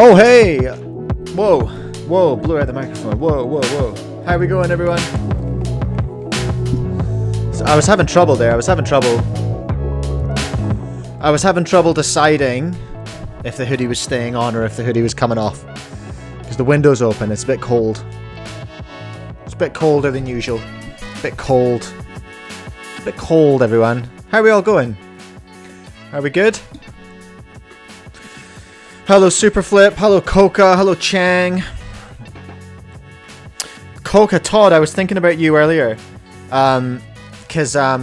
Oh, hey! Whoa. Whoa, blew out the microphone. Whoa, whoa, whoa. How are we going, everyone? So I was having trouble there. I was having trouble deciding if the hoodie was staying on or if the hoodie was coming off. Because the window's open. It's a bit cold. It's a bit colder than usual. A bit cold. It's a bit cold, everyone. How are we all going? Are we good? Hello Superflip, hello Coca, hello Chang. Coca, Todd, I was thinking about you earlier. Because I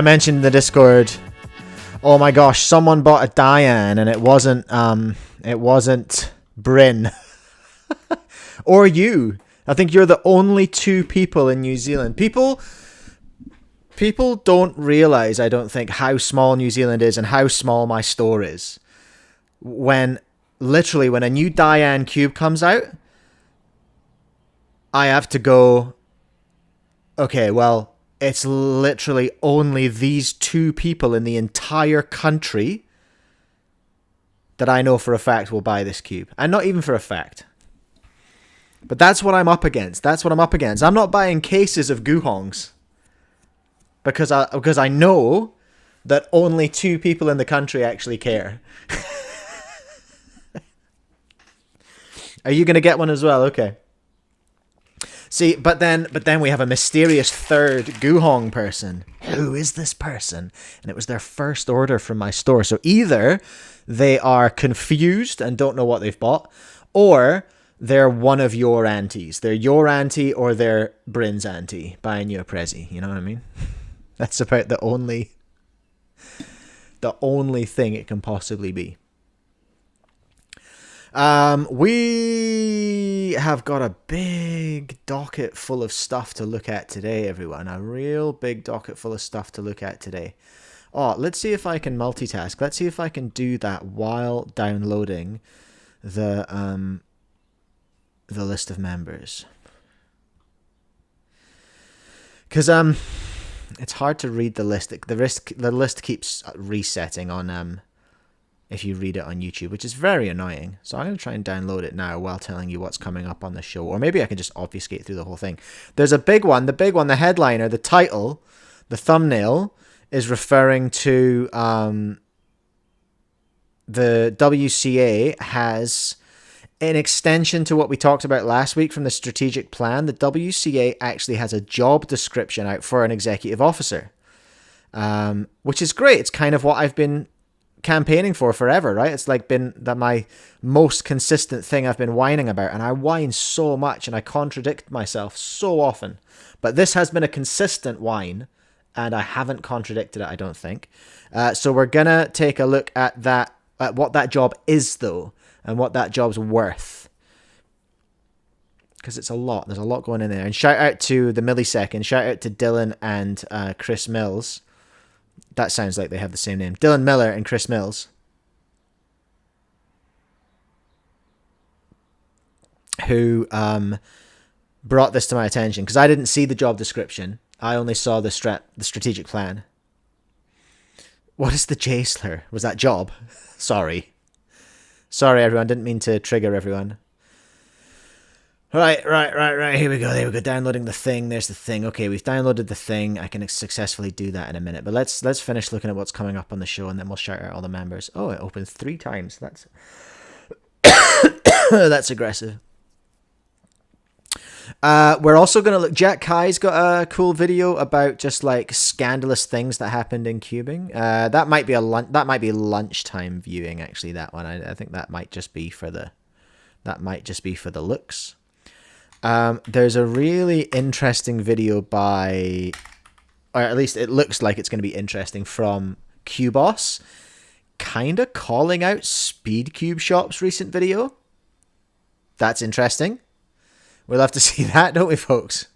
mentioned in the Discord, oh my gosh, someone bought a Diane and it wasn't Bryn. Or you. I think you're the only two people in New Zealand. People don't realize, I don't think, how small New Zealand is and how small my store is. When a new Diane cube comes out, I have to go, okay, well, it's literally only these two people in the entire country that I know for a fact will buy this cube. And not even for a fact. But that's what I'm up against. I'm not buying cases of Guhongs. Because I know that only two people in the country actually care. Are you going to get one as well? Okay. See, but then we have a mysterious third Guhong person. Who is this person? And it was their first order from my store. So either they are confused and don't know what they've bought, or they're one of your aunties. They're your auntie or they're Bryn's auntie buying you a prezi. You know what I mean? That's about the only thing it can possibly be. We have got a big docket full of stuff to look at today, everyone. A real big docket full of stuff to look at today. Oh, let's see if I can multitask. Let's see if I can do that while downloading the list of members. Because it's hard to read the list. The list keeps resetting on if you read it on YouTube, which is very annoying. So I'm going to try and download it now while telling you what's coming up on the show. Or maybe I can just obfuscate through the whole thing. There's a big one, the headliner, the title, the thumbnail is referring to the WCA has an extension to what we talked about last week from the strategic plan. The WCA actually has a job description out for an executive officer, which is great. It's kind of what I've been campaigning for forever, right? It's like been that my most consistent thing I've been whining about, and I whine so much and I contradict myself so often, but this has been a consistent whine and I haven't contradicted it, I don't think. So we're gonna take a look at that, at what that job is though, and what that job's worth, because it's a lot. There's a lot going in there. And shout out to the Millisecond, shout out to Dylan and Chris Mills. That sounds like they have the same name. Dylan Miller and Chris Mills. Who brought this to my attention. Because I didn't see the job description. I only saw the strategic plan. What is the J slur? Was that job? Sorry. Sorry, everyone. Didn't mean to trigger everyone. Right. Here we go. Downloading the thing. There's the thing. Okay, we've downloaded the thing. I can successfully do that in a minute. But let's finish looking at what's coming up on the show, and then we'll shout out all the members. Oh, it opened 3 times. That's that's aggressive. We're also gonna look. Jack Kai's got a cool video about just like scandalous things that happened in cubing. That might be lunchtime viewing. Actually, that one. I think that might just be for the looks. There's a really interesting video by, or at least it looks like it's going to be interesting, from Qboss, kind of calling out Speedcube Shop's recent video. That's interesting. We'll have to see that, don't we, folks?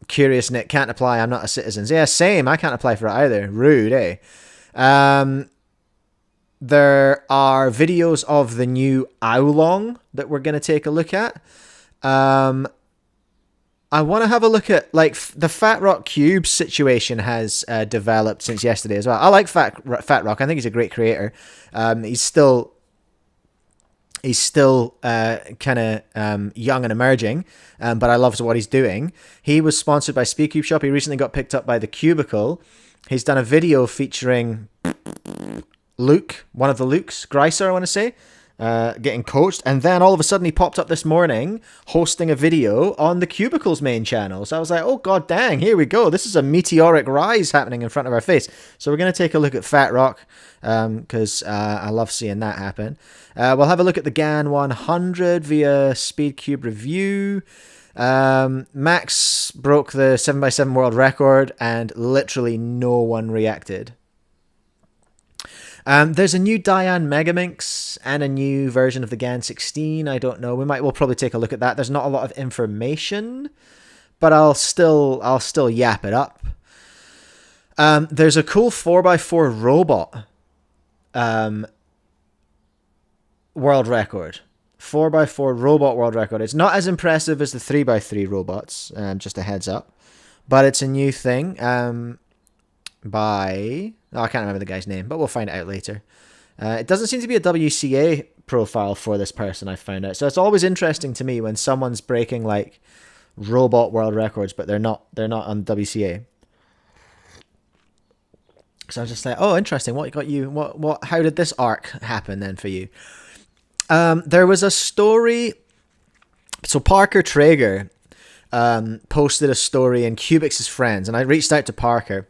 Curious Nick, can't apply, I'm not a citizen. Yeah, same, I can't apply for it either. Rude, eh? There are videos of the new Aolong that we're going to take a look at. I want to have a look at, like, the Fat Rock Cube situation has developed since yesterday as well. I like Fat Rock. I think he's a great creator. He's still kind of young and emerging, but I love what he's doing. He was sponsored by Speedcube Shop. He recently got picked up by The Cubicle. He's done a video featuring Luke, one of the Lukes, Greiser, I want to say, getting coached. And then all of a sudden he popped up this morning hosting a video on The Cubicle's main channel. So I was like, oh, god dang, here we go. This is a meteoric rise happening in front of our face. So we're going to take a look at Fat Rock because I love seeing that happen. We'll have a look at the GAN 100 via Speedcube Review. Max broke the 7x7 world record and literally no one reacted. There's a new Diane Megaminx and a new version of the GAN 16. I don't know. We'll probably take a look at that. There's not a lot of information, but I'll still yap it up. There's a cool 4x4 robot world record. 4x4 robot world record. It's not as impressive as the 3x3 robots, just a heads up. But it's a new thing by... I can't remember the guy's name, but we'll find it out later. It doesn't seem to be a WCA profile for this person, I found out. So it's always interesting to me when someone's breaking like robot world records, but they're not on WCA. So I was just like, oh, interesting. What got you? How did this arc happen then for you? There was a story. So Parker Traeger posted a story in Cubix's Friends, and I reached out to Parker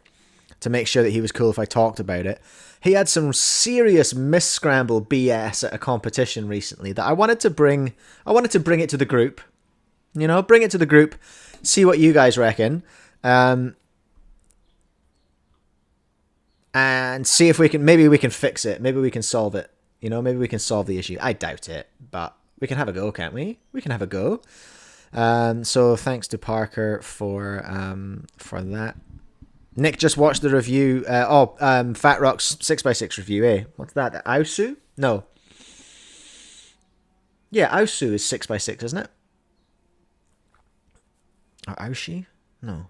to make sure that he was cool if I talked about it. He had some serious miss-scramble BS at a competition recently that I wanted to bring it to the group. You know, bring it to the group, see what you guys reckon, and see if we can fix it. Maybe we can solve it. You know, maybe we can solve the issue. I doubt it, but we can have a go, can't we? We can have a go. So thanks to Parker for that. Nick just watched the review. Fat Rock's 6x6 review, eh? What's that? Aosu? No. Yeah, Aosu is 6x6, isn't it? Or Aoshi? No.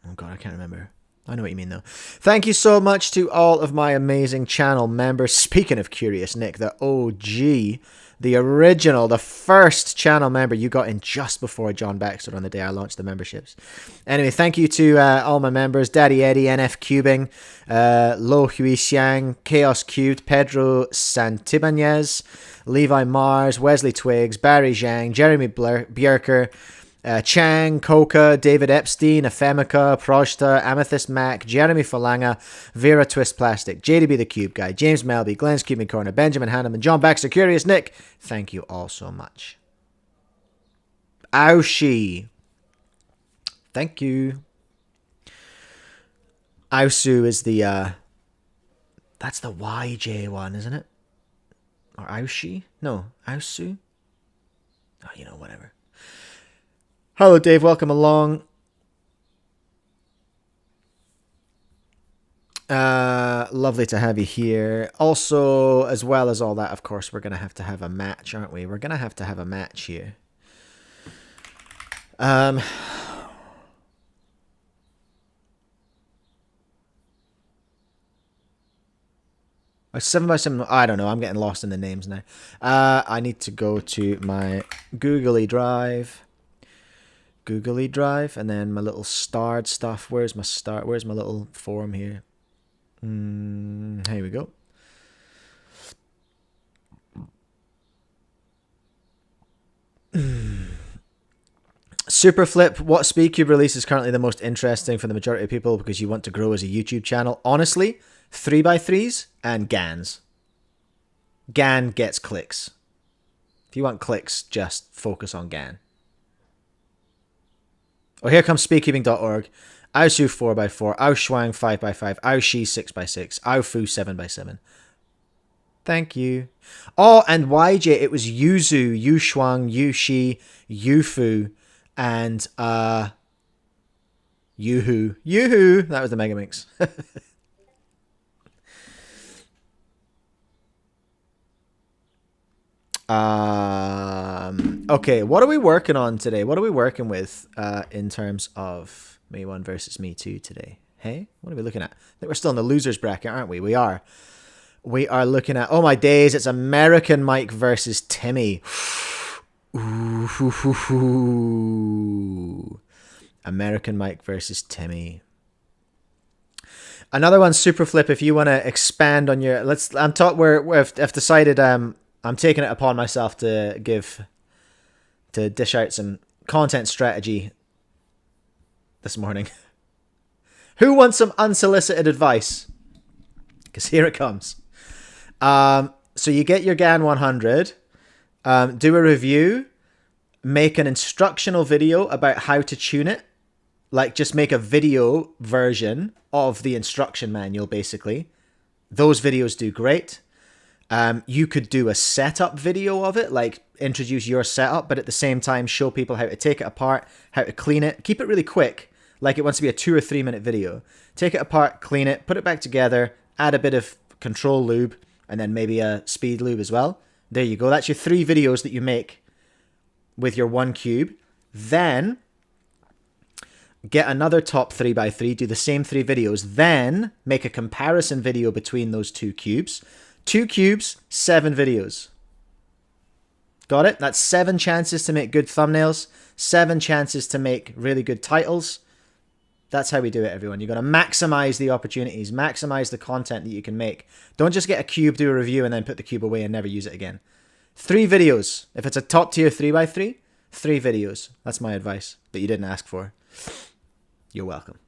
Oh god, I can't remember. I know what you mean, though. Thank you so much to all of my amazing channel members. Speaking of Curious Nick, the OG, the original, the first channel member you got in just before John Baxter on the day I launched the memberships. Anyway, thank you to all my members. Daddy Eddie, NF Cubing, Lo Hui Xiang, Chaos Cubed, Pedro Santibanez, Levi Mars, Wesley Twiggs, Barry Zhang, Jeremy Bjerker, Chang, Coca, David Epstein, Ephemica, Projta, Amethyst Mac, Jeremy Falanga, Vera Twist Plastic, JDB the Cube Guy, James Melby, Glenn's Cubing Corner, Benjamin Hanneman, John Baxter, Curious Nick. Thank you all so much. Aoshi. Thank you. Aosu is the, that's the YJ one, isn't it? Or Aoshi? No, Aosu? Oh, you know, whatever. Hello, Dave. Welcome along. Lovely to have you here. Also, as well as all that, of course, we're going to have a match, aren't we? We're going to have a match here. 7x7. I don't know. I'm getting lost in the names now. I need to go to my Googly Drive. And then my little starred stuff. Where's my little forum here? Here we go. Superflip, what Speedcube release is currently the most interesting for the majority of people because you want to grow as a YouTube channel? Honestly, 3x3s and GANs. GAN gets clicks. If you want clicks, just focus on GAN. Oh, here comes speedcubing.org. Aosu 4x4, Aoshuang 5x5, Aoshi 6x6, Aofu 7x7. Thank you. Oh, and YJ, it was Yuzu, Yushuang, Yushi, Yufu, and Yuhu. Yuhu! That was the Megamix. Okay, what are we working on today? What are we working with in terms of me 1 versus me 2 today? Hey, what are we looking at? I think we're still in the losers bracket, aren't we? We are. We are looking at, oh my days, it's American Mike versus Timmy. Ooh. American Mike versus Timmy. Another one, Super Flip. If you want to expand on your, I've decided I'm taking it upon myself to dish out some content strategy this morning. Who wants some unsolicited advice? Because here it comes. So you get your GAN 100, do a review, make an instructional video about how to tune it. Like, just make a video version of the instruction manual, basically. Those videos do great. You could do a setup video of it, like introduce your setup, but at the same time show people how to take it apart, how to clean it. Keep it really quick, like it wants to be a 2 or 3 minute video. Take it apart, clean it, put it back together, add a bit of control lube, and then maybe a speed lube as well. There you go. That's your 3 videos that you make with your 1 cube. Then get another top 3x3, do the same 3 videos, then make a comparison video between those 2 cubes. 2 cubes, 7 videos. Got it? That's 7 chances to make good thumbnails, 7 chances to make really good titles. That's how we do it, everyone. You're going to maximize the opportunities, maximize the content that you can make. Don't just get a cube, do a review, and then put the cube away and never use it again. 3 videos. If it's a top tier 3x3, 3 videos. That's my advice that you didn't ask for. You're welcome.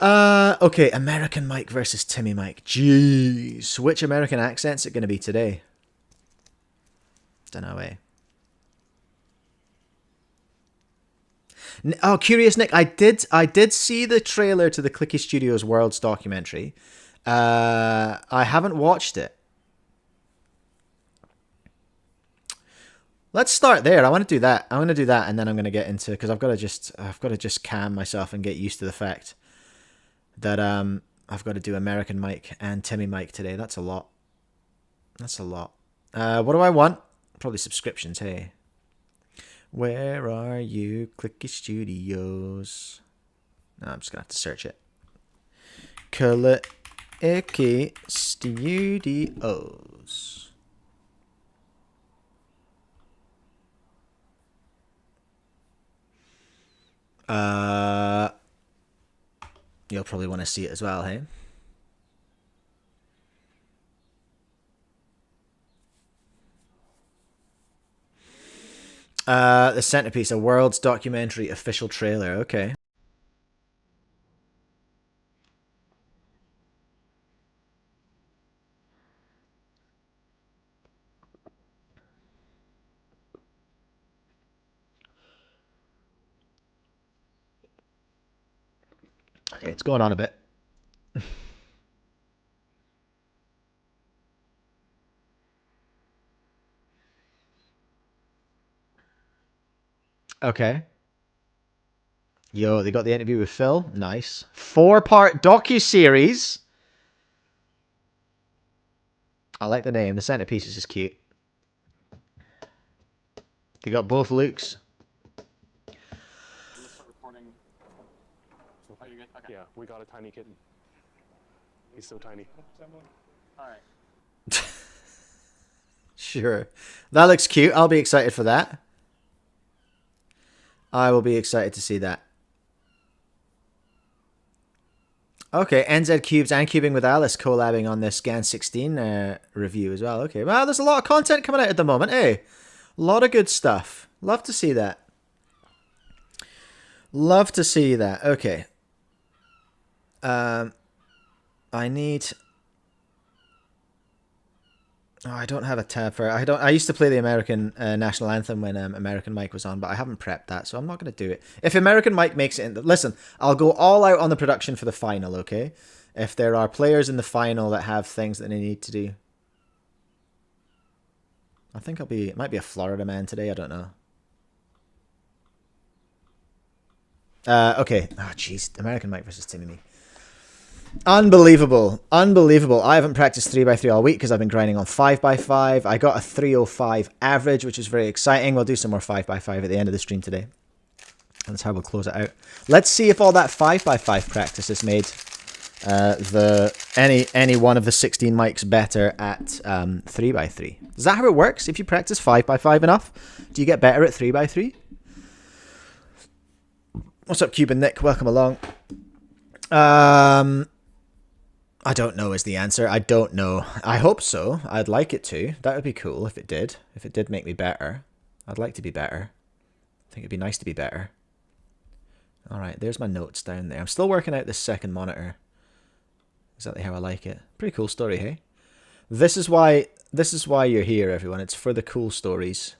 Okay, American Mike versus Timmy Mike. Jeez. Which American accent's it going to be today? Dunno, eh? Oh, Curious Nick, I did see the trailer to the Clicky Studios Worlds documentary. I haven't watched it. Let's start there. I want to do that. I'm going to do that, and then I'm going to get into, because I've got to just calm myself and get used to the fact that I've got to do American Mike and Timmy Mike today. That's a lot. That's a lot. What do I want? Probably subscriptions. Hey, where are you, Clicky Studios? No, I'm just gonna have to search it. Clicky Studios. You'll probably want to see it as well, hey? The Centerpiece, a World's documentary official trailer. Okay. Okay, it's going on a bit. Okay. Yo, they got the interview with Phil. Nice. 4-part docu-series. I like the name. The Centerpiece is just cute. They got both Lukes. Yeah, we got a tiny kitten. He's so tiny. Alright. Sure. That looks cute. I'll be excited for that. I will be excited to see that. Okay, NZ Cubes and Cubing with Alice collabing on this GAN 16 review as well. Okay, well, there's a lot of content coming out at the moment, eh? A lot of good stuff. Love to see that. Love to see that. Okay. I need... Oh, I don't have a tab for it. I used to play the American national anthem when American Mike was on, but I haven't prepped that, so I'm not going to do it. If American Mike makes it in... Listen, I'll go all out on the production for the final, okay? If there are players in the final that have things that they need to do. I think I'll be... It might be a Florida man today, I don't know. Okay. Oh, jeez. American Mike versus Timmy Mike. Unbelievable. Unbelievable. I haven't practiced 3x3 all week because I've been grinding on 5x5. I got a 305 average, which is very exciting. We'll do some more 5x5 at the end of the stream today. And that's how we'll close it out. Let's see if all that 5x5 practice has made any one of the 16 mics better at 3x3. Is that how it works? If you practice 5x5 enough, do you get better at 3x3? What's up, Cube and Nick? Welcome along. I don't know is the answer. I don't know. I hope so. I'd like it to. That would be cool if it did. If it did make me better. I'd like to be better. I think it'd be nice to be better. Alright, there's my notes down there. I'm still working out this second monitor. Exactly how I like it. Pretty cool story, hey? This is why you're here, everyone. It's for the cool stories.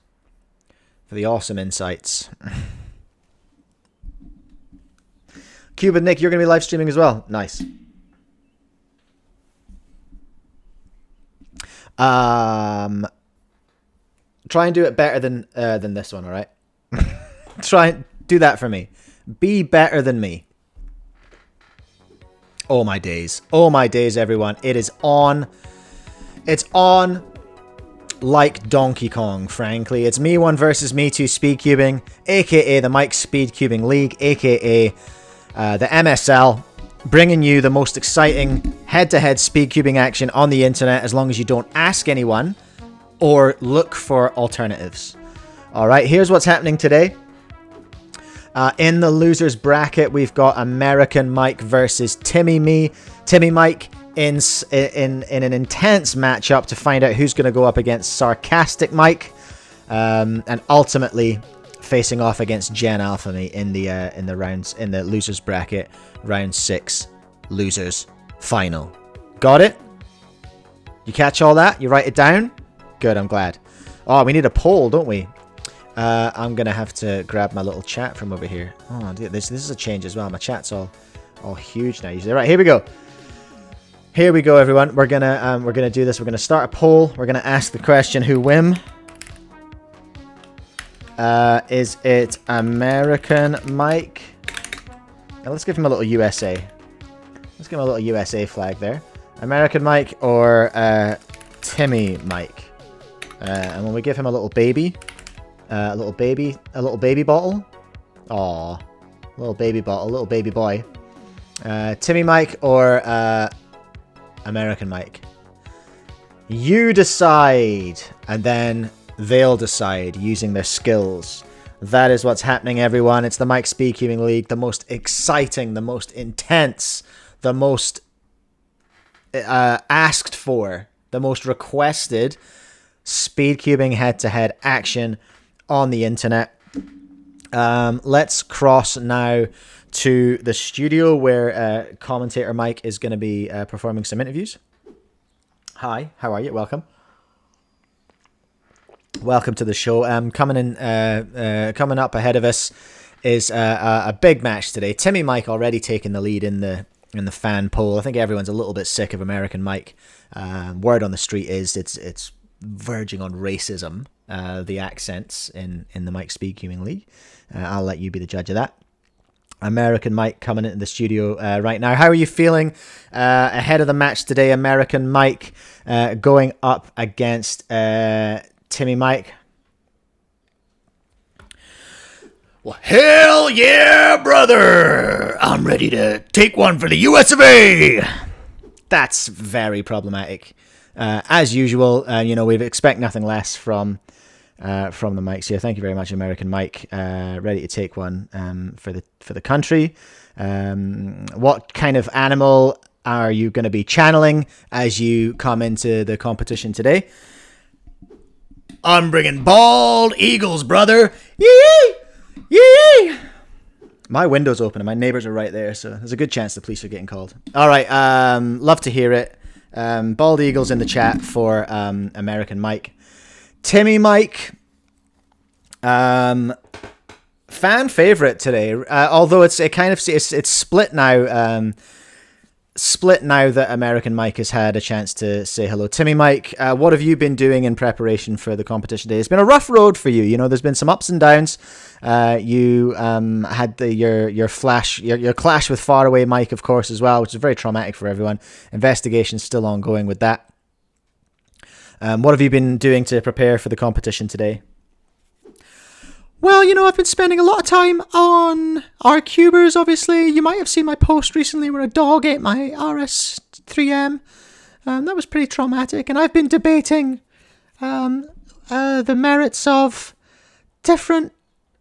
For the awesome insights. Cube and Nick, you're going to be live streaming as well. Nice. Try and do it better than this one, all right? Try and do that for me. Be better than me. Oh my days. Oh my days, everyone. It is on. It's on like Donkey Kong, frankly. It's me one versus me two speedcubing, aka the Mike Speedcubing League, aka the MSL, bringing you the most exciting head-to-head speedcubing action on the internet as long as you don't ask anyone or look for alternatives. All right, here's what's happening today. In the losers bracket, we've got American Mike versus Timmy Mike in an intense matchup to find out who's going to go up against Sarcastic Mike, and ultimately facing off against Gen Alpha Me in the losers bracket, round 6, losers final. Got it? You catch all that? You write it down? Good, I'm glad. Oh, we need a poll, don't we? I'm gonna have to grab my little chat from over here. Oh, this is a change as well. My chat's all huge now. Usually, right, here we go. Here we go, everyone. We're gonna do this. We're gonna start a poll. We're gonna ask the question: Who win? Is it American Mike? Now let's give him a little USA. Let's give him a little USA flag there. American Mike or Timmy Mike? And when we give him a little baby. A little baby bottle. Aww. Little baby bottle, little baby boy. Timmy Mike or American Mike? You decide, and then they'll decide using their skills. That is what's happening, everyone. It's the Mike Speedcubing League, the most exciting, the most intense, the most asked for, the most requested speedcubing head-to-head action on the internet. Let's cross now to the studio where commentator Mike is going to be performing some interviews. Hi, how are you? Welcome. Welcome to the show. Coming up ahead of us is a big match today. Timmy Mike already taking the lead in the fan poll. I think everyone's a little bit sick of American Mike. Word on the street is it's verging on racism. The accents in the Mike Speedcubing League. I'll let you be the judge of that. American Mike coming into the studio right now. How are you feeling ahead of the match today? American Mike going up against Timmy Mike. Well, hell yeah, brother! I'm ready to take one for the US of A! That's very problematic. As usual, we'd expect nothing less from the mics here. Thank you very much, American Mike. Ready to take one for the country. What kind of animal are you going to be channeling as you come into the competition today? I'm bringing bald eagles, brother. Yee! Yee! My window's open and my neighbors are right there, so there's a good chance the police are getting called. All right, love to hear it. Bald eagles in the chat for American Mike. Timmy Mike, fan favorite today. Although it's split now. split now that American Mike has had a chance to say hello. Timmy Mike, what have you been doing in preparation for the competition today? It's been a rough road for you. You know, there's been some ups and downs. You had your clash with Faraway Mike, of course, as well, which is very traumatic for everyone. Investigation's still ongoing with that. What have you been doing to prepare for the competition today? Well, you know, I've been spending a lot of time on our cubers, obviously. You might have seen my post recently where a dog ate my RS3M. That was pretty traumatic. And I've been debating the merits of different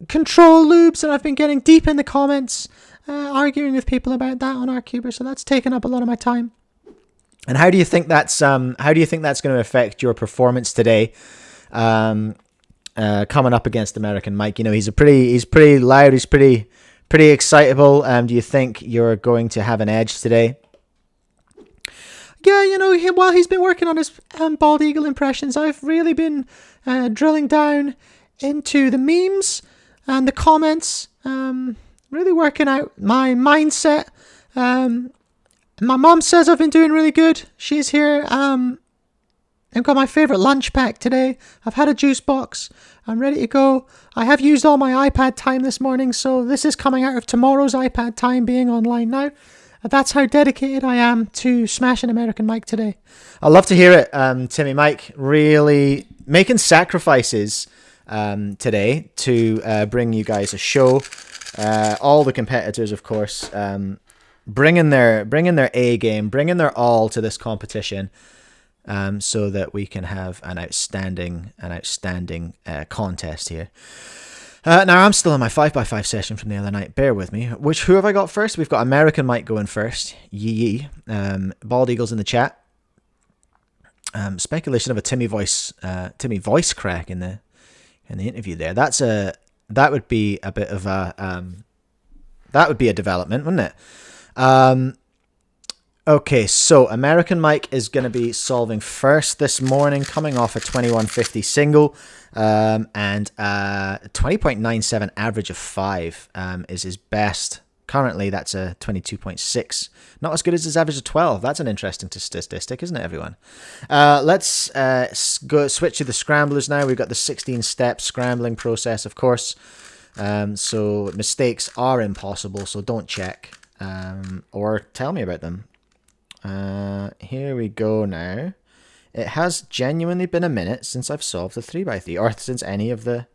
control loops, and I've been getting deep in the comments, arguing with people about that on our cuber. So that's taken up a lot of my time. And how do you think that's going to affect your performance today? Coming up against American Mike, you know, he's pretty loud, he's pretty excitable. Do you think you're going to have an edge today? Yeah, you know, while he's been working on his bald eagle impressions, I've really been drilling down into the memes and the comments, really working out my mindset. My mom says I've been doing really good. She's here. I've got my favourite lunch pack today. I've had a juice box. I'm ready to go. I have used all my iPad time this morning, so this is coming out of tomorrow's iPad time being online now. That's how dedicated I am to smashing American Mike today. I love to hear it, Timmy Mike. Really making sacrifices today to bring you guys a show. All the competitors, of course, bringing their A game, bringing their all to this competition. So that we can have an outstanding contest here. Now, I'm still in my 5x5 session from the other night. Bear with me. Who have I got first? We've got American Mike going first. Yee. Bald Eagles in the chat. Speculation of a Timmy voice crack in the interview there. That would be a bit of a development, wouldn't it? Okay, so American Mike is going to be solving first this morning, coming off a 2150 single, and 20.97 average of 5 is his best. Currently, that's a 22.6. Not as good as his average of 12. That's an interesting statistic, isn't it, everyone? Let's switch to the scramblers now. We've got the 16-step scrambling process, of course. So mistakes are impossible, so don't check or tell me about them. Here we go now. It has genuinely been a minute since I've solved the 3x3, or since any of the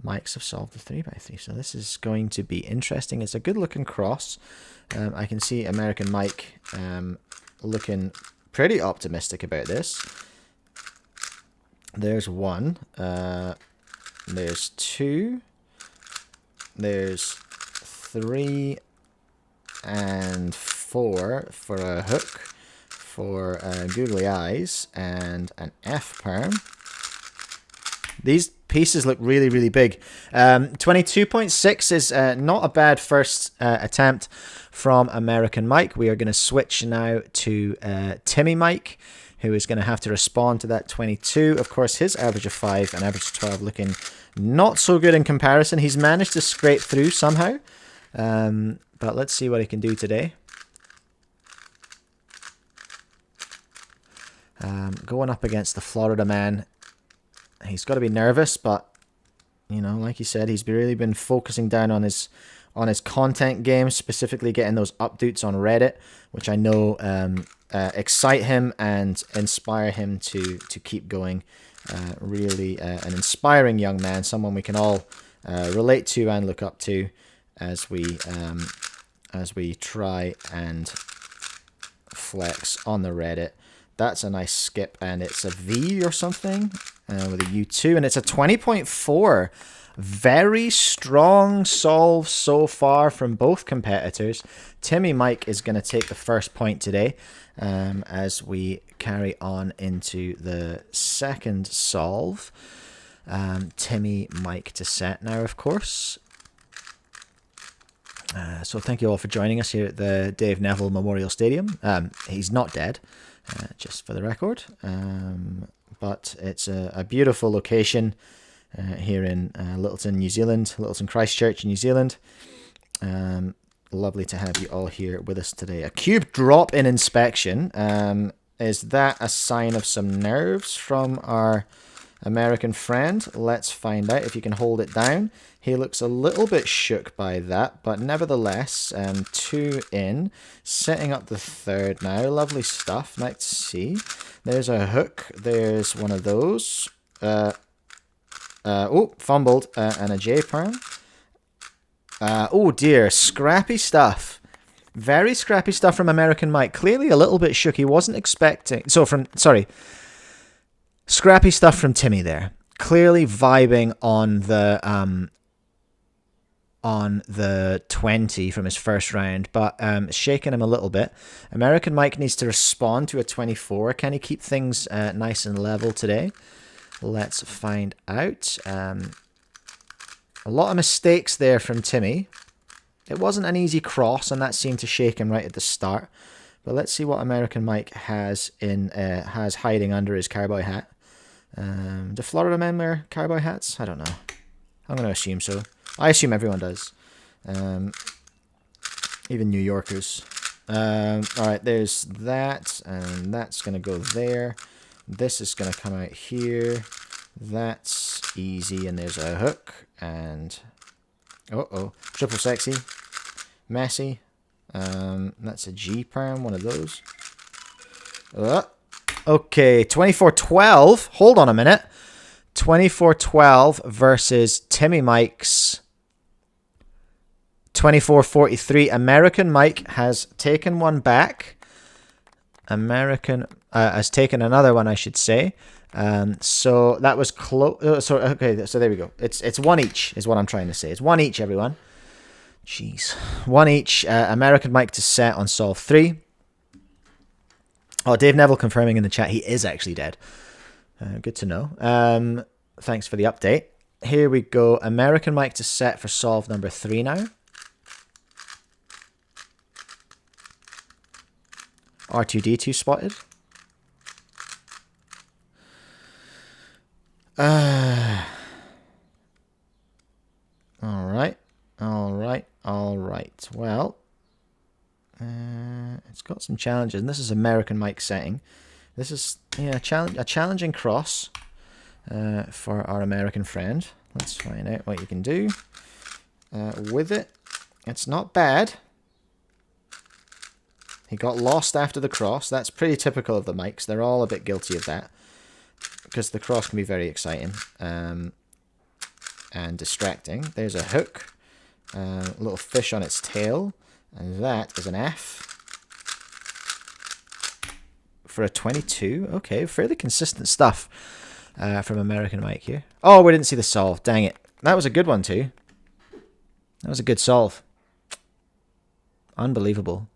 mics have solved the 3x3. So this is going to be interesting. It's a good looking cross. I can see American Mike looking pretty optimistic about this. There's one. There's two. There's 3 and 4 for a hook, for googly eyes, and an F perm. These pieces look really, really big. 22.6 is not a bad first attempt from American Mike. We are going to switch now to Timmy Mike, who is going to have to respond to that 22. Of course, his average of 5 and average of 12 looking not so good in comparison. He's managed to scrape through somehow. But let's see what he can do today. Going up against the Florida man. He's got to be nervous, but, you know, like he said, he's really been focusing down on his content game, specifically getting those updates on Reddit, which I know excite him and inspire him to keep going. Really an inspiring young man, someone we can all relate to and look up to as we try and flex on the Reddit. That's a nice skip, and it's a V or something with a U2, and it's a 20.4. Very strong solve so far from both competitors. Timmy Mike is going to take the first point today as we carry on into the second solve. Timmy Mike to set now, of course. So thank you all for joining us here at the Dave Neville Memorial Stadium. He's not dead, just for the record. But it's a beautiful location here in Littleton, New Zealand. Littleton Christchurch, New Zealand. Lovely to have you all here with us today. A cube drop in inspection. Is that a sign of some nerves from our American friend? Let's find out if you can hold it down. He looks a little bit shook by that, but nevertheless, 2 in. Setting up the third now. Lovely stuff. Nice to see. There's a hook. There's one of those. Oh, fumbled. And a J-perm. Oh dear, scrappy stuff. Very scrappy stuff from American Mike. Clearly a little bit shook. He wasn't expecting... Scrappy stuff from Timmy there. Clearly vibing on the 20 from his first round, but shaking him a little bit. American Mike needs to respond to a 24. Can he keep things nice and level today? Let's find out. A lot of mistakes there from Timmy. It wasn't an easy cross, and that seemed to shake him right at the start. But let's see what American Mike has hiding under his cowboy hat. Do Florida men wear cowboy hats? I don't know. I'm going to assume so. I assume everyone does. Even New Yorkers. Alright, there's that, and that's going to go there. This is going to come out here. That's easy, and there's a hook, and triple sexy, messy. That's a G-perm, one of those. Okay, 24-12. Hold on a minute. 24-12 versus Timmy Mike's 24-43. American Mike has taken one back. Has taken another one, I should say. So that was close. Okay, so there we go. It's one each, is what I'm trying to say. It's one each, everyone. Jeez, one each. American Mike to set on solve 3. Oh, Dave Neville confirming in the chat he is actually dead. Good to know. Thanks for the update. Here we go. American Mike to set for solve number 3 now. R2D2 spotted. All right. Well, it's got some challenges, and this is American Mike setting. This is a challenging cross for our American friend. Let's find out what you can do with it. It's not bad. He got lost after the cross. That's pretty typical of the Mikes. They're all a bit guilty of that, because the cross can be very exciting and distracting. There's a hook, a little fish on its tail, and that is an F for a 22. Okay, fairly consistent stuff from American Mike here. Oh, we didn't see the solve. Dang it. That was a good one too. That was a good solve. Unbelievable.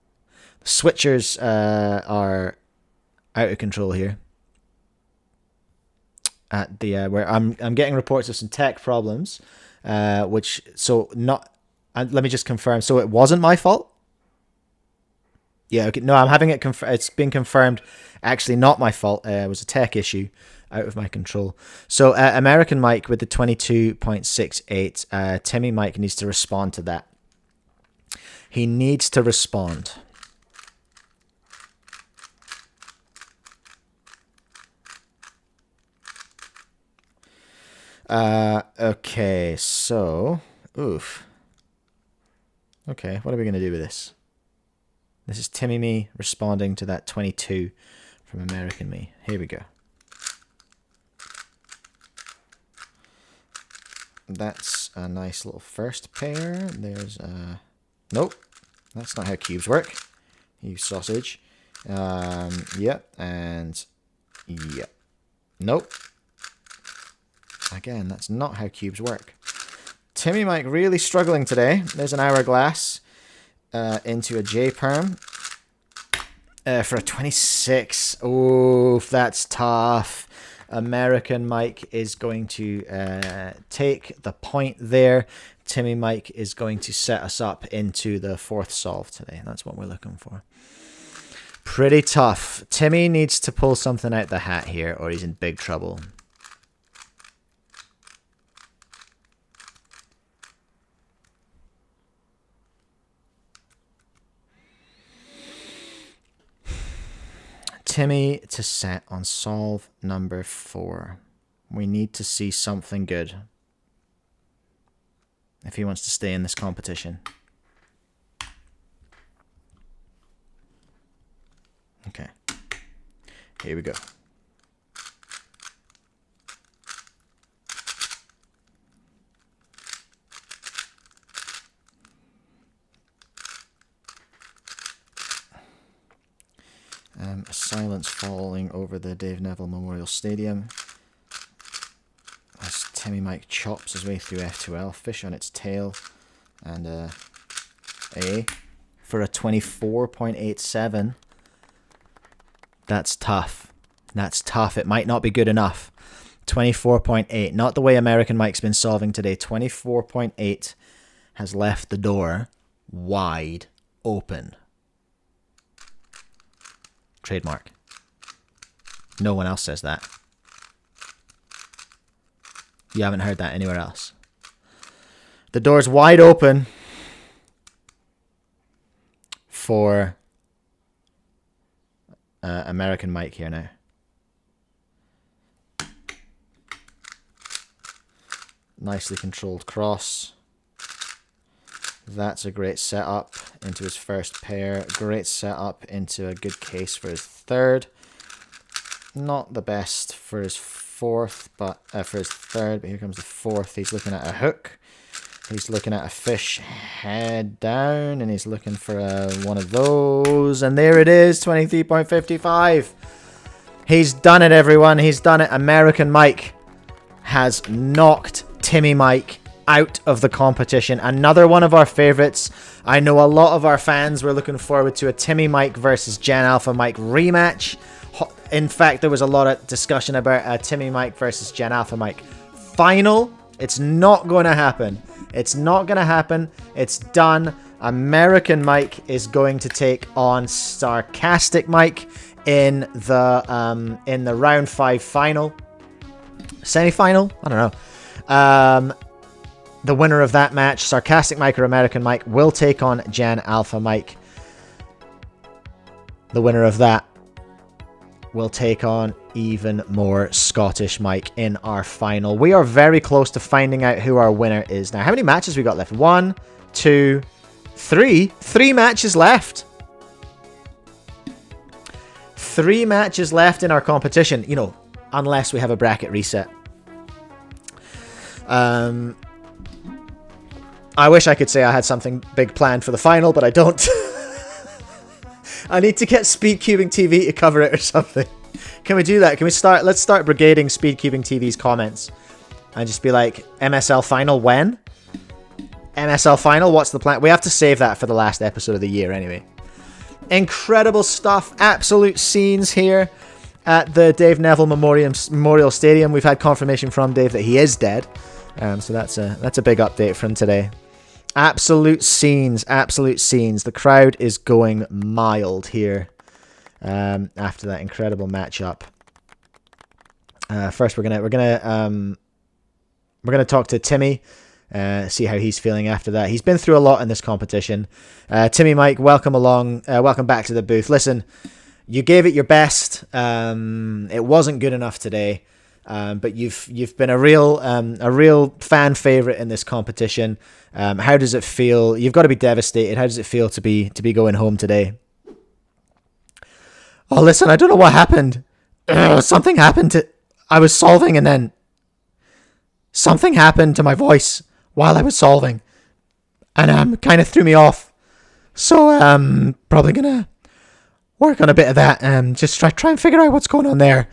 The switchers are out of control here. At the where I'm getting reports of some tech problems, let me just confirm. So it wasn't my fault. Yeah, okay. No, I'm having it it's been confirmed. Actually, not my fault. It was a tech issue out of my control. So American Mike with the 22.68. Timmy Mike needs to respond to that. He needs to respond. Okay, so... Oof. Okay, what are we going to do with this? This is Timmy Me responding to that 22 from American Me. Here we go. That's a nice little first pair. There's nope. That's not how cubes work. You sausage. Yep, and yep. Nope. Again, that's not how cubes work. Timmy Mike really struggling today. There's an hourglass into a J-perm for a 26. Oof, that's tough. American Mike is going to take the point there. Timmy Mike is going to set us up into the 4th solve today. That's what we're looking for. Pretty tough. Timmy needs to pull something out the hat here, or he's in big trouble. Timmy to set on solve number 4. We need to see something good if he wants to stay in this competition. Okay, here we go. A silence falling over the Dave Neville Memorial Stadium as Timmy Mike chops his way through F2L, fish on its tail, and A for a 24.87. That's tough. That's tough. It might not be good enough. 24.8, not the way American Mike's been solving today. 24.8 has left the door wide open. Trademark. No one else says that. You haven't heard that anywhere else. The door's wide open for American Mike here now. Nicely controlled cross. That's a great setup into his first pair. Great setup into a good case for his third. Not the best for his fourth, but for his third. But here comes the fourth. He's looking at a hook. He's looking at a fish head down, and he's looking for one of those. And there it is, 23.55. He's done it, everyone. He's done it. American Mike has knocked Timmy Mike out of the competition. Another one of our favorites. I know a lot of our fans were looking forward to a Timmy Mike versus Gen Alpha Mike rematch. In fact, there was a lot of discussion about a Timmy Mike versus Gen Alpha Mike final. It's not going to happen. It's not going to happen. It's done. American Mike is going to take on Sarcastic Mike in the round 5 final. Semi-final? I don't know. The winner of that match, Sarcastic Mike or American Mike, will take on Gen Alpha Mike. The winner of that will take on even more Scottish Mike in our final. We are very close to finding out who our winner is now. How many matches we got left? 1, 2, 3. 3 matches left. 3 matches left in our competition. You know, unless we have a bracket reset. I wish I could say I had something big planned for the final, but I don't. I need to get Speedcubing TV to cover it or something. Can we do that? Can we start? Let's start brigading Speedcubing TV's comments and just be like, MSL final when? MSL final, what's the plan? We have to save that for the last episode of the year anyway. Incredible stuff. Absolute scenes here at the Dave Neville Memorial Stadium. We've had confirmation from Dave that he is dead. So that's a big update from today. Absolute scenes, absolute scenes. The crowd is going mild here after that incredible matchup. First, we're gonna talk to Timmy, see how he's feeling after that. He's been through a lot in this competition. Timmy Mike, welcome along. Welcome back to the booth. Listen, you gave it your best. It wasn't good enough today. But you've been a real fan favorite in this competition. How does it feel? You've got to be devastated. How does it feel to be going home today? Oh, listen, I don't know what happened. Something happened. I was solving, and then something happened to my voice while I was solving, and kind of threw me off. So probably gonna work on a bit of that. Just try and figure out what's going on there.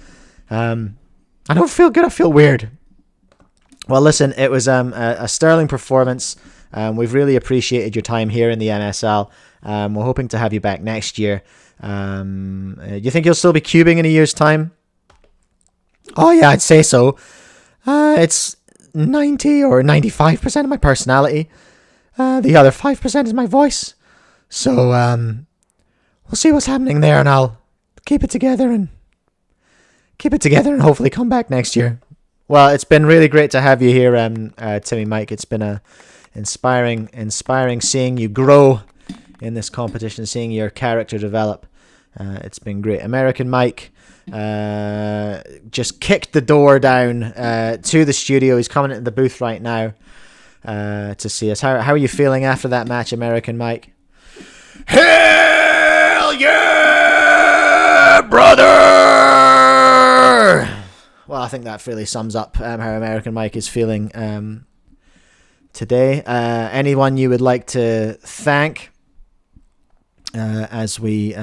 I don't feel good. I feel weird. Well, listen, it was a sterling performance. We've really appreciated your time here in the MSL. We're hoping to have you back next year. You think you'll still be cubing in a year's time? Oh, yeah, I'd say so. It's 90 or 95% of my personality. The other 5% is my voice. So we'll see what's happening there, and I'll keep it together and hopefully come back next year. Well, it's been really great to have you here, Timmy Mike. It's been a inspiring seeing you grow in this competition, seeing your character develop. It's been great. American Mike just kicked the door down to the studio. He's coming into the booth right now to see us. How are you feeling after that match, American Mike? Hell yeah, brother! Well, I think that really sums up how American Mike is feeling today. Anyone you would like to thank as we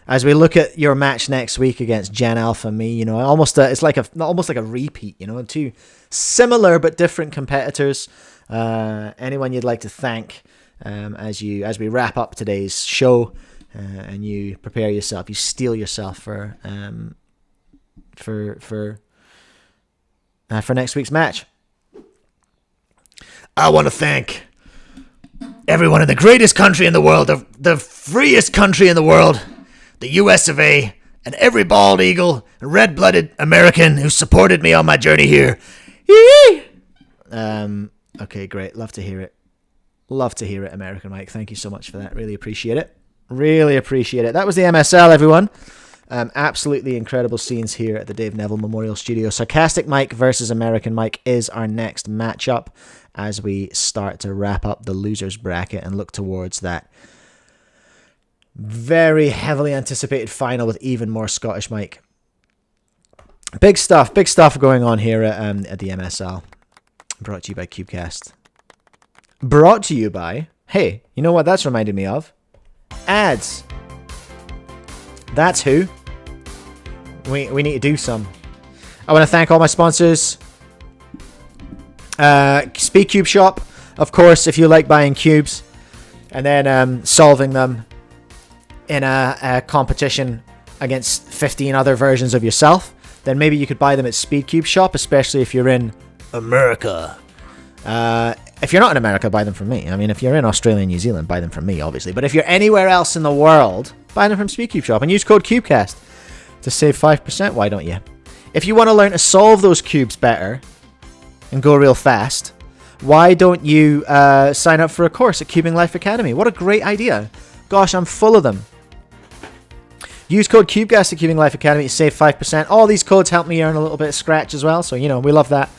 look at your match next week against Gen Alpha Me? You know, it's like almost like a repeat. You know, two similar but different competitors. Anyone you'd like to thank as we wrap up today's show and you prepare yourself, you steel yourself for next week's match. I want to thank everyone in the greatest country in the world, the freest country in the world, the US of A, and every bald eagle and red-blooded American who supported me on my journey here. Okay, great. Love to hear it. Love to hear it, American Mike. Thank you so much for that. Really appreciate it. Really appreciate it. That was the MSL, everyone. Absolutely incredible scenes here at the Dave Neville Memorial Studio. Sarcastic Mike versus American Mike is our next matchup as we start to wrap up the losers bracket and look towards that very heavily anticipated final with even more Scottish Mike. Big stuff going on here at the MSL. Brought to you by Cubecast. Brought to you by, hey, you know what that's reminded me of? Ads. That's who. We need to do some. I want to thank all my sponsors. Speedcube Shop, of course, if you like buying cubes and then solving them in a competition against 15 other versions of yourself, then maybe you could buy them at Speedcube Shop, especially if you're in America. If you're not in America, buy them from me. I mean, if you're in Australia and New Zealand, buy them from me, obviously. But if you're anywhere else in the world, buy them from Speedcube Shop and use code Cubecast to save 5%. Why don't you? If you want to learn to solve those cubes better and go real fast, why don't you sign up for a course at Cubing Life Academy? What a great idea. Gosh, I'm full of them. Use code Cubecast at Cubing Life Academy to save 5%. All these codes help me earn a little bit of scratch as well, so, you know, we love that.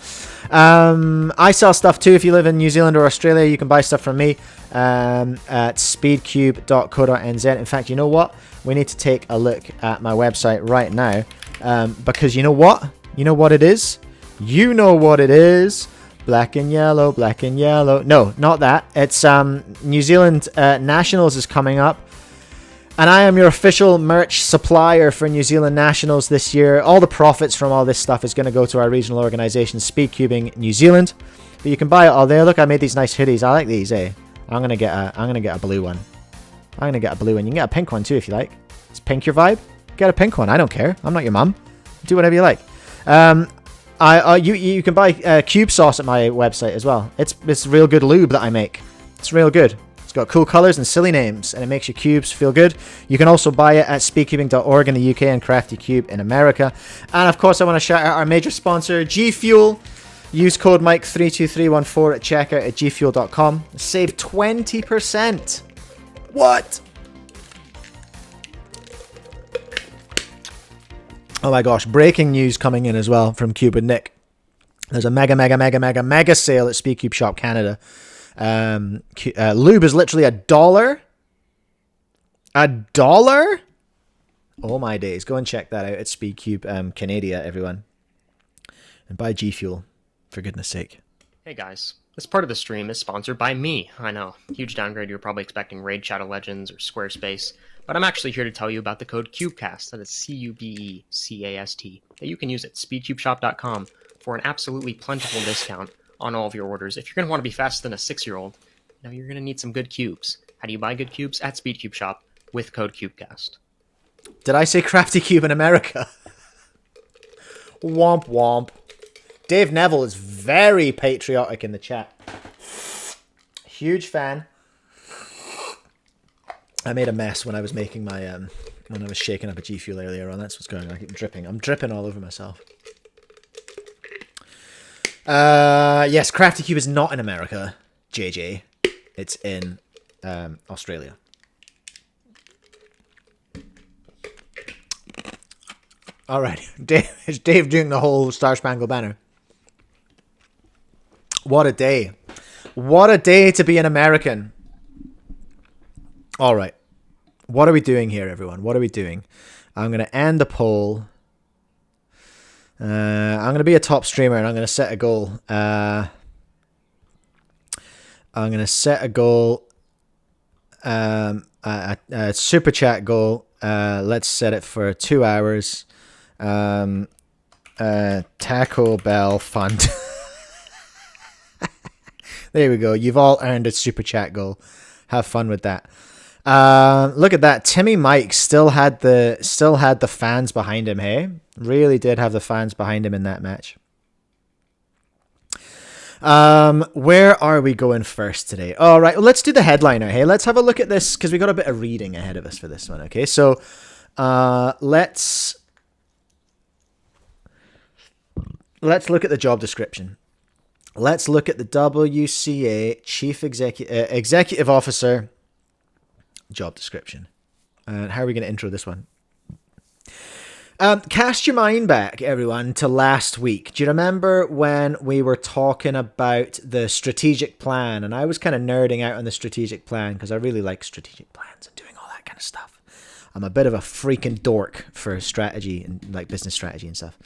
I sell stuff too. If you live in New Zealand or Australia, you can buy stuff from me at speedcube.co.nz. In fact, you know what? We need to take a look at my website right now because you know what? You know what it is? You know what it is. Black and yellow, black and yellow. No, not that. It's New Zealand Nationals is coming up. And I am your official merch supplier for New Zealand Nationals this year. All the profits from all this stuff is going to go to our regional organisation, Speedcubing New Zealand. But you can buy it all there. Look, I made these nice hoodies. I like these, eh? I'm gonna get a blue one. I'm gonna get a blue one. You can get a pink one too if you like. Is pink your vibe? Get a pink one. I don't care. I'm not your mum. Do whatever you like. You can buy cube sauce at my website as well. It's real good lube that I make. It's real good. It's got cool colors and silly names, and it makes your cubes feel good. You can also buy it at speedcubing.org in the UK and Crafty Cube in America. And of course, I want to shout out our major sponsor, G Fuel. Use code Mike32314 at checkout at gfuel.com. Save 20%. What? Oh my gosh, breaking news coming in as well from Cube and Nick. There's a mega sale at Speedcube Shop Canada. Lube is literally $1. $1? Oh my days. Go and check that out at Speedcube Canada, everyone. And buy G Fuel, for goodness sake. Hey guys, this part of the stream is sponsored by me. I know, huge downgrade. You're probably expecting Raid Shadow Legends or Squarespace, but I'm actually here to tell you about the code Cubecast, that is CUBECAST, that you can use at speedcubeshop.com for an absolutely plentiful discount on all of your orders. If you're going to want to be faster than a 6-year-old, you know, you're going to need some good cubes. How do you buy good cubes? At Speedcube Shop with code Cubecast. Did I say Crafty Cube in America? Womp womp. Dave Neville is very patriotic in the chat. Huge fan. I made a mess when I was making my when I was shaking up a G Fuel earlier on. That's what's going on. I keep dripping. I'm dripping all over myself. Yes, Crafty Cube is not in America, JJ. It's in Australia. All right. Is Dave doing the whole Star Spangled Banner? What a day. What a day to be an American. All right. What are we doing here, everyone? What are we doing? I'm going to end the poll. I'm going to be a top streamer and I'm going to set a goal. I'm going to set a goal. A super chat goal. Let's set it for 2 hours. Taco Bell fund. There we go. You've all earned a super chat goal. Have fun with that. Look at that. Timmy Mike still had the fans behind him, hey? Really did have the fans behind him in that match. Where are we going first today? All right, well, let's do the headliner, hey? Let's have a look at this because we got a bit of reading ahead of us for this one, okay? So, let's look at the job description. Let's look at the WCA Chief Executive Officer job description. And how are we going to intro this one? Cast your mind back, everyone, to last week. Do you remember when we were talking about the strategic plan? And I was kind of nerding out on the strategic plan because I really like strategic plans and doing all that kind of stuff. I'm a bit of a freaking dork for strategy and like business strategy and stuff.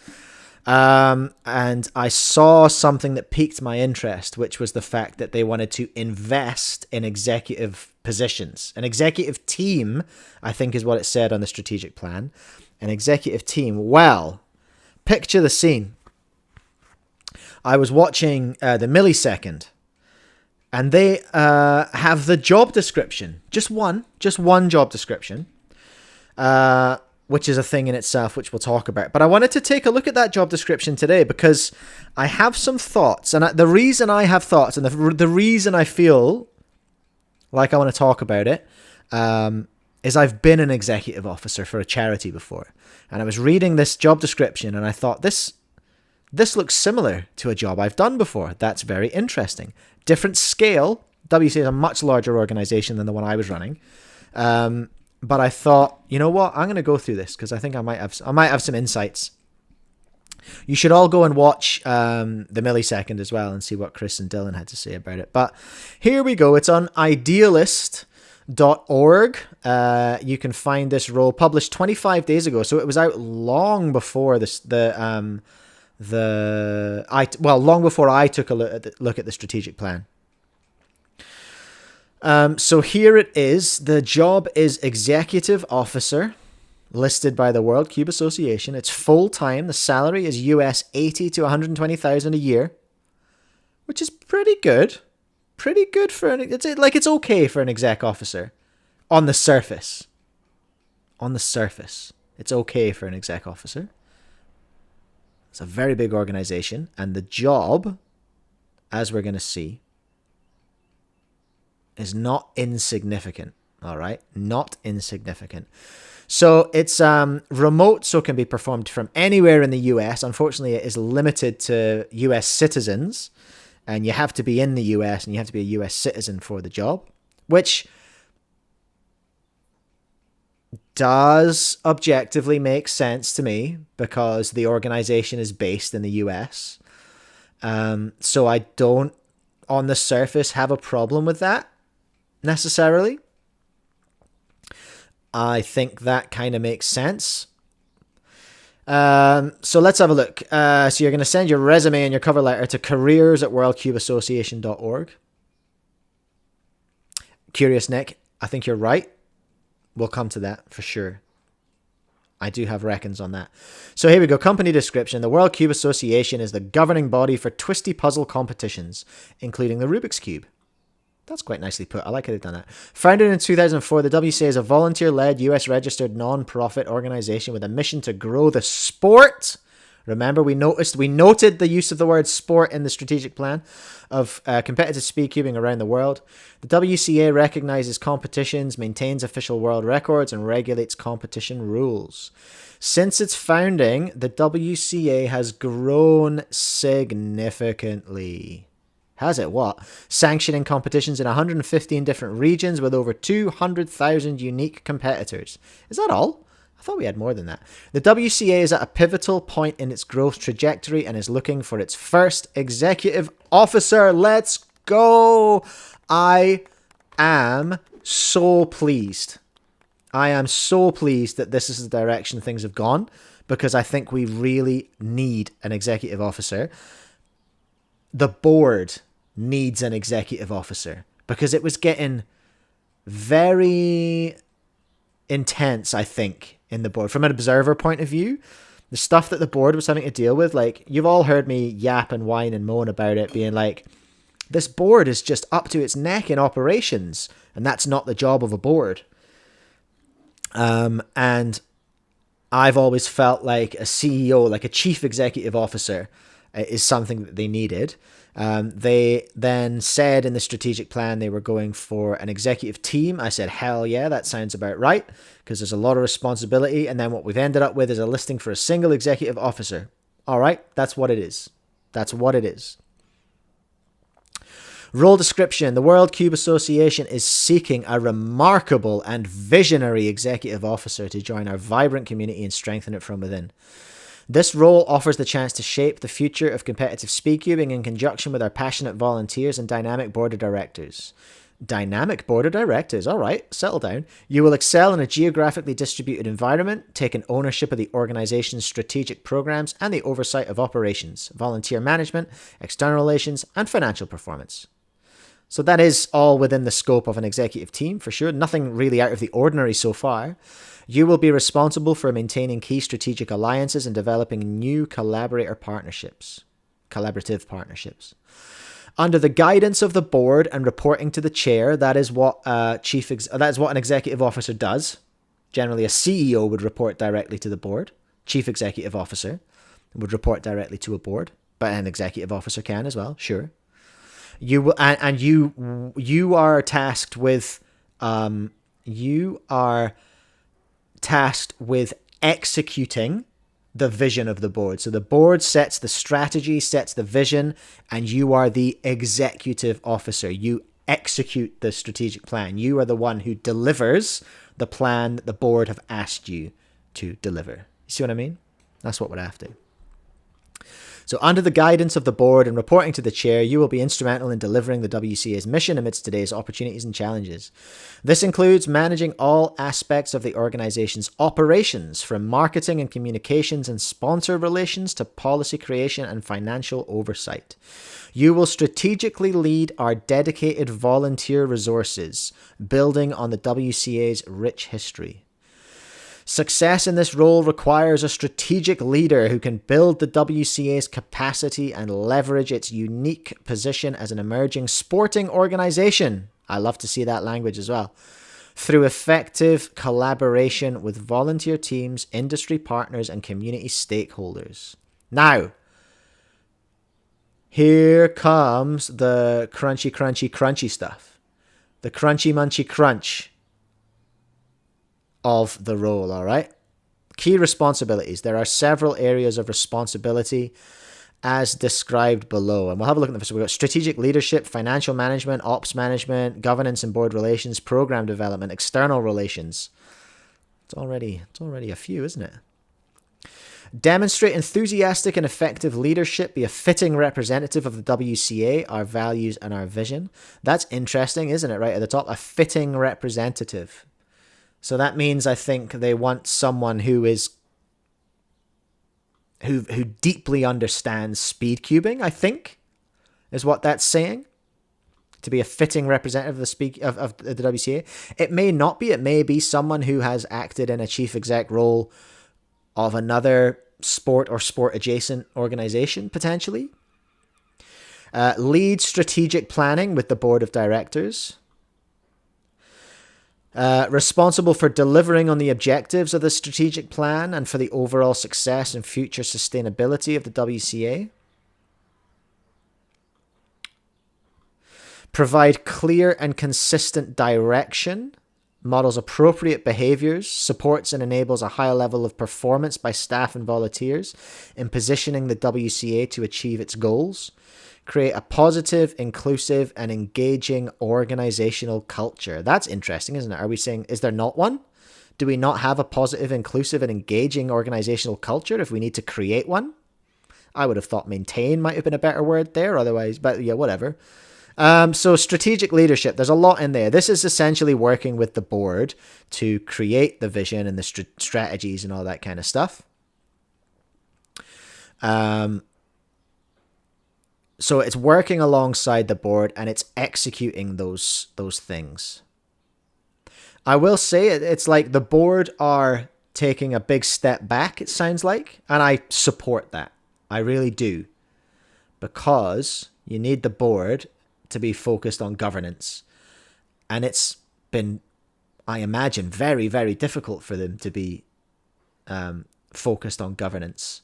And I saw something that piqued my interest, which was the fact that they wanted to invest in executive positions. An executive team, I think is what it said on the strategic plan. An executive team. Well, picture the scene. I was watching the Millisecond, and they have the job description. Just one job description. Which is a thing in itself, which we'll talk about. But I wanted to take a look at that job description today because I have some thoughts. And the reason I have thoughts and the reason I feel like I want to talk about it is I've been an executive officer for a charity before. And I was reading this job description and I thought, this looks similar to a job I've done before. That's very interesting. Different scale. WCA is a much larger organization than the one I was running. But I thought, you know what? I'm going to go through this because I think I might have some insights. You should all go and watch the Millisecond as well and see what Chris and Dylan had to say about it. But here we go. It's on idealist.org. You can find this role published 25 days ago, so it was out long before long before I took a look at the strategic plan. So here it is. The job is executive officer, listed by the World Cube Association. It's full-time. The salary is US 80 to 120,000 a year, which is pretty good. Pretty good for it's okay for an exec officer on the surface. On the surface, it's okay for an exec officer. It's a very big organization, and the job, as we're going to see, is not insignificant. All right, not insignificant. So it's remote, so it can be performed from anywhere in the US. Unfortunately, it is limited to US citizens, and you have to be in the US and you have to be a US citizen for the job, which does objectively make sense to me because the organization is based in the US. So I don't, on the surface, have a problem with that necessarily. I think that kind of makes sense. So let's have a look. So you're going to send your resume and your cover letter to careers@worldcubeassociation.org. Curious Nick, I think you're right. We'll come to that for sure. I do have reckons on that. So here we go. Company description. The World Cube Association is the governing body for twisty puzzle competitions, including the Rubik's Cube. That's quite nicely put. I like how they've done that. Founded in 2004, the WCA is a volunteer-led, US-registered non-profit organization with a mission to grow the sport. Remember, we noted the use of the word sport in the strategic plan of competitive speedcubing around the world. The WCA recognizes competitions, maintains official world records, and regulates competition rules. Since its founding, the WCA has grown significantly. Has it what? Sanctioning competitions in 115 different regions with over 200,000 unique competitors. Is that all? I thought we had more than that. The WCA is at a pivotal point in its growth trajectory and is looking for its first executive officer. Let's go. I am so pleased. I am so pleased that this is the direction things have gone, because I think we really need an executive officer. The board needs an executive officer because it was getting very intense, I think, in the board. From an observer point of view, the stuff that the board was having to deal with, like, you've all heard me yap and whine and moan about it, being like, this board is just up to its neck in operations, and that's not the job of a board. And I've always felt like a CEO, like a chief executive officer, is something that they needed. They then said in the strategic plan they were going for an executive team. I said, hell yeah, that sounds about right, because there's a lot of responsibility. And then what we've ended up with is a listing for a single executive officer. All right, that's what it is. That's what it is. Role description. The World Cube Association is seeking a remarkable and visionary executive officer to join our vibrant community and strengthen it from within. This role offers the chance to shape the future of competitive speedcubing in conjunction with our passionate volunteers and dynamic board of directors. Dynamic board of directors. All right, settle down. You will excel in a geographically distributed environment, taking ownership of the organization's strategic programs and the oversight of operations, volunteer management, external relations, and financial performance. So that is all within the scope of an executive team, for sure. Nothing really out of the ordinary so far. You will be responsible for maintaining key strategic alliances and developing new collaborative partnerships. Under the guidance of the board and reporting to the chair, that is what an executive officer does. Generally, a CEO would report directly to the board. Chief executive officer would report directly to a board, but an executive officer can as well. Sure. You are tasked with executing the vision of the board. So the board sets the strategy, sets the vision, and you are the executive officer. You execute the strategic plan. You are the one who delivers the plan that the board have asked you to deliver. You see what I mean? That's what we're after. So under the guidance of the board and reporting to the chair, you will be instrumental in delivering the WCA's mission amidst today's opportunities and challenges. This includes managing all aspects of the organization's operations, from marketing and communications and sponsor relations to policy creation and financial oversight. You will strategically lead our dedicated volunteer resources, building on the WCA's rich history. Success in this role requires a strategic leader who can build the WCA's capacity and leverage its unique position as an emerging sporting organization. I love to see that language as well. Through effective collaboration with volunteer teams, industry partners, and community stakeholders. Now, here comes the crunchy stuff. The crunchy munchy crunch of the role, all right? Key responsibilities. There are several areas of responsibility as described below. And we'll have a look at them. So we've got strategic leadership, financial management, ops management, governance and board relations, program development, external relations. It's already a few, isn't it? Demonstrate enthusiastic and effective leadership. Be a fitting representative of the WCA, our values and our vision. That's interesting, isn't it? Right at the top, a fitting representative. So that means I think they want someone who deeply understands speedcubing, I think, is what that's saying. To be a fitting representative of the WCA. It may not be. It may be someone who has acted in a chief exec role of another sport or sport adjacent organization, potentially. Lead strategic planning with the board of directors. Responsible for delivering on the objectives of the strategic plan and for the overall success and future sustainability of the WCA. Provide clear and consistent direction, models appropriate behaviors, supports and enables a high level of performance by staff and volunteers in positioning the WCA to achieve its goals. Create a positive, inclusive, and engaging organizational culture. That's interesting, isn't it? Are we saying, is there not one? Do we not have a positive, inclusive, and engaging organizational culture if we need to create one? I would have thought maintain might have been a better word there otherwise, but yeah, whatever. So strategic leadership, there's a lot in there. This is essentially working with the board to create the vision and the strategies and all that kind of stuff. So it's working alongside the board and it's executing those things. I will say it's like the board are taking a big step back, it sounds like, and I support that. I really do. Because you need the board to be focused on governance. And it's been, I imagine, very, very difficult for them to be focused on governance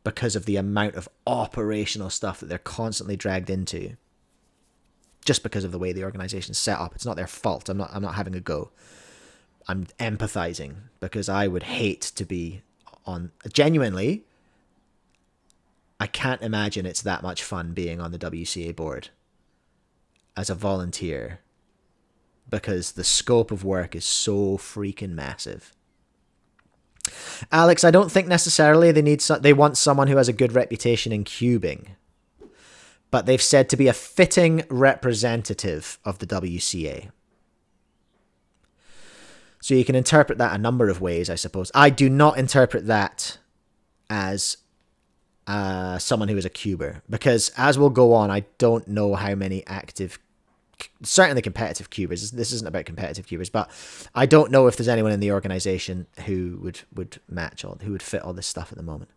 because of the amount of operational stuff that they're constantly dragged into. Just because of the way the organization's set up. It's not their fault. I'm not having a go. I'm empathizing because I would hate to be on... Genuinely, I can't imagine it's that much fun being on the WCA board as a volunteer because the scope of work is so freaking massive. Alex, I don't think necessarily they want someone who has a good reputation in cubing, but they've said to be a fitting representative of the WCA. So you can interpret that a number of ways, I suppose. I do not interpret that as someone who is a cuber, because as we'll go on, I don't know how many active, certainly competitive cubers. This isn't about competitive cubers, but I don't know if there's anyone in the organization who would match all, who would fit all this stuff at the moment.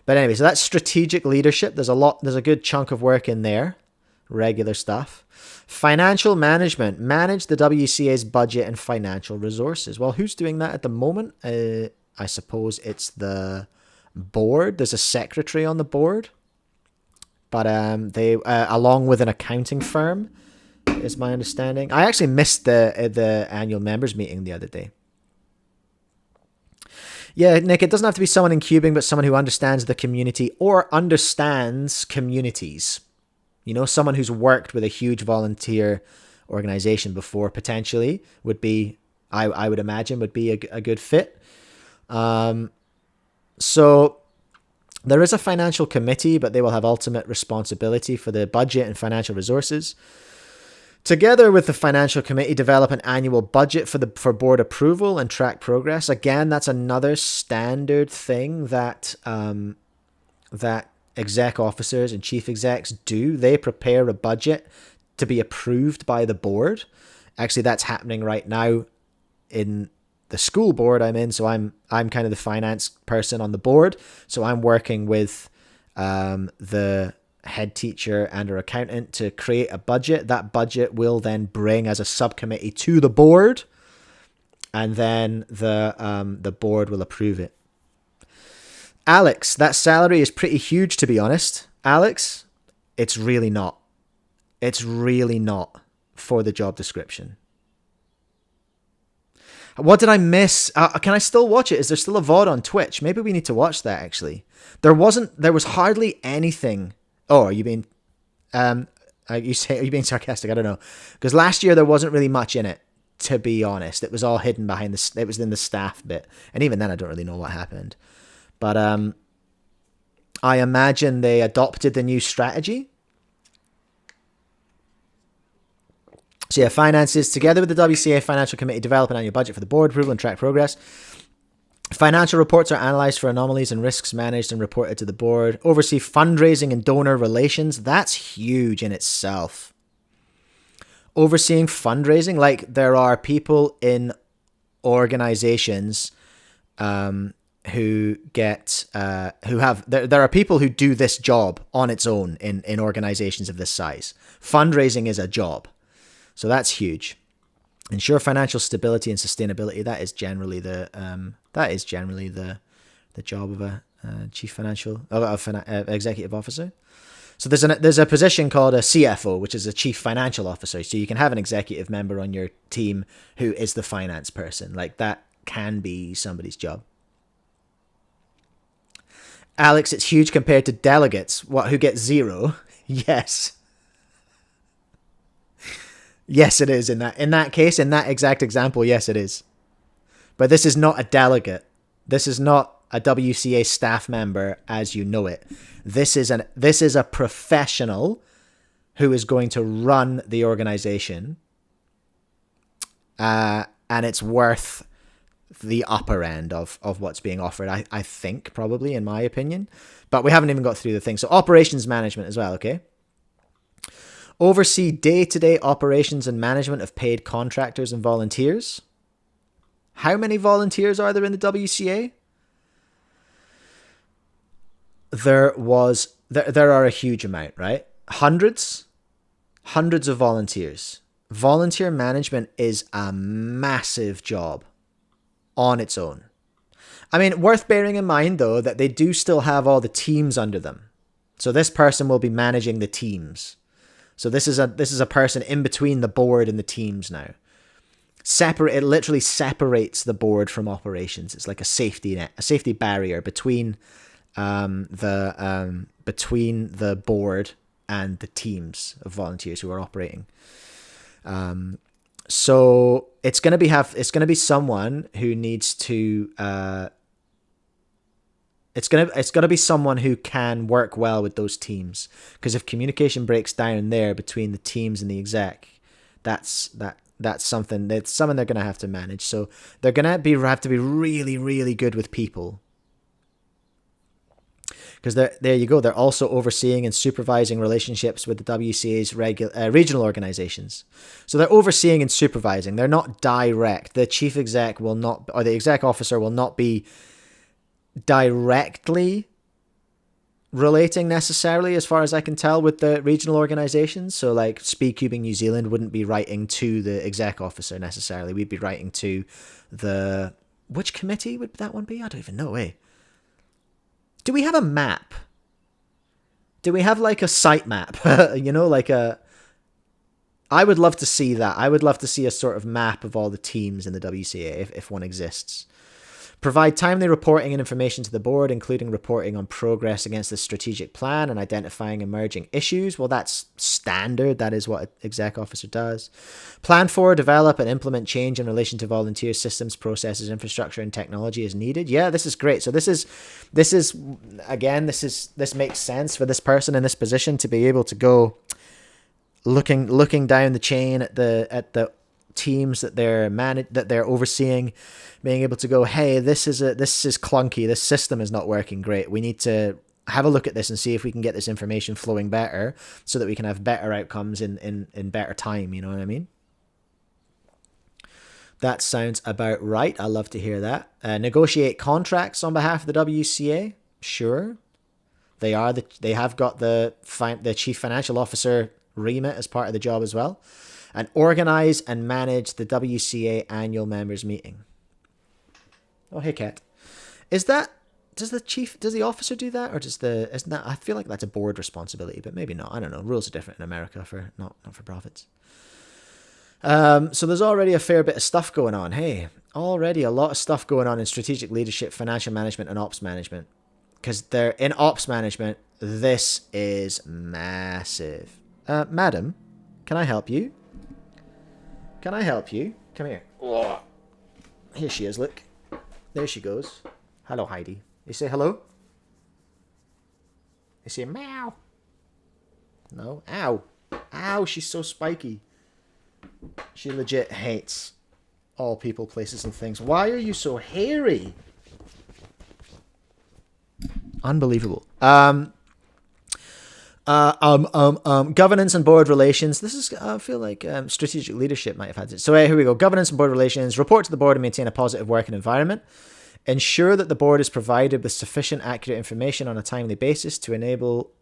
But anyway, so that's strategic leadership. There's a good chunk of work in there, regular stuff. Financial management, manage the WCA's budget and financial resources. Well, who's doing that at the moment? I suppose it's the board. There's a secretary on the board, but they along with an accounting firm is my understanding. I actually missed the annual members meeting the other day. Yeah, Nick, it doesn't have to be someone in cubing, but someone who understands the community or understands communities. You know, someone who's worked with a huge volunteer organization before potentially would be, I would imagine, would be a good fit. So there is a financial committee, but they will have ultimate responsibility for the budget and financial resources. Together with the financial committee, develop an annual budget for board approval and track progress. Again, that's another standard thing that that exec officers and chief execs do. They prepare a budget to be approved by the board. Actually, that's happening right now in the school board I'm in. So I'm kind of the finance person on the board. So I'm working with the head teacher and our accountant to create a budget. That budget will then bring as a subcommittee to the board, and then the board will approve it. Alex, that salary is pretty huge, to be honest. Alex, it's really not. It's really not for the job description. What did I miss? Can I still watch it? Is there still a VOD on Twitch? Maybe we need to watch that, actually. There was hardly anything. Oh, are you being are you being sarcastic? I don't know. Because last year there wasn't really much in it, to be honest. It was all hidden behind it was in the staff bit. And even then I don't really know what happened. But I imagine they adopted the new strategy. So yeah, finances. Together with the WCA Financial Committee, develop an annual budget for the board, approval and track progress. Financial reports are analysed for anomalies and risks, managed and reported to the board. Oversee fundraising and donor relations. That's huge in itself. Overseeing fundraising, like there are people in organizations who have there are people who do this job on its own in organizations of this size. Fundraising is a job. So that's huge. Ensure financial stability and sustainability. That is generally the job of a chief financial executive officer. So there's a position called a CFO, which is a chief financial officer. So you can have an executive member on your team who is the finance person. Like that can be somebody's job. Alex, it's huge compared to delegates. What? Who get 0? Yes. Yes, it is in that case, in that exact example. Yes, it is. But this is not a delegate. This is not a WCA staff member as you know it. This is a professional who is going to run the organization, and it's worth the upper end of what's being offered, I think, probably, in my opinion. But we haven't even got through the thing. So operations management as well, okay? Oversee day-to-day operations and management of paid contractors and volunteers. How many volunteers are there in the WCA? There are a huge amount, right? Hundreds of volunteers. Volunteer management is a massive job on its own. I mean, worth bearing in mind, though, that they do still have all the teams under them. So this person will be managing the teams. So this is a person in between the board and the teams now. It literally separates the board from operations. It's like a safety net, a safety barrier between the board and the teams of volunteers who are operating. So it's going to be someone who needs to it's going to be someone who can work well with those teams, because if communication breaks down there between the teams and the exec, that's something they're going to have to manage. So they're going to have to be really, really good with people. Because there you go. They're also overseeing and supervising relationships with the WCA's regional organizations. So they're overseeing and supervising. They're not direct. The chief exec will not, or the exec officer will not be directly relating necessarily, as far as I can tell, with the regional organizations. So like Speedcubing New Zealand wouldn't be writing to the exec officer necessarily. We'd be writing to which committee would that one be? I don't even know, eh? Do we have a map? Do we have like a site map? You know, like I would love to see that. I would love to see a sort of map of all the teams in the WCA if one exists. Provide timely reporting and information to the board, including reporting on progress against the strategic plan and identifying emerging issues. Well, that's standard. That is what an exec officer does. Plan for, develop, and implement change in relation to volunteer systems, processes, infrastructure, and technology as needed. Yeah, this is great. So this makes sense for this person in this position to be able to go looking down the chain at the teams that they're overseeing, being able to go, hey, this is clunky, this system is not working great, we need to have a look at this and see if we can get this information flowing better so that we can have better outcomes in better time. You know what I mean? That sounds about right. I love to hear that. Negotiate contracts on behalf of the WCA. Sure, they have got the chief financial officer remit as part of the job as well. And organize and manage the WCA annual members meeting. Oh, hey, Kat. Does the officer do that, or isn't that? I feel like that's a board responsibility, but maybe not. I don't know. Rules are different in America for not for profits. So there's already a fair bit of stuff going on. Hey, already a lot of stuff going on in strategic leadership, financial management, and ops management. Because they're in ops management. This is massive. Madam, can I help you? Can I help you? Come here. Oh. Here she is, look. There she goes. Hello, Heidi. You say hello? You say meow. No? Ow. Ow, she's so spiky. She legit hates all people, places, and things. Why are you so hairy? Unbelievable. Governance and board relations. This is, I feel like strategic leadership might have had it. So here we go. Governance and board relations. Report to the board and maintain a positive working environment. Ensure that the board is provided with sufficient accurate information on a timely basis to enable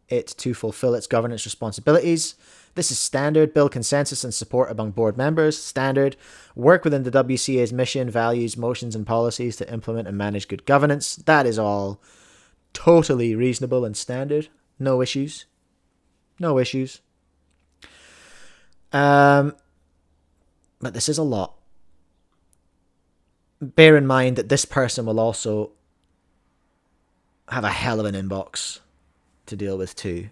it to fulfill its governance responsibilities. This is standard. Build consensus and support among board members. Standard. Work within the WCA's mission, values, motions, and policies to implement and manage good governance. That is all totally reasonable and standard. No issues. No issues. But this is a lot. Bear in mind that this person will also have a hell of an inbox to deal with too.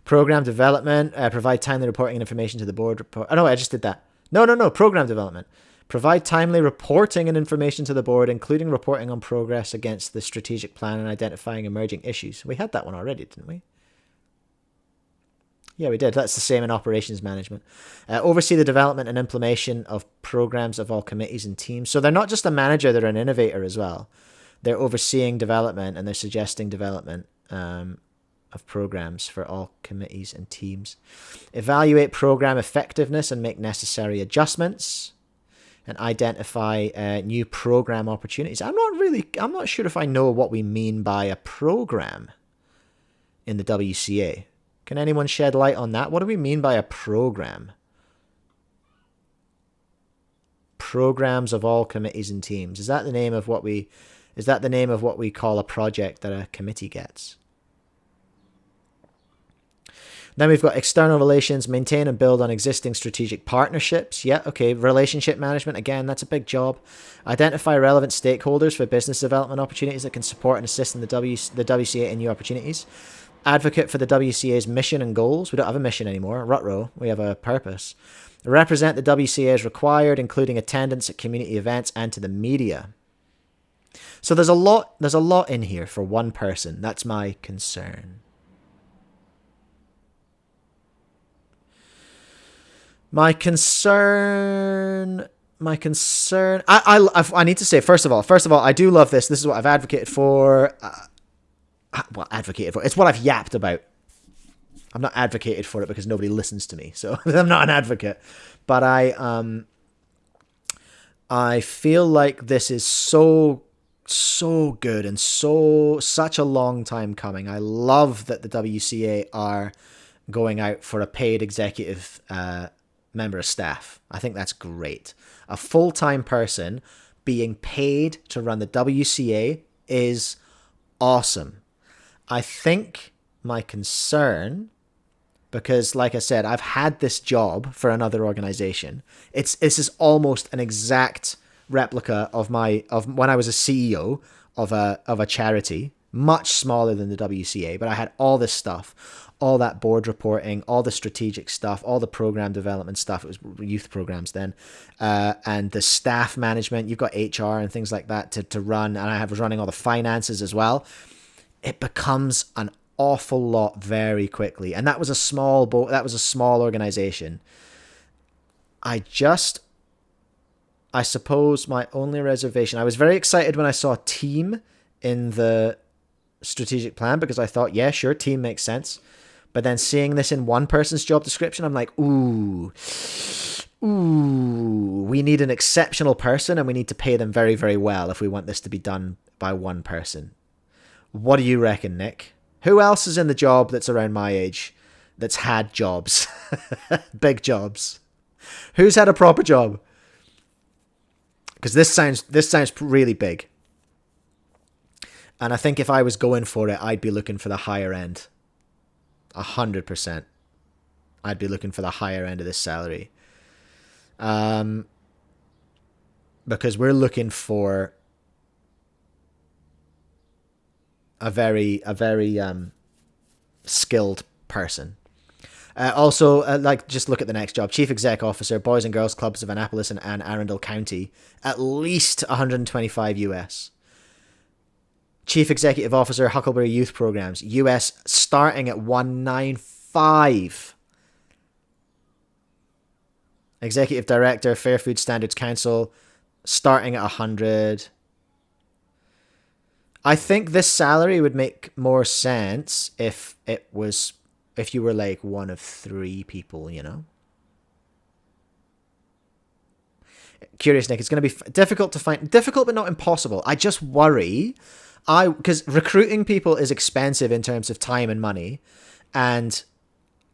Program development. Provide timely reporting and information to the board. Oh, no, I just did that. No. Program development. Provide timely reporting and information to the board, including reporting on progress against the strategic plan and identifying emerging issues. We had that one already, didn't we? Yeah, we did. That's the same in operations management. Oversee the development and implementation of programs of all committees and teams. So they're not just a manager, they're an innovator as well. They're overseeing development and they're suggesting development of programs for all committees and teams. Evaluate program effectiveness and make necessary adjustments. And identify new program opportunities. I'm not sure if I know what we mean by a program in the WCA. Can anyone shed light on that? What do we mean by a program? Programs of all committees and teams. Is that the name of what we call a project that a committee gets? Then we've got external relations, maintain and build on existing strategic partnerships. Yeah, okay. Relationship management, again, that's a big job. Identify relevant stakeholders for business development opportunities that can support and assist in the WCA in new opportunities. Advocate for the WCA's mission and goals. We don't have a mission anymore. Rutrow. We have a purpose. Represent the WCA as required, including attendance at community events and to the media. So there's a lot in here for one person. That's my concern. My concern. I need to say, first of all, I do love this. This is what I've advocated for. It's what I've yapped about. I'm not advocated for it because nobody listens to me, so I'm not an advocate. But I feel like this is so good and such a long time coming. I love that the WCA are going out for a paid executive member of staff. I think that's great. A full-time person being paid to run the WCA is awesome. I think my concern, because like I said, I've had this job for another organization. This is almost an exact replica of when I was a CEO of a charity, much smaller than the WCA, but I had all this stuff, all that board reporting, all the strategic stuff, all the program development stuff. It was youth programs then, and the staff management. You've got HR and things like that to run, and I was running all the finances as well. It becomes an awful lot very quickly, and that was a small organization. I suppose my only reservation, I was very excited when I saw team in the strategic plan because I thought, yeah, sure, team makes sense. But then seeing this in one person's job description, I'm like, ooh, we need an exceptional person and we need to pay them very, very well if we want this to be done by one person. What do you reckon, Nick? Who else is in the job that's around my age that's had jobs? Big jobs. Who's had a proper job? Because this sounds really big. And I think if I was going for it, I'd be looking for the higher end. 100%. I'd be looking for the higher end of this salary. Because we're looking for a very skilled person. Just look at the next job. Chief Exec Officer, Boys and Girls Clubs of Annapolis and Arundel County. At least 125 US. Chief Executive Officer, Huckleberry Youth Programs. US starting at 195. Executive Director, Fair Food Standards Council, starting at 100. I think this salary would make more sense if you were like one of three people, you know? Curious, Nick, it's going to be difficult to find. Difficult, but not impossible. I just worry. Because recruiting people is expensive in terms of time and money. And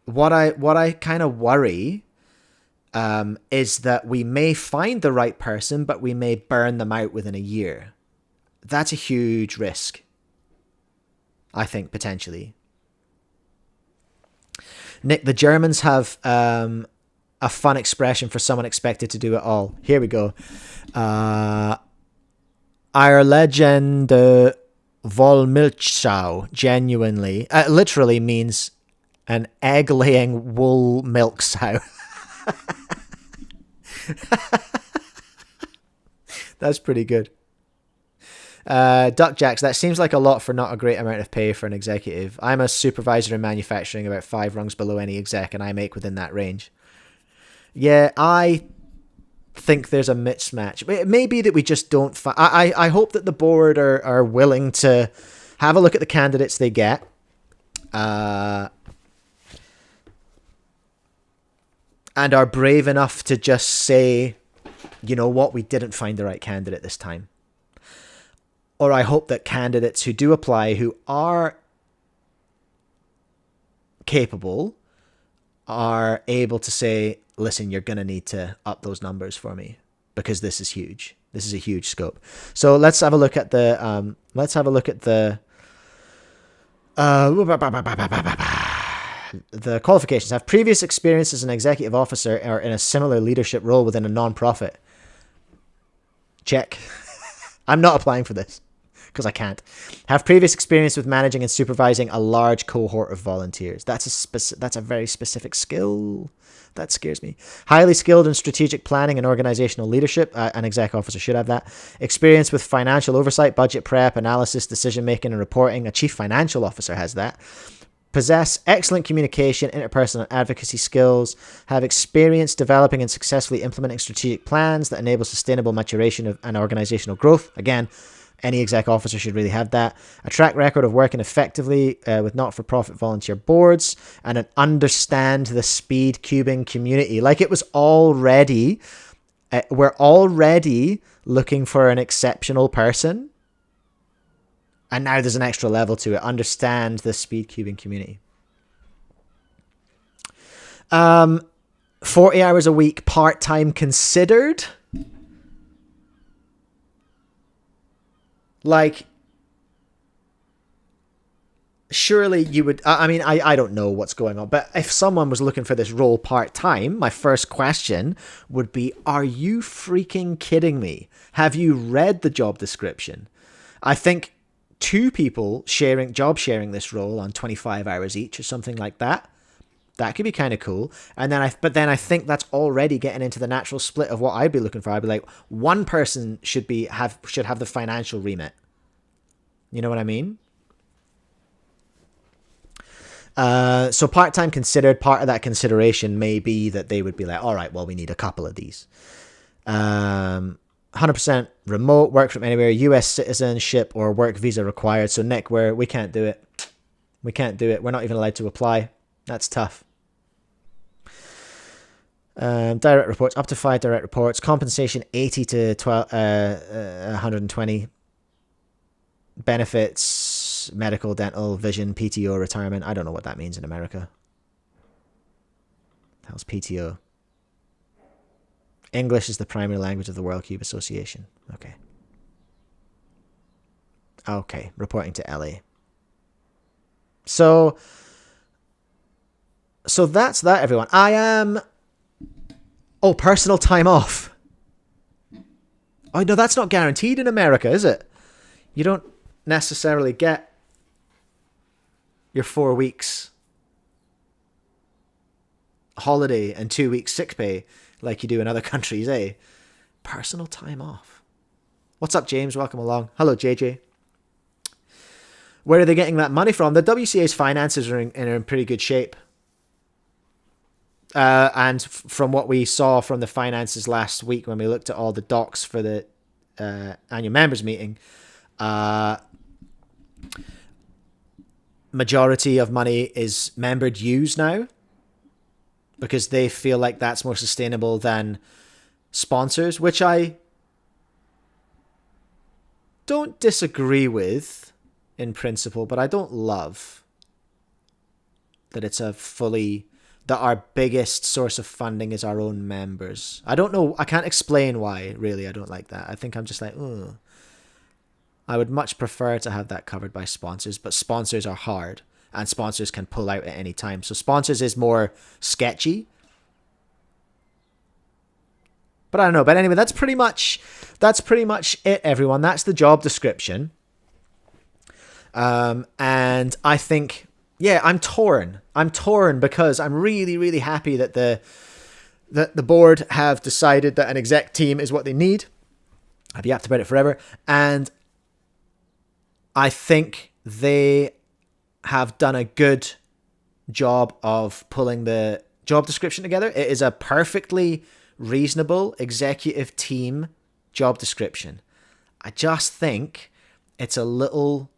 what I kind of worry is that we may find the right person, but we may burn them out within a year. That's a huge risk, I think, potentially. Nick, the Germans have a fun expression for someone expected to do it all. Here we go. Our legend Wollmilchsau genuinely, literally means an egg-laying wool milk sow. That's pretty good. Duck Jacks, that seems like a lot for not a great amount of pay for an executive. I'm a supervisor in manufacturing, about 5 rungs below any exec, and I make within that range. Yeah, I think there's a mismatch. It may be that we just don't... I hope that the board are willing to have a look at the candidates they get. And are brave enough to just say, you know what, we didn't find the right candidate this time. Or I hope that candidates who do apply, who are capable, are able to say, listen, you're going to need to up those numbers for me because this is huge. This is a huge scope. So let's have a look at the, the qualifications. Have previous experience as an executive officer or in a similar leadership role within a non-profit. Check. I'm not applying for this because I can't. Have previous experience with managing and supervising a large cohort of volunteers. That's a very specific skill. That scares me. Highly skilled in strategic planning and organizational leadership. An exec officer should have that. Experience with financial oversight, budget prep, analysis, decision making, and reporting. A chief financial officer has that. Possess excellent communication, interpersonal advocacy skills, have experience developing and successfully implementing strategic plans that enable sustainable maturation of and organizational growth. Again, any exec officer should really have that. A track record of working effectively with not-for-profit volunteer boards, and an understand the speedcubing community. Like it was already, we're already looking for an exceptional person. And now there's an extra level to it. Understand the speedcubing community. 40 hours a week, part-time considered. Like, surely you would... I mean, I don't know what's going on. But if someone was looking for this role part-time, my first question would be, are you freaking kidding me? Have you read the job description? I think... 2 people job sharing this role on 25 hours each or something like that. That could be kind of cool. And then I think that's already getting into the natural split of what I'd be looking for. I'd be like, one person should have the financial remit. You know what I mean? So part-time considered, part of that consideration may be that they would be like, all right, well, we need a couple of these. 100% remote, work from anywhere, US citizenship or work visa required. So Nick, we can't do it. We can't do it. We're not even allowed to apply. That's tough. Direct reports, up to 5 direct reports. Compensation 80 to 120. Benefits, medical, dental, vision, PTO, retirement. I don't know what that means in America. How's PTO? English is the primary language of the World Cube Association. Okay. Okay, reporting to LA. So that's that, everyone. Personal time off. Oh, no, that's not guaranteed in America, is it? You don't necessarily get your 4 weeks holiday and 2 weeks sick pay like you do in other countries, eh? Personal time off. What's up, James? Welcome along. Hello, JJ. Where are they getting that money from? The WCA's finances are in pretty good shape. And from what we saw from the finances last week when we looked at all the docs for the annual members meeting, majority of money is member dues now, because they feel like that's more sustainable than sponsors, which I don't disagree with in principle, but I don't love that it's that our biggest source of funding is our own members. I don't know. I can't explain why, really. I don't like that. I think I'm just like, ugh. I would much prefer to have that covered by sponsors, but sponsors are hard. And sponsors can pull out at any time. So sponsors is more sketchy. But I don't know. But anyway, that's pretty much it, everyone. That's the job description. And I think, yeah, I'm torn. I'm torn because I'm really, really happy that the board have decided that an exec team is what they need. I've yapped about it forever. And I think they have done a good job of pulling the job description together. It is a perfectly reasonable executive team job description. I just think it's a little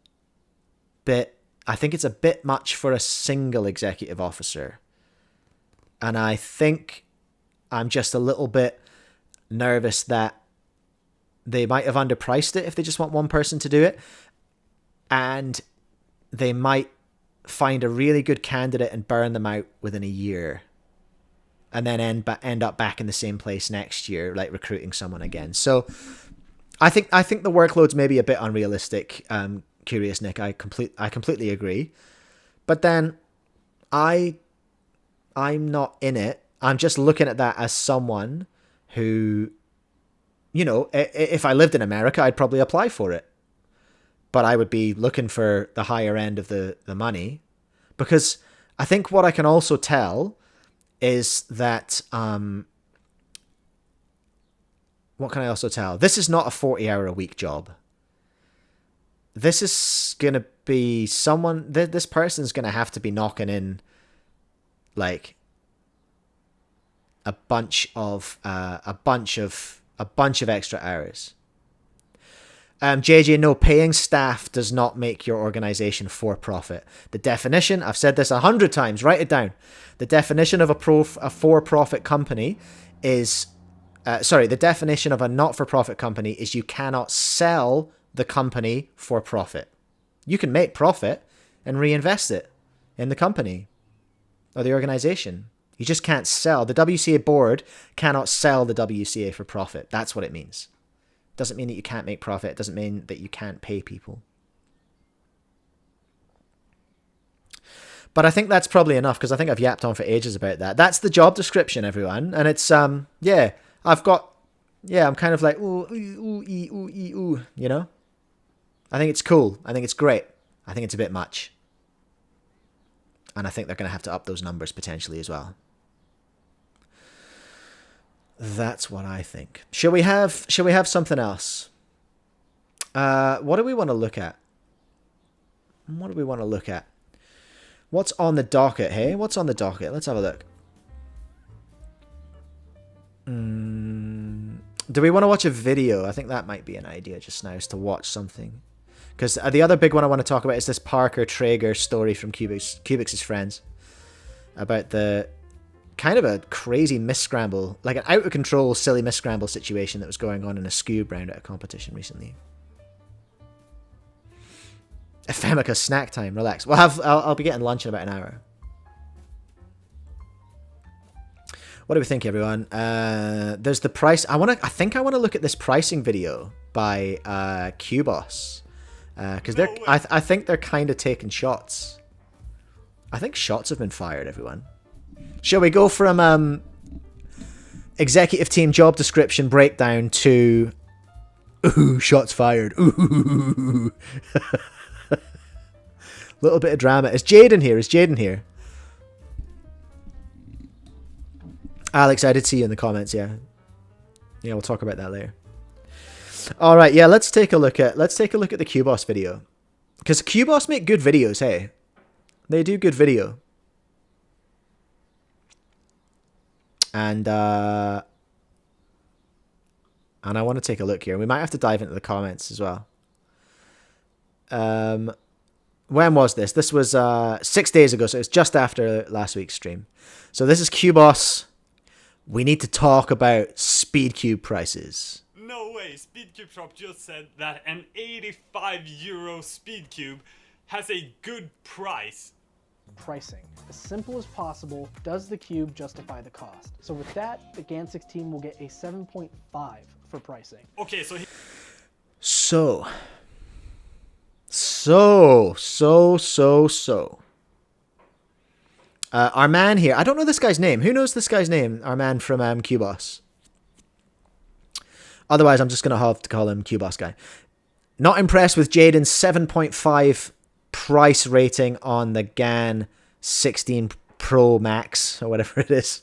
bit, I think it's a bit much for a single executive officer. And I think I'm just a little bit nervous that they might have underpriced it if they just want one person to do it. And they might find a really good candidate and burn them out within a year. And then end up back in the same place next year, like recruiting someone again. So I think the workload's maybe a bit unrealistic. Curious Nick, I completely agree. But then I'm not in it. I'm just looking at that as someone who, you know, if I lived in America, I'd probably apply for it. But I would be looking for the higher end of the money. Because I think what I can also tell is that, what can I also tell? This is not a 40-hour-a-week job. This is going to be someone, this person's going to have to be knocking in like a bunch of extra hours. JJ, no, paying staff does not make your organization for profit. The definition, I've said this 100 times, write it down. The definition of a for-profit company is, the definition of a not-for-profit company is you cannot sell the company for profit. You can make profit and reinvest it in the company or the organization. You just can't sell. The WCA board cannot sell the WCA for profit. That's what it means. Doesn't mean that you can't make profit. It doesn't mean that you can't pay people. But I think that's probably enough because I think I've yapped on for ages about that. That's the job description, everyone. And it's, I'm kind of like, ooh, you know? I think it's cool. I think it's great. I think it's a bit much. And I think they're going to have to up those numbers potentially as well. That's what I think. Shall we have something else? What do we want to look at? What's on the docket, hey? What's on the docket? Let's have a look. Do we want to watch a video? I think that might be an idea just now, is to watch something. Because the other big one I want to talk about is this Parker Traeger story from Cubix's friends. About the kind of a crazy miscramble, like an out-of-control, silly miscramble situation that was going on in a Scoob round at a competition recently. Ephemica snack time, relax. I'll be getting lunch in about an hour. What do we think, everyone? There's the price. I think I want to look at this pricing video by Qboss. Because I think they're kind of taking shots. I think shots have been fired, everyone. Shall we go from executive team job description breakdown to ooh, shots fired? Ooh. Little bit of drama. Is Jaden here? Alex, I did see you in the comments, yeah. Yeah, we'll talk about that later. All right, yeah, let's take a look at the Qboss video. Because Qboss make good videos, hey. They do good video. And I want to take a look here. We might have to dive into the comments as well. When was this? This was 6 days ago, so it's just after last week's stream. So this is Qboss. We need to talk about Speedcube prices. No way, Speedcube Shop just said that an €85 Speedcube has a good price. Pricing. As simple as possible, does the cube justify the cost? So with that, the GAN6 team will get a 7.5 for pricing. Okay, So. Our man here, I don't know this guy's name. Who knows this guy's name? Our man from Qboss. Otherwise, I'm just going to have to call him Qboss guy. Not impressed with Jaden's 7.5 price rating on the GAN 16 Pro Max, or whatever it is.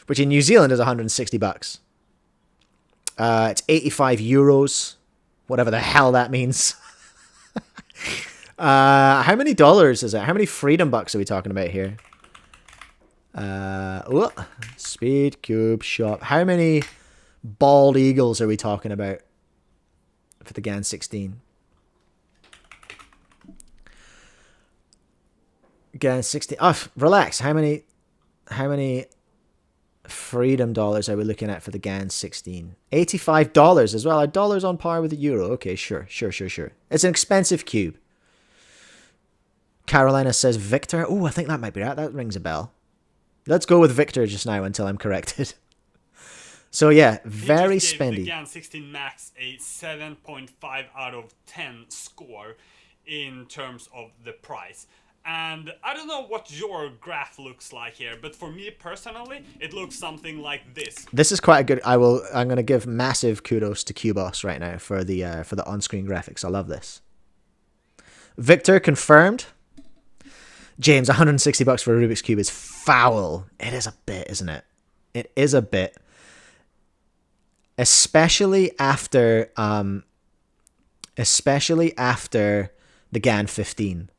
Which in New Zealand is $160. It's 85 euros, whatever the hell that means. How many dollars is it? How many freedom bucks are we talking about here? Speedcube shop. How many bald eagles are we talking about for the GAN 16? GAN 16. Oh, relax. How many freedom dollars are we looking at for the GAN 16? $85 as well. Are dollars on par with the euro? Okay, sure. It's an expensive cube. Carolina says Victor. Oh, I think that might be right. That rings a bell. Let's go with Victor just now until I'm corrected. So yeah, very spendy. The GAN 16 Max a 7.5 out of 10 score in terms of the price. And I don't know what your graph looks like here, but for me personally, it looks something like this. This is quite a good. I'm going to give massive kudos to Cubos right now for the on-screen graphics. I love this. Victor confirmed. James, 160 bucks for a Rubik's Cube is foul. It is a bit, isn't it? It is a bit. Especially after the GAN 15.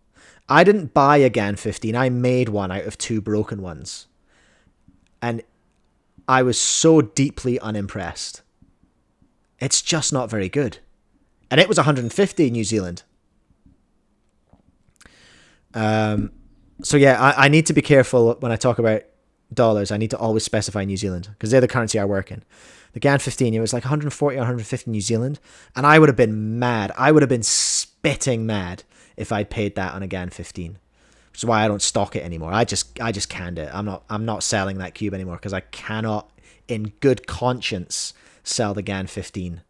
I didn't buy a GAN 15. I made one out of 2 broken ones. And I was so deeply unimpressed. It's just not very good. And it was 150 New Zealand. So yeah, I need to be careful when I talk about dollars. I need to always specify New Zealand because they're the currency I work in. The GAN 15, it was like 140 or 150 New Zealand, and I would have been mad. I would have been spitting mad if I'd paid that on a GAN 15. Which is why I don't stock it anymore. I just canned it. I'm not selling that cube anymore because I cannot, in good conscience, sell the GAN 15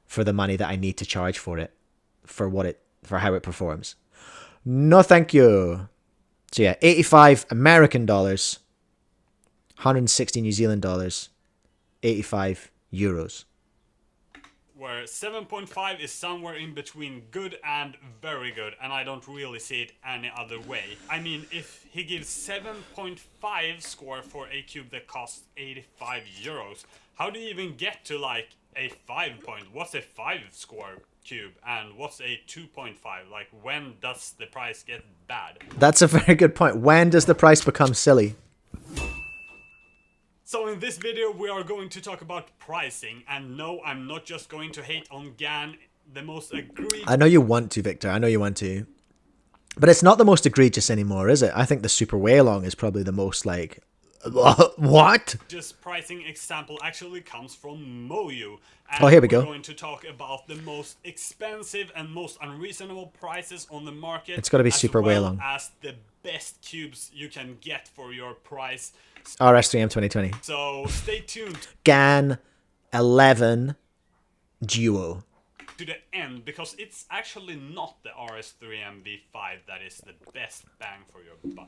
for the money that I need to charge for it, for how it performs. No, thank you. So yeah, 85 American dollars, 160 New Zealand dollars, 85 euros. Where 7.5 is somewhere in between good and very good, and I don't really see it any other way. I mean, if he gives 7.5 score for a cube that costs 85 euros, how do you even get to like a 5 point? What's a 5 score cube and what's a 2.5? Like, when does the price get bad? That's a very good point. When does the price become silly? So in this video we are going to talk about pricing, and no, I'm not just going to hate on GAN, the most egregious... I know you want to, Victor. I know you want to. But it's not the most egregious anymore, is it? I think the Super Weilong is probably the most like... What? Just pricing example actually comes from Moyu. Oh, here we go. We're going to talk about the most expensive and most unreasonable prices on the market. It's got to be Super Weilong. As the best cubes you can get for your price. RS3M 2020. So stay tuned. GAN 11 Duo. To the end, because it's actually not the RS3M V5 that is the best bang for your buck.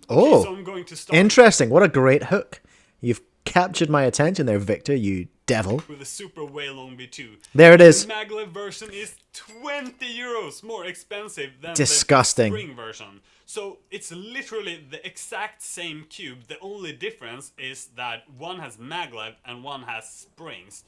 Oh, okay, so I'm going to start interesting. What a great hook. You've captured my attention there, Victor, you devil. with the Super Weilong V2. There it is. The maglev version is 20 euros more expensive than Disgusting. the spring version. So it's literally the exact same cube. The only difference is that one has maglev and one has springs.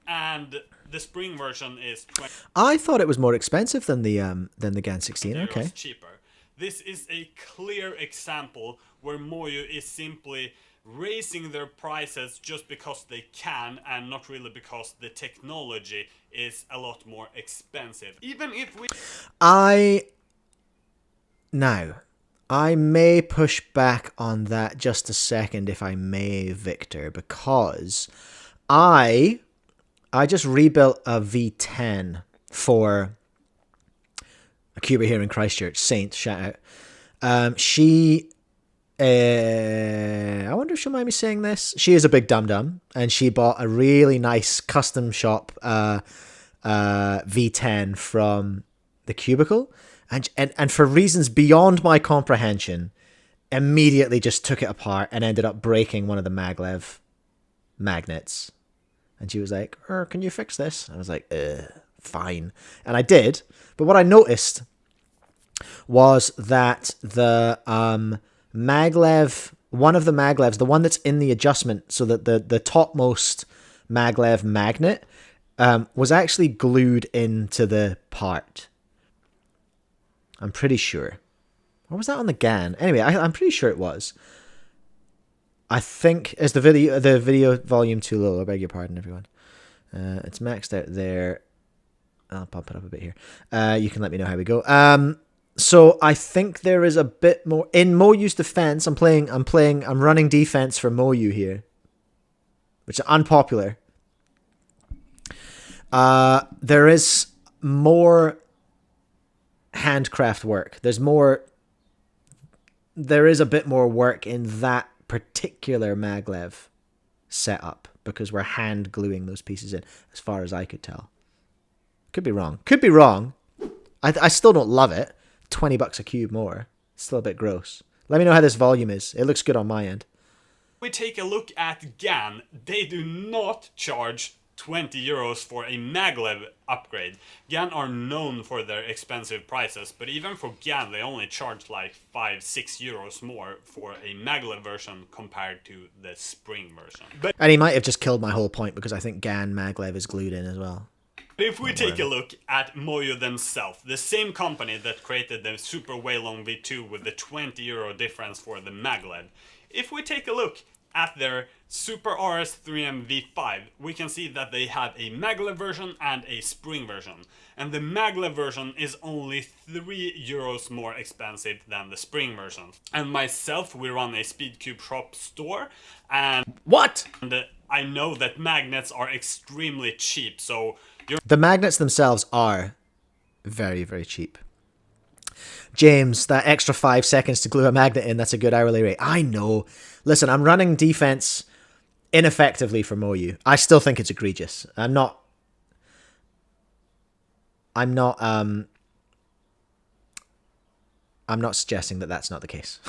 And the spring version is 20 I thought it was more expensive than the GAN 16. euros Okay. cheaper. This is a clear example where Moyu is simply raising their prices just because they can and not really because the technology is a lot more expensive. Even if we... I may push back on that just a second, if I may, Victor, because I just rebuilt a V10 for a cuber here in Christchurch. Saint, shout out. She, I wonder if she'll mind me saying this. She is a big dum-dum, and she bought a really nice custom shop V10 from the Cubicle, and for reasons beyond my comprehension, immediately just took it apart and ended up breaking one of the maglev magnets. And she was like, can you fix this? I was like, fine. And I did. But what I noticed was that the maglev, one of the maglevs, the one that's in the adjustment, so that the topmost maglev magnet was actually glued into the part. I'm pretty sure. Or was that on the GAN? Anyway, I'm pretty sure it was. I think, is the video volume too low? I beg your pardon, everyone. It's maxed out there. I'll pump it up a bit here. You can let me know how we go. So I think there is a bit more in Moyu's defense. I'm running defense for Moyu here, which is unpopular. There is more handcraft work. There is a bit more work in that particular maglev setup because we're hand gluing those pieces in, as far as I could tell. Could be wrong. I still don't love it. $20 a cube more. Still a bit gross. Let me know how this volume is. It looks good on my end. We take a look at GAN. They do not charge 20 euros for a maglev upgrade. GAN are known for their expensive prices, but even for GAN they only charge like 5-6 euros more for a maglev version compared to the spring version. And he might have just killed my whole point because I think GAN maglev is glued in as well. If we take a look at Moyo themselves, the same company that created the Super Weilong V2 with the 20 euro difference for the maglev, if we take a look at their Super RS3M V5, we can see that they have a maglev version and a spring version. And the maglev version is only 3 euros more expensive than the spring version. And myself, we run a Speedcube shop store, and I know that magnets are extremely cheap, so the magnets themselves are very, very cheap. James, that extra 5 seconds to glue a magnet in, that's a good hourly rate. I know. Listen, I'm running defense ineffectively for Moyu. I still think it's egregious. I'm not suggesting that that's not the case.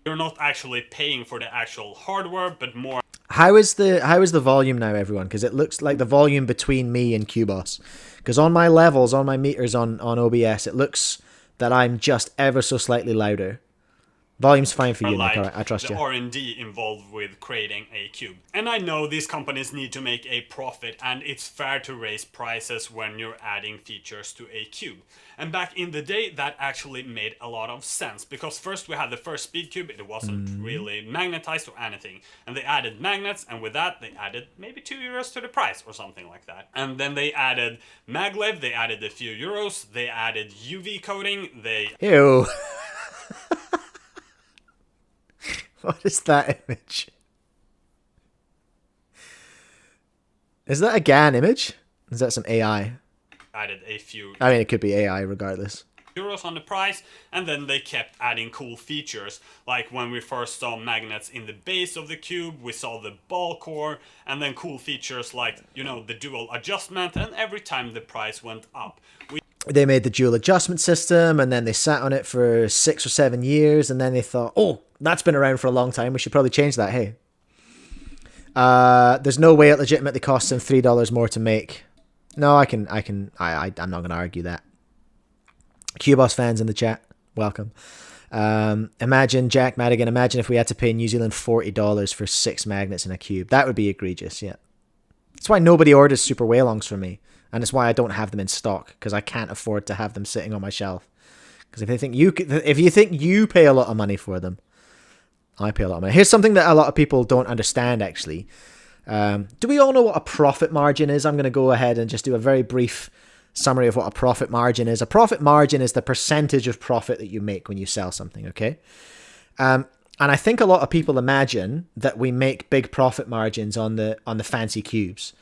You're not actually paying for the actual hardware, but more. How is the volume now, everyone? Because it looks like the volume between me and Cubos. Because on my levels, on my meters on OBS, it looks that I'm just ever so slightly louder. Volume's fine for you, Nick. All right, I trust you. The R&D involved with creating a cube. And I know these companies need to make a profit, and it's fair to raise prices when you're adding features to a cube. And back in the day, that actually made a lot of sense, because first we had the first Speedcube, it wasn't really magnetized or anything. And they added magnets, and with that, they added maybe 2 euros to the price or something like that. And then they added maglev, they added a few euros, they added UV coating, Ew. What is that image? Is that a GAN image? Is that some AI? Added a few. I mean, it could be AI regardless. Euros on the price, and then they kept adding cool features, like when we first saw magnets in the base of the cube, we saw the ball core, and then cool features like, you know, the dual adjustment, and every time the price went up. They made the dual adjustment system, and then they sat on it for 6 or 7 years, and then they thought, oh, that's been around for a long time, we should probably change that, hey. There's no way it legitimately costs them $3 more to make. No, I'm not going to argue that. Cubos fans in the chat, welcome. Imagine, Jack Madigan, imagine if we had to pay New Zealand $40 for 6 magnets in a cube. That would be egregious, yeah. That's why nobody orders Super Weilongs from me. And it's why I don't have them in stock, because I can't afford to have them sitting on my shelf. Because if you think you pay a lot of money for them, I pay a lot of money. Here's something that a lot of people don't understand, actually. Do we all know what a profit margin is? I'm going to go ahead and just do a very brief summary of what a profit margin is. A profit margin is the percentage of profit that you make when you sell something, okay? And I think a lot of people imagine that we make big profit margins on the fancy cubes.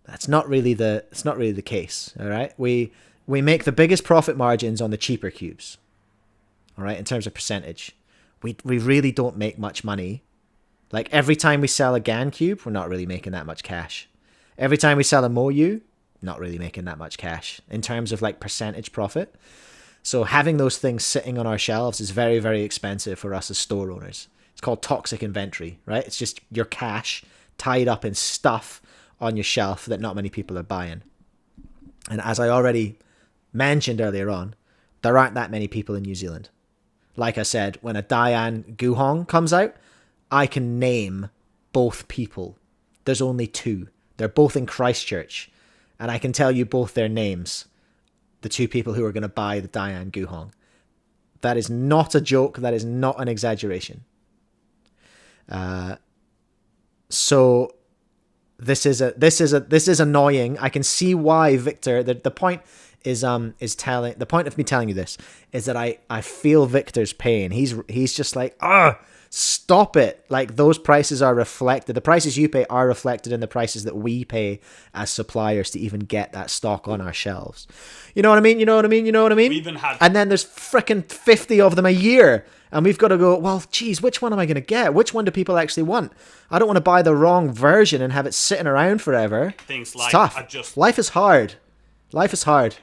That's not really the case, all right? We make the biggest profit margins on the cheaper cubes, all right, in terms of percentage. We really don't make much money. Like, every time we sell a GAN cube, we're not really making that much cash. Every time we sell a Moyu, not really making that much cash in terms of, like, percentage profit. So having those things sitting on our shelves is very, very expensive for us as store owners. It's called toxic inventory, right? It's just your cash tied up in stuff on your shelf that not many people are buying. And as I already mentioned earlier on, there aren't that many people in New Zealand. Like I said, when a Diane Guhong comes out, I can name both people. There's only 2. They're both in Christchurch. And I can tell you both their names. The two people who are going to buy the Dian Guhong. That is not a joke. That is not an exaggeration. So this is annoying. I can see why Victor. The point is the point of me telling you this is that I feel Victor's pain. He's just like, stop it. Like, those prices are reflected. The prices you pay are reflected in the prices that we pay as suppliers to even get that stock on our shelves. You know what I mean? We even have... And then there's frickin' 50 of them a year. And we've got to go, well, geez, which one am I going to get? Which one do people actually want? I don't want to buy the wrong version and have it sitting around forever. Things It's like tough. Life is hard. Life is hard.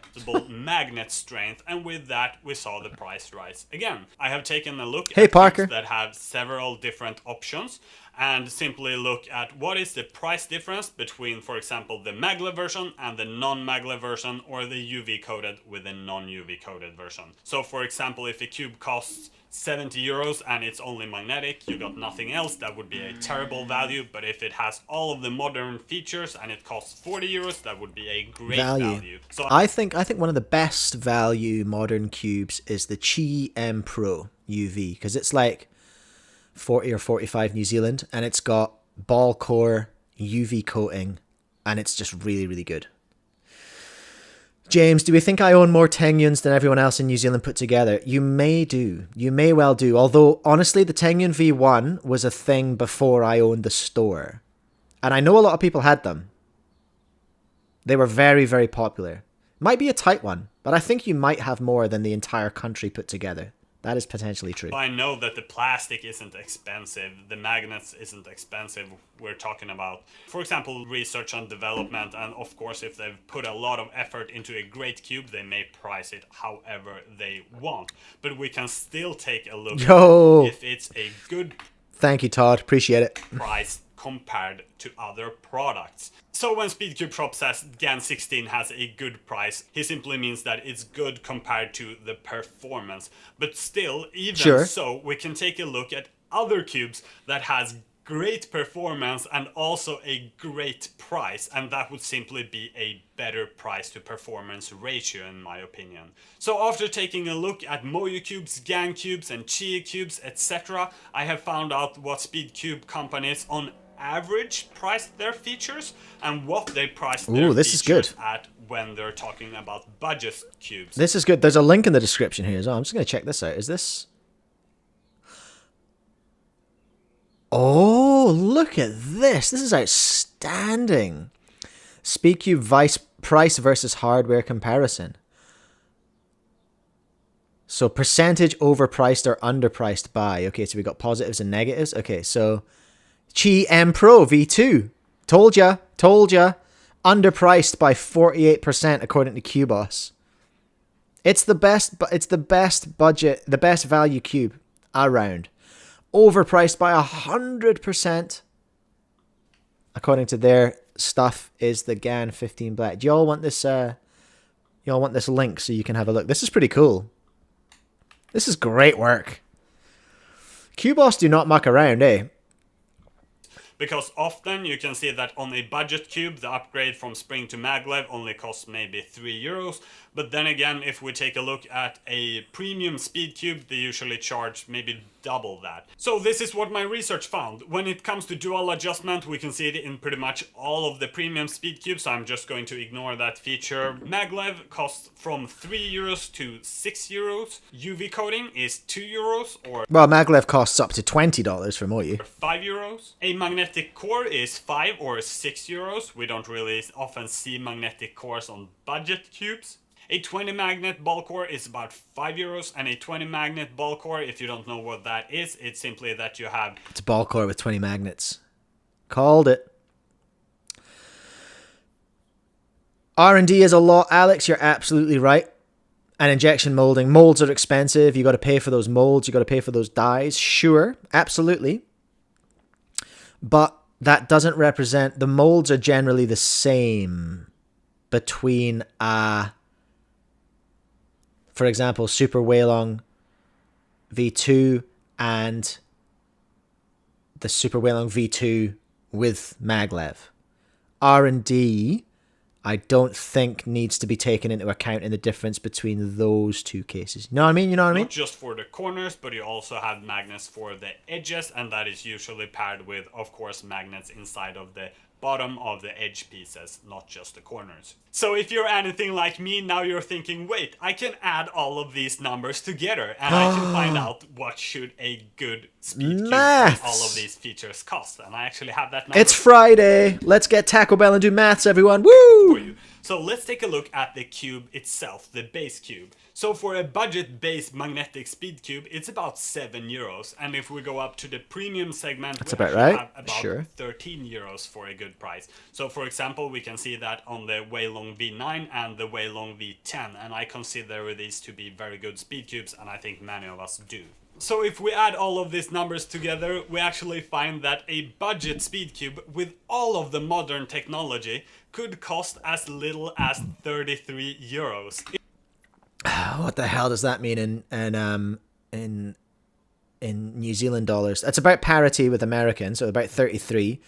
Magnet strength, and with that we saw the price rise again. I have taken a look at Parker cubes that have several different options and simply look at what is the price difference between, for example, the maglev version and the non-maglev version, or the UV coated with the non-UV coated version. So for example, if a cube costs 70 euros and it's only magnetic, you got nothing else, that would be a terrible value. But if it has all of the modern features and it costs 40 euros, that would be a great value. So I think one of the best value modern cubes is the Qi M Pro UV, because it's like 40 or 45 New Zealand, and it's got ball core UV coating, and it's just really, really good. James, do we think I own more Tengyuns than everyone else in New Zealand put together? You may do. You may well do. Although, honestly, the Tengyun V1 was a thing before I owned the store. And I know a lot of people had them. They were very, very popular. Might be a tight one, but I think you might have more than the entire country put together. That is potentially true. I know that the plastic isn't expensive, the magnets isn't expensive. We're talking about, for example, research and development, and of course if they've put a lot of effort into a great cube, they may price it however they want. But we can still take a look if it's a good... Thank you, Todd. Appreciate it. ...price compared to other products. So when Speedcube Shop says GAN 16 has a good price, he simply means that it's good compared to the performance. But still, even so, we can take a look at other cubes that has great performance and also a great price, and that would simply be a better price to performance ratio in my opinion. So after taking a look at Moyu cubes, GAN cubes and Chia cubes, etc., I have found out what Speedcube companies on average price their features and what they price their features at when they're talking about budget cubes. This is good. There's a link in the description here as well. I'm just going to check this out. Is this... Oh, look at this. This is outstanding. Speedcube price versus hardware comparison. So percentage overpriced or underpriced by. Okay, so we got positives and negatives. Okay, so Qi M Pro V2. Told ya. Underpriced by 48% according to Cubos. It's the best budget, the best value cube around. Overpriced by 100%. According to their stuff is the GAN 15 Black. Do y'all want this link so you can have a look? This is pretty cool. This is great work. Cubos do not muck around, eh? Because often you can see that on a budget cube, the upgrade from spring to maglev only costs maybe 3 euros. But then again, if we take a look at a premium speed cube, they usually charge maybe double that. So this is what my research found. When it comes to dual adjustment, we can see it in pretty much all of the premium speed cubes. I'm just going to ignore that feature. Maglev costs from 3 euros to 6 euros. UV coating is 2 euros or... Well, maglev costs up to $20 for Moyu. 5 euros. A magnetic core is 5 or 6 euros. We don't really often see magnetic cores on budget cubes. A 20 magnet ball core is about 5 euros, and a 20 magnet ball core, if you don't know what that is, it's simply that you have... It's a ball core with 20 magnets. Called it. R&D is a lot, Alex, you're absolutely right. And injection molding. Molds are expensive, you got to pay for those molds, you got to pay for those dies. Sure, absolutely. But that doesn't represent... The molds are generally the same between for example, Super Weilong V2 and the Super Weilong V2 with maglev. R&D, I don't think needs to be taken into account in the difference between those two cases. You know what I mean? You know what I mean? Not just for the corners, but you also have magnets for the edges, and that is usually paired with, of course, magnets inside of the bottom of the edge pieces, not just the corners. So if you're anything like me, now you're thinking, wait, I can add all of these numbers together and I can find out what should a good speed cube with all of these features cost. And I actually have that number. It's Friday. Let's get Taco Bell and do maths, everyone. Woo! For you. So let's take a look at the cube itself, the base cube. So for a budget-based magnetic speed cube, it's about €7. And if we go up to the premium segment, that's we about actually right. have about €13 for a good price. So for example, we can see that on the Weilong V9 and the Weilong V10. And I consider these to be very good speed cubes, and I think many of us do. So if we add all of these numbers together, we actually find that a budget speed cube with all of the modern technology could cost as little as €33. What the hell does that mean in New Zealand dollars? That's about parity with American, so about 33.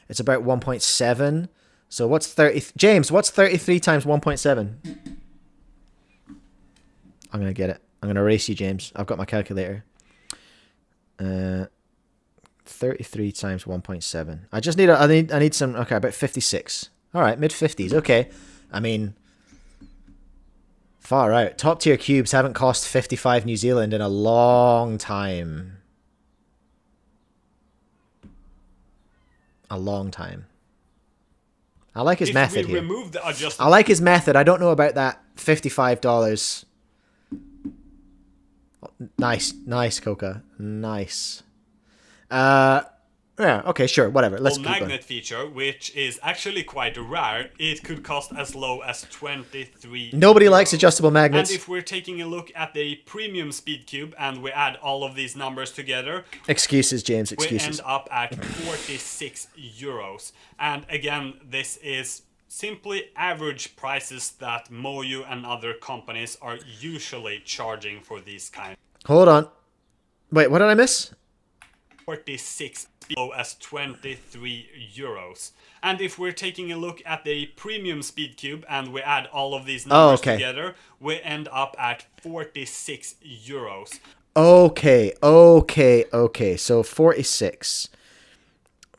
It's about 1.7. So what's 30? James, what's 33 times 1.7? I'm gonna get it. I'm gonna race you, James. I've got my calculator. 33 times 1.7. I just need I need some. Okay, about 56. All right, mid 50s. Okay, I mean, far out. Top tier cubes haven't cost 55 New Zealand in a long time. A long time. I like his method here. I like his method. I don't know about that $55. Nice, Coca. Nice. Yeah, okay, sure, whatever. Let's keep going. Magnet feature, which is actually quite rare, it could cost as low as 23. Nobody likes adjustable magnets. And if we're taking a look at the premium speed cube and we add all of these numbers together, excuses, James, excuses. We end up at €46. And again, this is simply average prices that Moyu and other companies are usually charging for these kind. Hold on. Wait, what did I miss? 46 below as €23. And if we're taking a look at the premium speed cube and we add all of these numbers together, we end up at €46. Okay. So 46.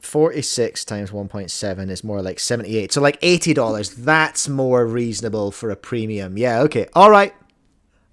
46 times 1.7 is more like 78. So like $80. That's more reasonable for a premium. Yeah, okay. All right.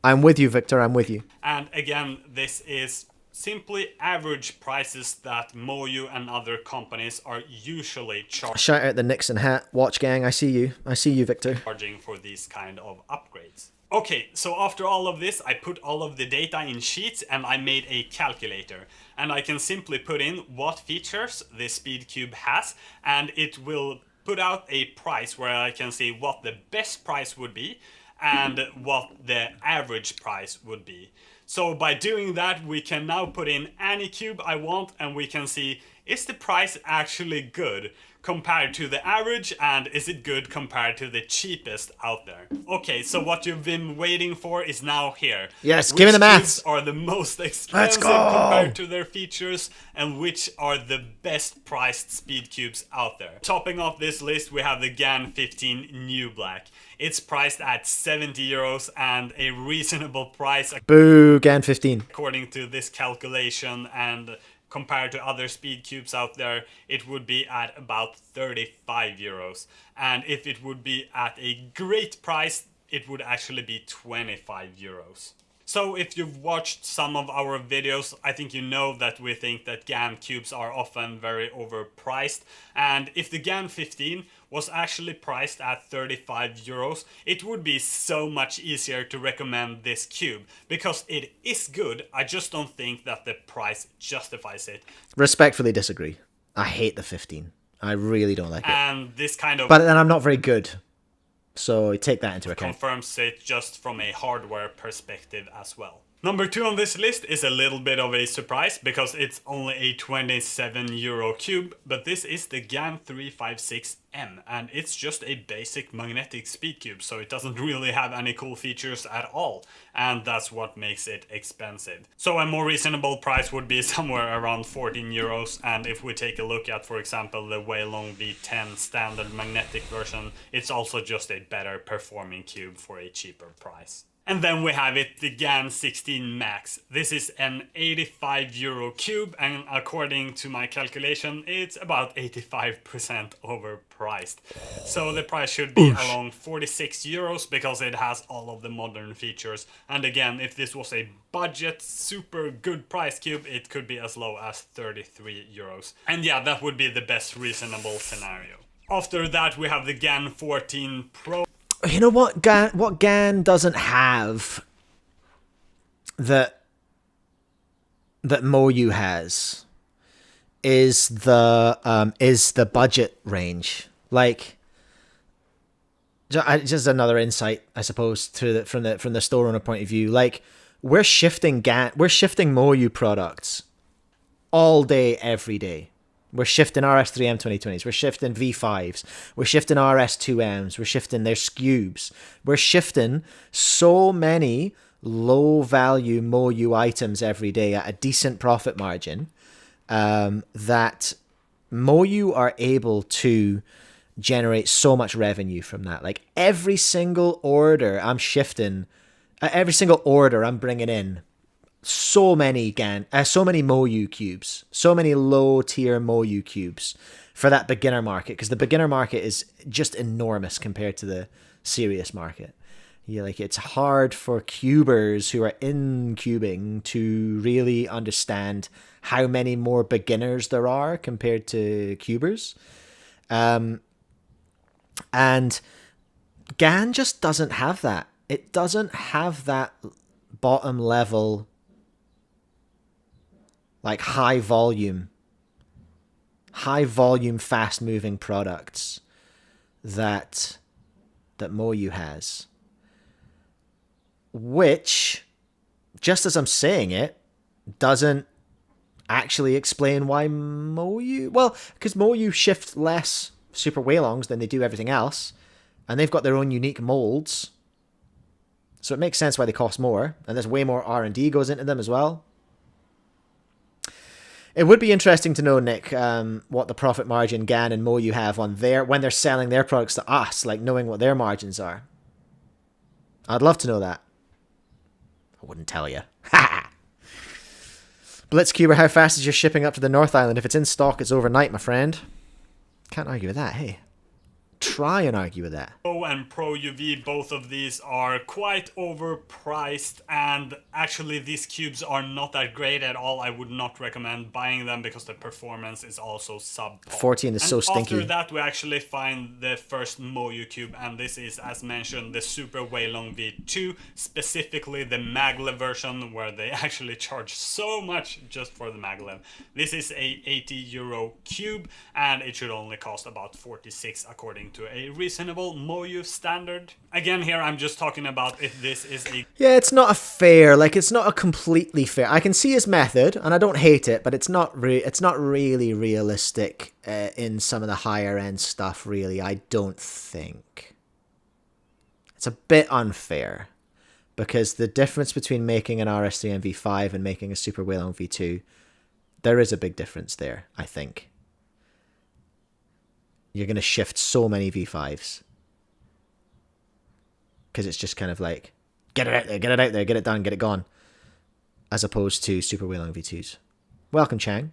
I'm with you, Victor. I'm with you. And again, this is simply average prices that Moyu and other companies are usually charging. Shout out the Nixon hat watch gang. I see you, Victor. Charging for these kind of upgrades. Okay, so after all of this, I put all of the data in sheets and I made a calculator. And I can simply put in what features this speed cube has, and it will put out a price where I can see what the best price would be and what the average price would be. So by doing that, we can now put in any cube I want and we can see, is the price actually good compared to the average, and is it good compared to the cheapest out there? Okay, so what you've been waiting for is now here. Yes, give me the maths. Which cubes are the most expensive compared to their features, and which are the best priced speed cubes out there? Topping off this list, we have the GAN 15 New Black. It's priced at €70 and a reasonable price. Boo, GAN 15. According to this calculation, and compared to other speed cubes out there, it would be at about €35. And if it would be at a great price, it would actually be €25. So if you've watched some of our videos, I think you know that we think that GAN cubes are often very overpriced. And if the GAN 15 was actually priced at €35, it would be so much easier to recommend this cube. Because it is good, I just don't think that the price justifies it. Respectfully disagree. I hate the 15. I really don't like it. And this kind of... But then I'm not very good. So take that into account. Confirms it just from a hardware perspective as well. Number 2 on this list is a little bit of a surprise because it's only a 27 euro cube, but this is the GAN 356M and it's just a basic magnetic speed cube, so it doesn't really have any cool features at all, and that's what makes it expensive. So a more reasonable price would be somewhere around 14 euros, and if we take a look at, for example, the Weilong V10 standard magnetic version, it's also just a better performing cube for a cheaper price. And then we have it, the GAN 16 Max. This is an 85 euro cube, and according to my calculation, it's about 85% overpriced. So the price should be around 46 euros because it has all of the modern features. And again, if this was a budget, super good price cube, it could be as low as 33 euros. And yeah, that would be the best reasonable scenario. After that, we have the GAN 14 Pro. You know what GAN doesn't have that Moyu has is the budget range. Like, just another insight, I suppose, from the store owner point of view. Like, we're shifting Moyu products all day, every day. We're shifting RS3M 2020s. We're shifting V5s. We're shifting RS2Ms. We're shifting their Cubes. We're shifting so many low-value Moyu items every day at a decent profit margin that Moyu are able to generate so much revenue from that. Like every single order I'm shifting, every single order I'm bringing in, so many Moyu cubes, so many low tier Moyu cubes for that beginner market, because the beginner market is just enormous compared to the serious market. Like it's hard for cubers who are in cubing to really understand how many more beginners there are compared to cubers. And GAN just doesn't have that. It doesn't have that bottom level, like high volume, fast moving products that Moyu has. Which, just as I'm saying it, doesn't actually explain why Moyu... Well, because Moyu shift less Super Weilongs than they do everything else, and they've got their own unique molds. So it makes sense why they cost more, and there's way more R&D goes into them as well. It would be interesting to know, Nick, what the profit margin GAN and Moyu have on when they're selling their products to us, like knowing what their margins are. I'd love to know that. I wouldn't tell you. Ha! Blitzcuber, how fast is your shipping up to the North Island? If it's in stock, it's overnight, my friend. Can't argue with that, hey. Try and argue with that. Pro and Pro UV, both of these are quite overpriced, and actually these cubes are not that great at all. I would not recommend buying them because the performance is also subpar. 14 is so stinky. After that we actually find the first Moyu cube, and this is, as mentioned, the Super Weilong V2, specifically the maglev version, where they actually charge so much just for the maglev. This is a 80 euro cube, and it should only cost about 46 according to a reasonable Moyu standard. Again, here I'm just talking about if this is a... Yeah, it's not a fair, like it's not a completely fair. I can see his method, and I don't hate it, but it's not really realistic in some of the higher end stuff, really, I don't think. It's a bit unfair, because the difference between making an RS3 V5 and making a Super Weilong V2, there is a big difference there, I think. You're going to shift so many V5s. Because it's just kind of like, get it out there, get it done, get it gone. As opposed to Super Weilong V2s. Welcome, Chang.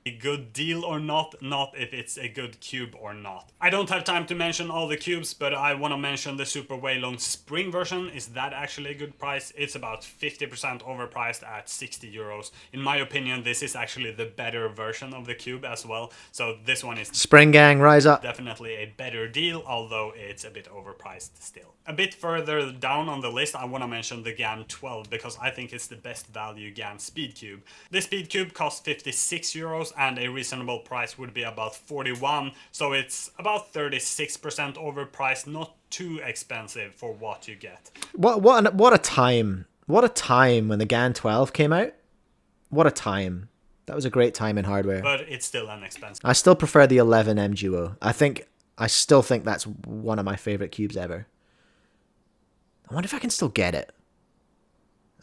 A good deal or not if it's a good cube or not. I don't have time to mention all the cubes, but I want to mention the Super Weilong Spring version. Is that actually a good price? It's about 50% overpriced at 60 euros. In my opinion, this is actually the better version of the cube as well. So this one is... Spring Gang, rise up. Definitely a better deal, although it's a bit overpriced still. A bit further down on the list, I want to mention the GAN 12 because I think it's the best value GAN speed cube. This speed cube costs 56 euros and a reasonable price would be about 41. So it's about 36% overpriced, not too expensive for what you get. What a time. What a time when the GAN 12 came out. What a time. That was a great time in hardware. But it's still inexpensive. I still prefer the 11M Duo. I still think that's one of my favorite cubes ever. I wonder if I can still get it.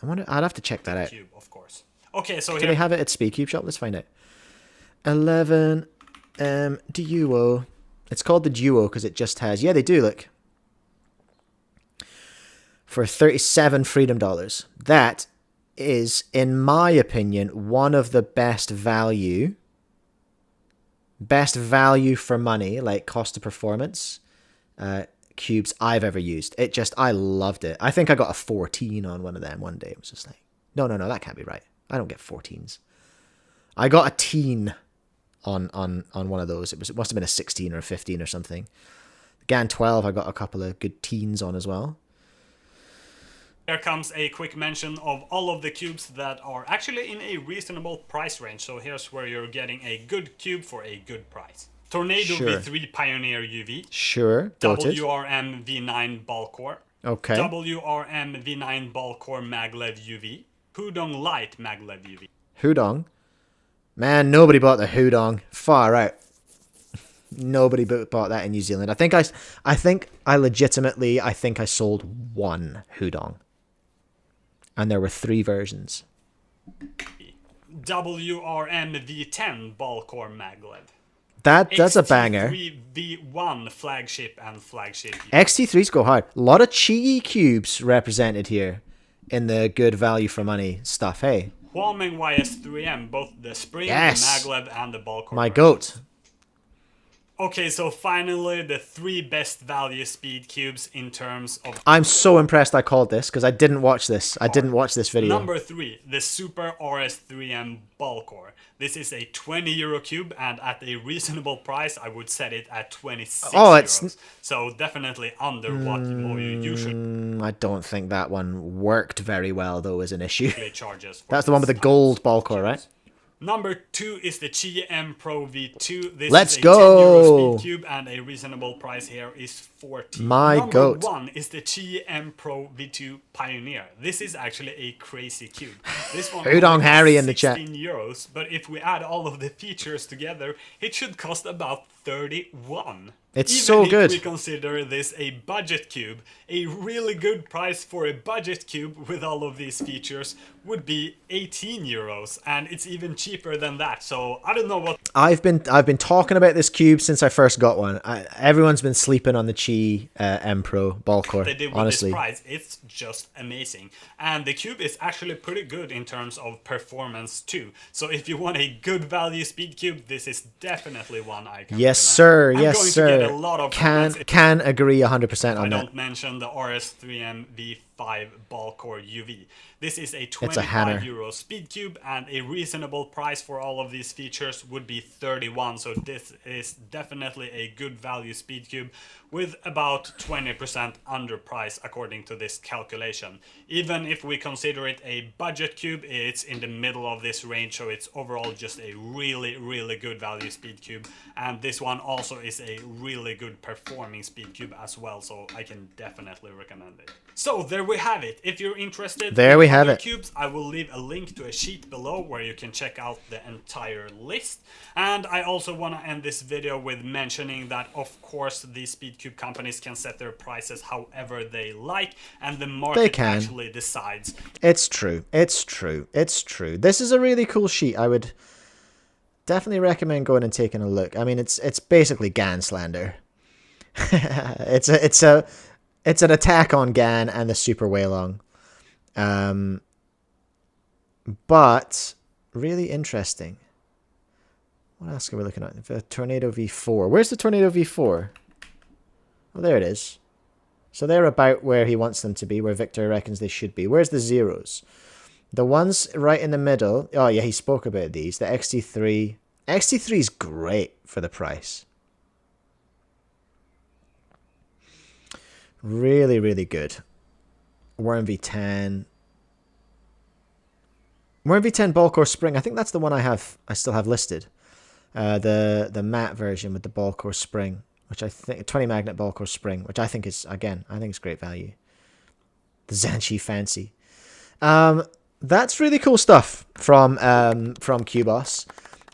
I'd have to check that out. Cube, of course. Okay, so Do they have it at Speedcube Shop? Let's find out. 11M Duo. It's called the Duo because it just has... Yeah, they do, look. For 37 Freedom Dollars. That is, in my opinion, one of the best value for money, like cost of performance, cubes I've ever used. I loved it. I think I got a 14 on one of them one day. It was just like, no, that can't be right. I don't get 14s. I got a teen on one of those. It must have been a 16 or a 15 or something. The GAN 12, I got a couple of good teens on as well. Here comes a quick mention of all of the cubes that are actually in a reasonable price range. So here's where you're getting a good cube for a good price. Tornado Sure. V3 Pioneer UV. Sure, noted. WRM V9 Ball Core. Okay. WRM V9 Ball Core Maglev UV. Hudong Light Maglev UV. Hudong. Man, nobody bought the Hudong. Far out. Nobody bought that in New Zealand. I think I sold one Hudong. And there were 3 versions. WRM V10 Ball Core Maglev. That's a banger. V1 Flagship and Flagship UV. XT3s go hard. A lot of cheeky cubes represented here in the good value for money stuff, hey? Huameng YS3M, both the Spring, Yes. the Maglev, and the Ball Core. My versions. goat. Okay, so finally, the 3 best value speed cubes in terms of... I'm so impressed I called this because I didn't watch this. I didn't watch this video. Number 3, the Super RS3M Ball Core. This is a 20 euro cube, and at a reasonable price, I would set it at 26 euros. So definitely under what you usually I don't think that one worked very well, though, as an issue. charges. For That's the one with the this gold ball core, right? Number 2 is the Qi M Pro V2. This Let's is a go. 10 euro speed cube, and a reasonable price here is 14. My Number goat. 1 is the Qi M Pro V2 Pioneer. This is actually a crazy cube. This one Hudong only Harry costs in the chat. 16 euros, but if we add all of the features together, it should cost about 31. It's Even so if good. we consider this a budget cube, a really good price for a budget cube with all of these features would be 18 euros, and it's even cheaper than that. So I don't know what I've been talking about this cube since I first got one. Everyone's been sleeping on the Qi M Pro ball core. they did with Honestly, this price. It's just amazing, and the cube is actually pretty good in terms of performance too. So if you want a good value speed cube, this is definitely one I can yes, recommend. sir. I'm Yes, going sir. To get a lot of comments if Can agree 100% I on that. don't mention the RS3M V5 Ball Core UV. This is a It's a hammer. 25 euro speed cube, and a reasonable price for all of these features would be 31. So this is definitely a good value speed cube with about 20% underpriced according to this calculation. Even if we consider it a budget cube, it's in the middle of this range, so it's overall just a really, really good value speed cube. And this one also is a really good performing speed cube as well, so I can definitely recommend it. So there we have it. If you're interested There in we have other it. cubes, I will leave a link to a sheet below where you can check out the entire list. And I also want to end this video with mentioning that, of course, these speed cube companies can set their prices however they like, and the market can. actually decides. It's true. It's true. It's true. This is a really cool sheet. I would definitely recommend going and taking a look. I mean, it's basically GAN slander. It's an attack on GAN and the Super Weilong. But really interesting. What else are we looking at? The Tornado V4. Where's the Tornado V4? Oh, there it is. So they're about where he wants them to be, where Victor reckons they should be. Where's the zeros? The ones right in the middle. Oh, yeah, he spoke about these. The XT3. XT3 is great for the price. Really, really good. Worm V10. Worm V10 Ball Core Spring. I think that's the one I still have listed. The matte version with the ball core spring, which I think 20 magnet ball core spring, which I think is, again, I think it's great value. The Zanchi Fancy. That's really cool stuff from Cubos.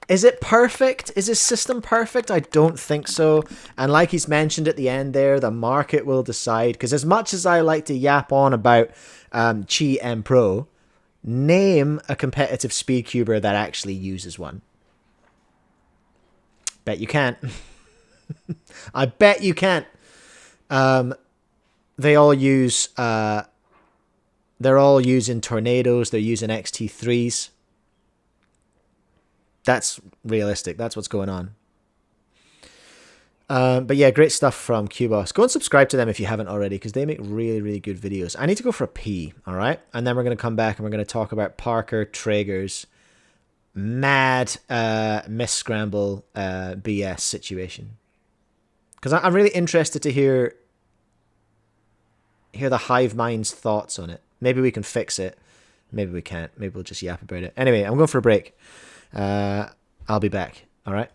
Is it perfect? Is his system perfect? I don't think so. And like he's mentioned at the end there, the market will decide. Because as much as I like to yap on about Chi M Pro, name a competitive speedcuber that actually uses one. Bet you can't. I bet you can't. They all use... they're all using Tornadoes. They're using XT3s. That's realistic. That's what's going on. But yeah, great stuff from Cubos. Go and subscribe to them if you haven't already, because they make really, really good videos. I need to go for a pee, all right? And then we're going to come back and we're going to talk about Parker Traeger's mad miss-scramble BS situation. Because I'm really interested to hear the hive mind's thoughts on it. Maybe we can fix it. Maybe we can't. Maybe we'll just yap about it. Anyway, I'm going for a break. I'll be back. All right.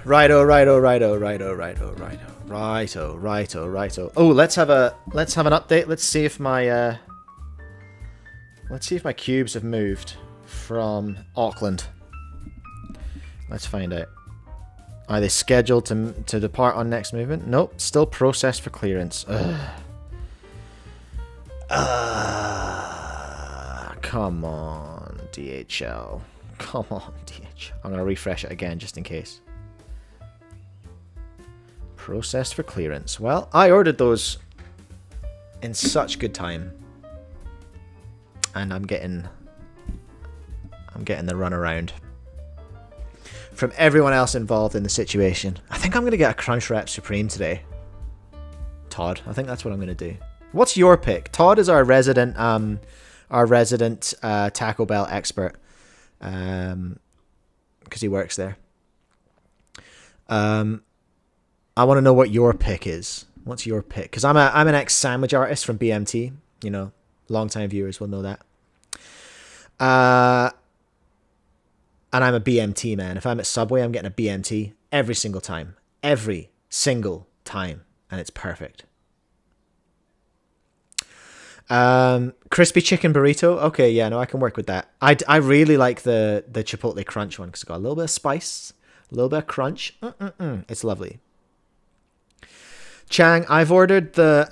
Righto. Oh, let's have an update. Let's see if my cubes have moved from Auckland. Let's find out. Are they scheduled to depart on next movement? Nope, still processed for clearance. Come on, DHL. Come on, DHL. I'm gonna refresh it again just in case. Processed for clearance. Well, I ordered those in such good time, and I'm getting the runaround from everyone else involved in the situation. I think I'm gonna get a Crunchwrap Supreme today, Todd. I think that's what I'm gonna do. What's your pick? Todd is our resident Taco Bell expert, because he works there. I want to know what your pick is. What's your pick? Because I'm an ex-sandwich artist from BMT. You know, long-time viewers will know that. And I'm a BMT man. If I'm at Subway, I'm getting a BMT every single time. Every single time. And it's perfect. Crispy chicken burrito. Okay, yeah, no, I can work with that. I really like the Chipotle Crunch one because it's got a little bit of spice, a little bit of crunch. It's lovely. Chang, I've ordered the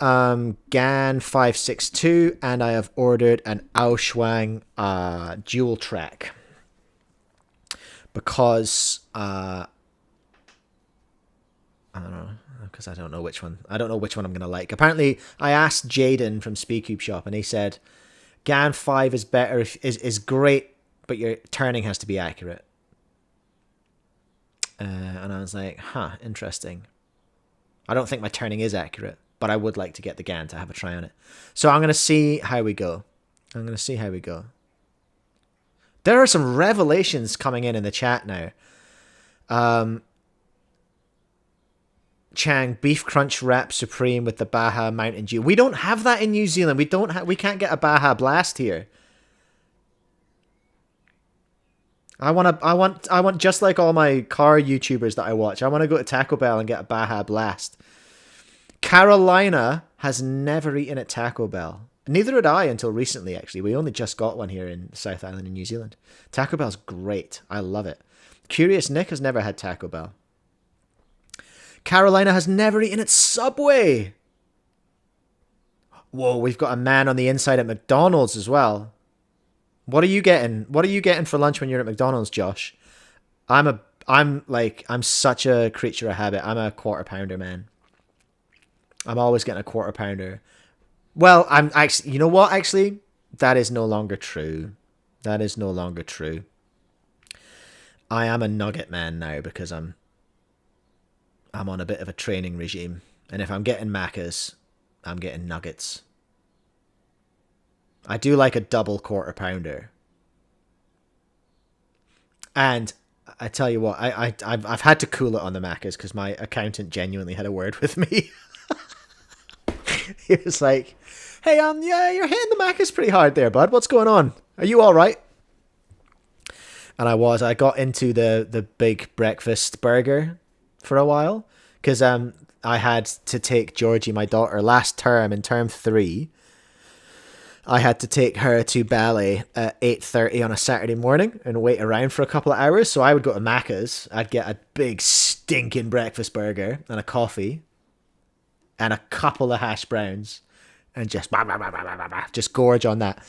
GAN 562 and I have ordered an Aolong dual track because I don't know, because I don't know which one. I don't know which one I'm gonna like. Apparently, I asked Jaden from Speedcube Shop and he said GAN 5 is better, is great, but your turning has to be accurate. And I was like, huh, interesting. I don't think my turning is accurate, but I would like to get the GAN to have a try on it. So I'm going to see how we go. There are some revelations coming in the chat now. Chang, beef crunch wrap supreme with the Baja Mountain Dew. We don't have that in New Zealand. We can't get a Baja Blast here. I want just like all my car YouTubers that I watch. I want to go to Taco Bell and get a Baja Blast. Carolina has never eaten at Taco Bell. Neither had I until recently, actually. We only just got one here in South Island in New Zealand. Taco Bell's great. I love it. Curious Nick has never had Taco Bell. Carolina has never eaten at Subway. Whoa, we've got a man on the inside at McDonald's as well. What are you getting? What are you getting for lunch when you're at McDonald's, Josh? I'm such a creature of habit. I'm a quarter pounder, man. I'm always getting a quarter pounder. Well, I'm actually, you know what? Actually, that is no longer true. That is no longer true. I am a nugget man now because I'm on a bit of a training regime. And if I'm getting Maccas, I'm getting nuggets. I do like a double quarter pounder. And I tell you what, I've had to cool it on the Maccas because my accountant genuinely had a word with me. He was like, hey, yeah, you're hitting the Maccas pretty hard there, bud. What's going on? Are you all right? And I got into the big breakfast burger for a while because I had to take Georgie, my daughter, last term in term 3. I had to take her to ballet at 8:30 on a Saturday morning and wait around for a couple of hours. So I would go to Macca's. I'd get a big stinking breakfast burger and a coffee and a couple of hash browns and just gorge on that.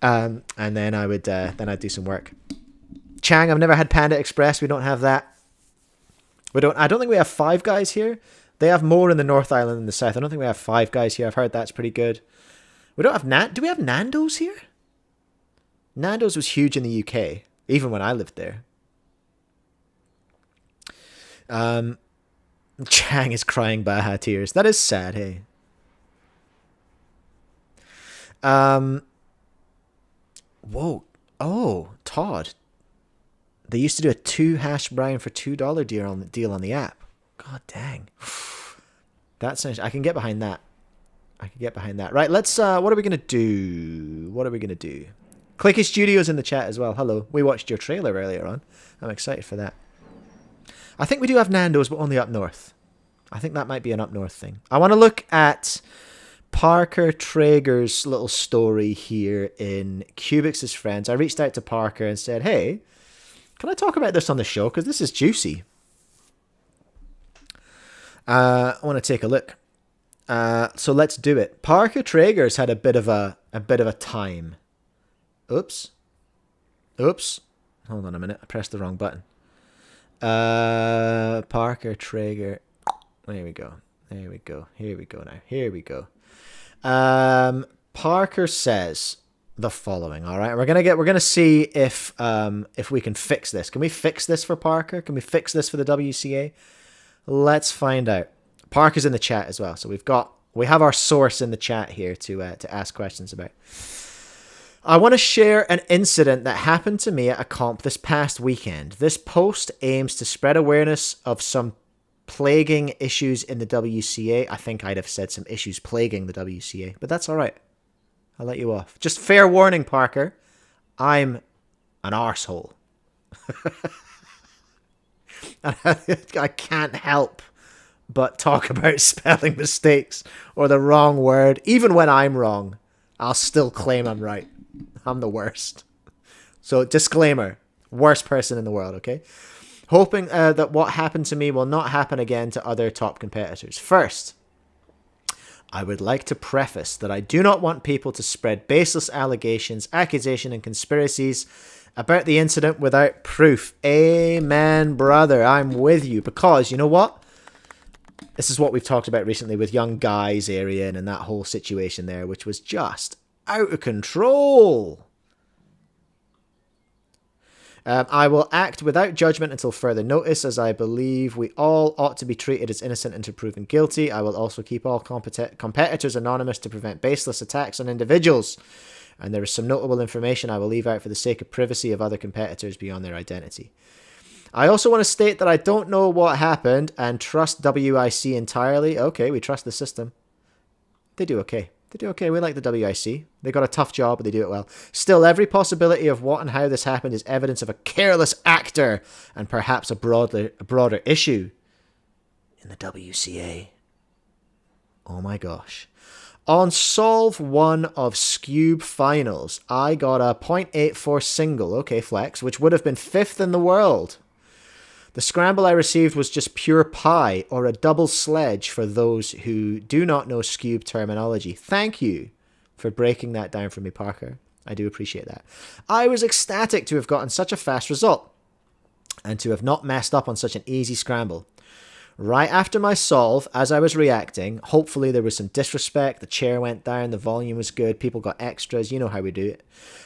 And then I'd do some work. Chang, I've never had Panda Express. We don't have that. I don't think we have Five Guys here. They have more in the North Island than the South. I don't think we have Five Guys here. I've heard that's pretty good. We don't have do we have Nando's here? Nando's was huge in the UK, even when I lived there. Chang is crying Baja tears. That is sad, hey. Whoa. Oh, Todd. They used to do a 2 hash brown for $2 deal on the app. God dang. That's nice. I can get behind that. Right, let's what are we gonna do? Clicky Studios in the chat as well. Hello. We watched your trailer earlier on. I'm excited for that. I think we do have Nando's, but only up north. I think that might be an up north thing. I want to look at Parker Traeger's little story here in Cubecast's Friends. I reached out to Parker and said, hey, can I talk about this on the show? Because this is juicy. I want to take a look. So let's do it. Parker Traeger's had a bit of a time. Oops. Hold on a minute. I pressed the wrong button. Parker Traeger. There we go. Here we go. Parker says the following. All right, we're gonna see if we can fix this. Can we fix this for Parker? Can we fix this for the WCA? Let's find out. Parker's in the chat as well, so we have our source in the chat here to ask questions about. I want to share an incident that happened to me at a comp this past weekend. This post aims to spread awareness of some plaguing issues in the WCA. I think I'd have said some issues plaguing the WCA, but that's all right. I'll let you off. Just fair warning, Parker. I'm an arsehole. I can't help but talk about spelling mistakes or the wrong word. Even when I'm wrong, I'll still claim I'm right. I'm the worst. So, disclaimer. Worst person in the world, okay? Hoping that what happened to me will not happen again to other top competitors. First, I would like to preface that I do not want people to spread baseless allegations, accusation, and conspiracies about the incident without proof. Amen, brother. I'm with you. Because, you know what? This is what we've talked about recently with young guys, Arian, and that whole situation there, which was just out of control. I will act without judgment until further notice, as I believe we all ought to be treated as innocent until proven guilty. I will also keep all competitors anonymous to prevent baseless attacks on individuals. and there is some notable information I will leave out for the sake of privacy of other competitors beyond their identity. I also want to state that I don't know what happened and trust WIC entirely. Okay, we trust the system. They do okay. They do okay. We like the WIC. They got a tough job, but they do it well. Still, every possibility of what and how this happened is evidence of a careless actor and perhaps a broader issue in the WCA. Oh my gosh. On Solve 1 of Scube Finals, I got a 0.84 single, okay, flex, which would have been 5th in the world. The scramble I received was just pure pie, or a double sledge for those who do not know Scube terminology. Thank you for breaking that down for me, Parker. I do appreciate that. I was ecstatic to have gotten such a fast result, and to have not messed up on such an easy scramble. Right after my solve, as I was reacting, hopefully there was some disrespect, the chair went down, the volume was good, people got extras, you know how we do it.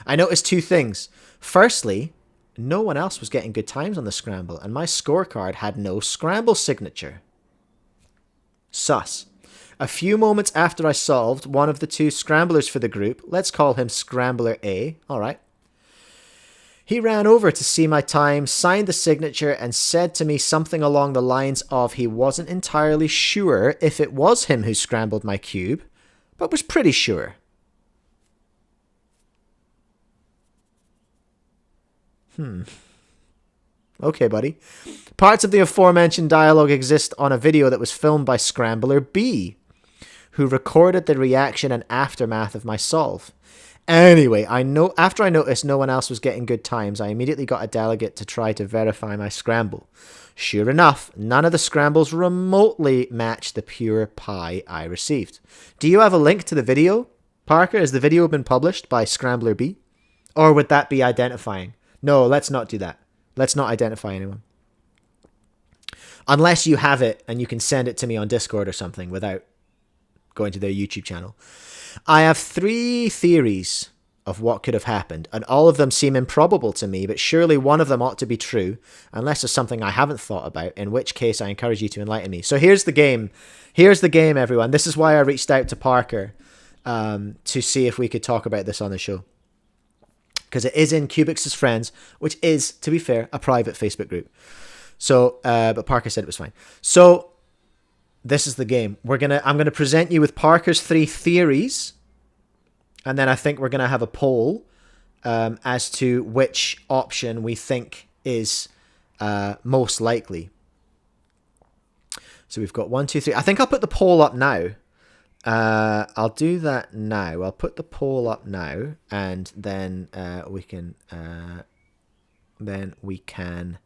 I noticed two things. Firstly, no one else was getting good times on the scramble, and my scorecard had no scramble signature. Sus. A few moments after I solved, one of the two scramblers for the group, let's call him Scrambler A, alright, he ran over to see my time, signed the signature, and said to me something along the lines of he wasn't entirely sure if it was him who scrambled my cube, but was pretty sure. Okay, buddy. Parts of the aforementioned dialogue exist on a video that was filmed by Scrambler B, who recorded the reaction and aftermath of my solve. Anyway, after I noticed no one else was getting good times, I immediately got a delegate to try to verify my scramble. Sure enough, none of the scrambles remotely matched the pure pie I received. Do you have a link to the video, Parker? Has the video been published by Scrambler B? Or would that be identifying? No, let's not do that. Let's not identify anyone. Unless you have it and you can send it to me on Discord or something without going to their YouTube channel. I have 3 theories of what could have happened, and all of them seem improbable to me, but surely one of them ought to be true, unless it's something I haven't thought about, in which case I encourage you to enlighten me. So here's the game. Here's the game, everyone. This is why I reached out to Parker to see if we could talk about this on the show. Because it is in Cubix's Friends, which is, to be fair, a private Facebook group. So, but Parker said it was fine. So, this is the game. I'm gonna present you with Parker's 3 theories, and then I think we're gonna have a poll as to which option we think is most likely. So we've got 1, 2, 3. I think I'll put the poll up now. I'll do that now. I'll put the poll up now, and then we can.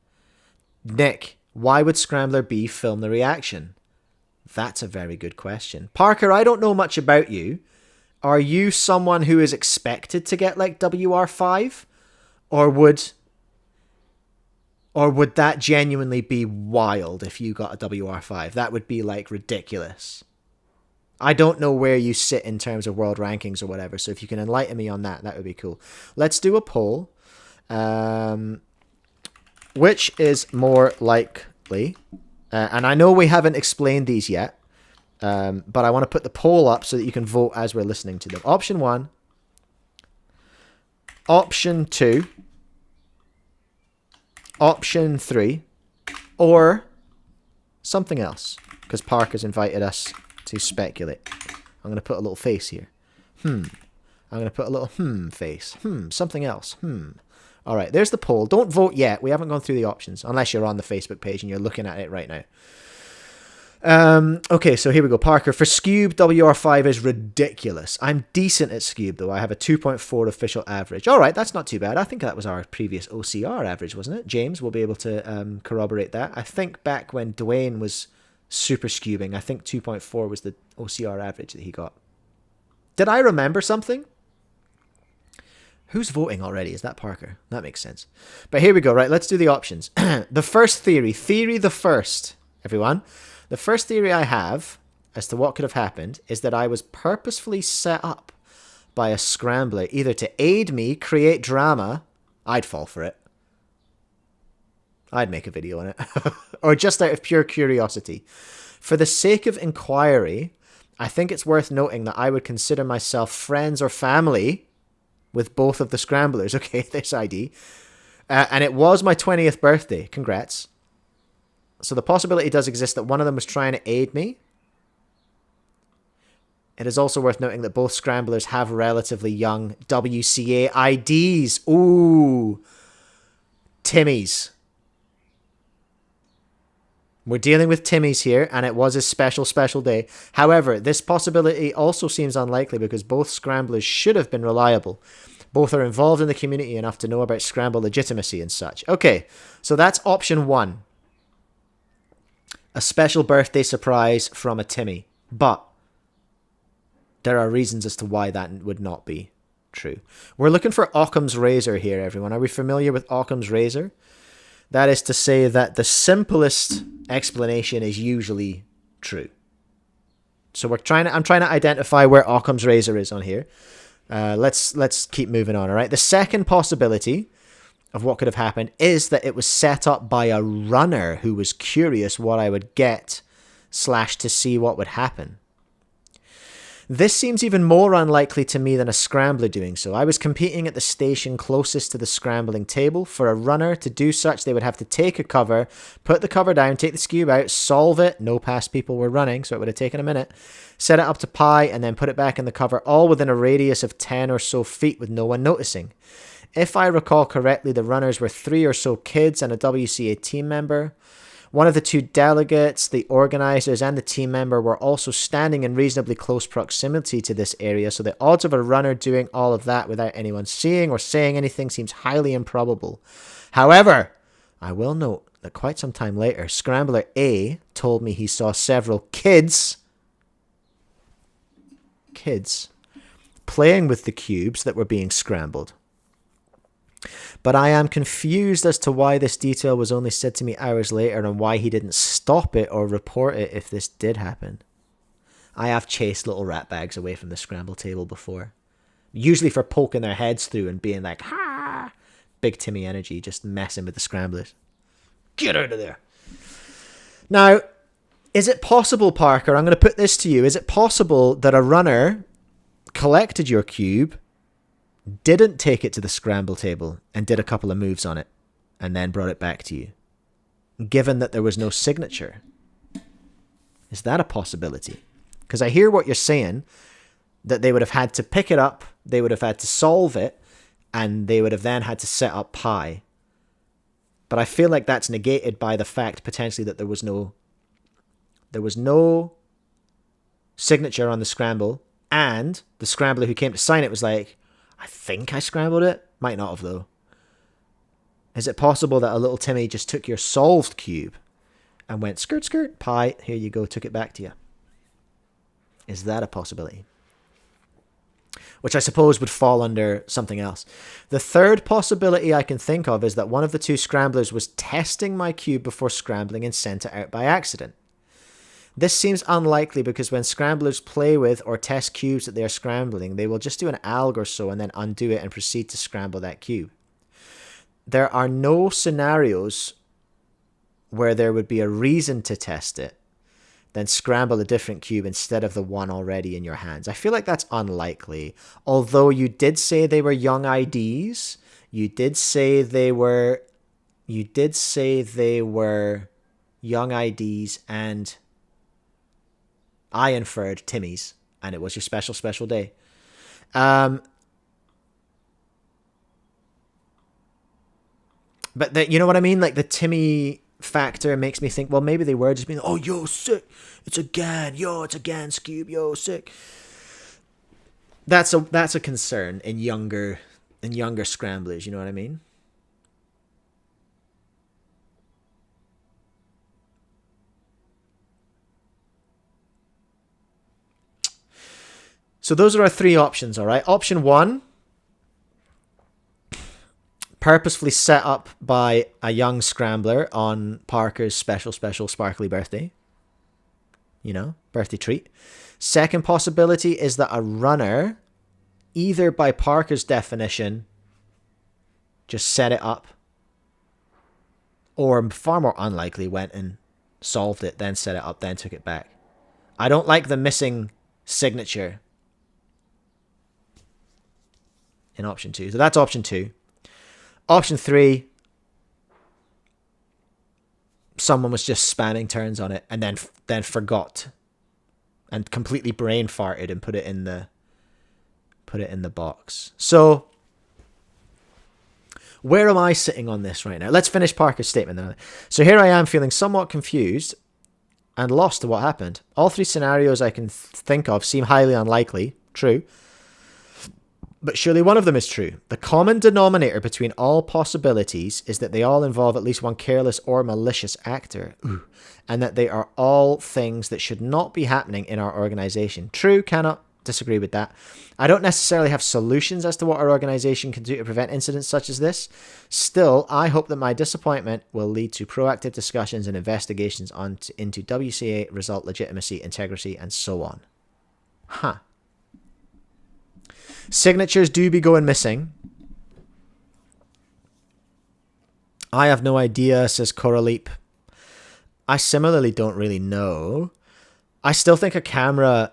Nick, why would Scrambler B film the reaction? That's a very good question. Parker, I don't know much about you. Are you someone who is expected to get like WR5? Or would that genuinely be wild if you got a WR5? That would be like ridiculous. I don't know where you sit in terms of world rankings or whatever, so if you can enlighten me on that, that would be cool. Let's do a poll. Which is more likely? And I know we haven't explained these yet, but I want to put the poll up so that you can vote as we're listening to them. Option 1, option 2, option 3, or something else, because Parker's invited us to speculate. I'm going to put a little face here. I'm going to put a little face. Something else. All right, there's the poll. Don't vote yet. We haven't gone through the options, unless you're on the Facebook page and you're looking at it right now. Okay, so here we go. Parker, for Scube, WR5 is ridiculous. I'm decent at Scube, though. I have a 2.4 official average. All right, that's not too bad. I think that was our previous OCR average, wasn't it? James will be able to corroborate that. I think back when Dwayne was super scubing, I think 2.4 was the OCR average that he got. Did I remember something? Who's voting already? Is that Parker? That makes sense. But here we go, right? Let's do the options. The first theory the first, everyone. The first theory I have as to what could have happened is that I was purposefully set up by a scrambler, either to aid me, create drama. I'd fall for it. I'd make a video on it. Or just out of pure curiosity. For the sake of inquiry, I think it's worth noting that I would consider myself friends or family with both of the scramblers. Okay, this ID. And it was my 20th birthday. Congrats. So the possibility does exist that one of them was trying to aid me. It is also worth noting that both scramblers have relatively young WCA IDs. Ooh. Timmy's. We're dealing with Timmy's here, and it was a special, special day. However, this possibility also seems unlikely because both scramblers should have been reliable. Both are involved in the community enough to know about scramble legitimacy and such. Okay, so that's option 1. A special birthday surprise from a Timmy. But there are reasons as to why that would not be true. We're looking for Occam's razor here, everyone. Are we familiar with Occam's razor? That is to say that the simplest explanation is usually true. So I'm trying to identify where Occam's razor is on here. Let's keep moving on, all right? The second possibility of what could have happened is that it was set up by a runner who was curious what I would get / to see what would happen. This seems even more unlikely to me than a scrambler doing so. I was competing at the station closest to the scrambling table. For a runner to do such, they would have to take a cover, put the cover down, take the cube out, solve it. No past people were running, so it would have taken a minute. Set it up to pi, and then put it back in the cover, all within a radius of 10 or so feet with no one noticing. If I recall correctly, the runners were 3 or so kids and a WCA team member. One of the 2 delegates, the organizers, and the team member were also standing in reasonably close proximity to this area, so the odds of a runner doing all of that without anyone seeing or saying anything seems highly improbable. However, I will note that quite some time later, Scrambler A told me he saw several kids playing with the cubes that were being scrambled. But I am confused as to why this detail was only said to me hours later and why he didn't stop it or report it if this did happen. I have chased little rat bags away from the scramble table before. Usually for poking their heads through and being like, ha! Big Timmy energy, just messing with the scramblers. Get out of there. Now, is it possible, Parker, I'm going to put this to you, is it possible that a runner collected your cube, didn't take it to the scramble table and did a couple of moves on it and then brought it back to you, given that there was no signature? Is that a possibility? Because I hear what you're saying, that they would have had to pick it up, they would have had to solve it, and they would have then had to set up pi. But I feel like that's negated by the fact potentially that there was no signature on the scramble, and the scrambler who came to sign it was like, I think I scrambled it. Might not have, though. Is it possible that a little Timmy just took your solved cube and went skirt, skirt, pi, here you go, took it back to you? Is that a possibility? Which I suppose would fall under something else. The third possibility I can think of is that one of the 2 scramblers was testing my cube before scrambling and sent it out by accident. This seems unlikely because when scramblers play with or test cubes that they are scrambling, they will just do an alg or so and then undo it and proceed to scramble that cube. There are no scenarios where there would be a reason to test it, then scramble a different cube instead of the one already in your hands. I feel like that's unlikely. Although you did say they were young IDs, you did say they were young IDs, and I inferred Timmy's, and it was your special, special day. But you know what I mean? Like, the Timmy factor makes me think, well, maybe they were just being, oh, yo, sick. It's a GAN. Yo, it's a GAN cube. Yo, sick. That's a concern in younger scramblers. You know what I mean? So those are our 3 options, all right? Option 1, purposefully set up by a young scrambler on Parker's special, sparkly birthday. You know, birthday treat. Second possibility is that a runner, either by Parker's definition, just set it up, or far more unlikely, went and solved it, then set it up, then took it back. I don't like the missing signature in option 2. So that's option 2. Option 3, someone was just spanning turns on it and then forgot and completely brain farted and put it in the box. So where am I sitting on this right now? Let's finish Parker's statement then. So here I am feeling somewhat confused and lost to what happened. All 3 scenarios I can think of seem highly unlikely. True. But surely one of them is true. The common denominator between all possibilities is that they all involve at least one careless or malicious actor. Ooh. And that they are all things that should not be happening in our organization. True, cannot disagree with that. I don't necessarily have solutions as to what our organization can do to prevent incidents such as this. Still, I hope that my disappointment will lead to proactive discussions and investigations into WCA result legitimacy, integrity, and so on. Huh. Signatures do be going missing. I have no idea, says Coraleep. I similarly don't really know. I still think a camera...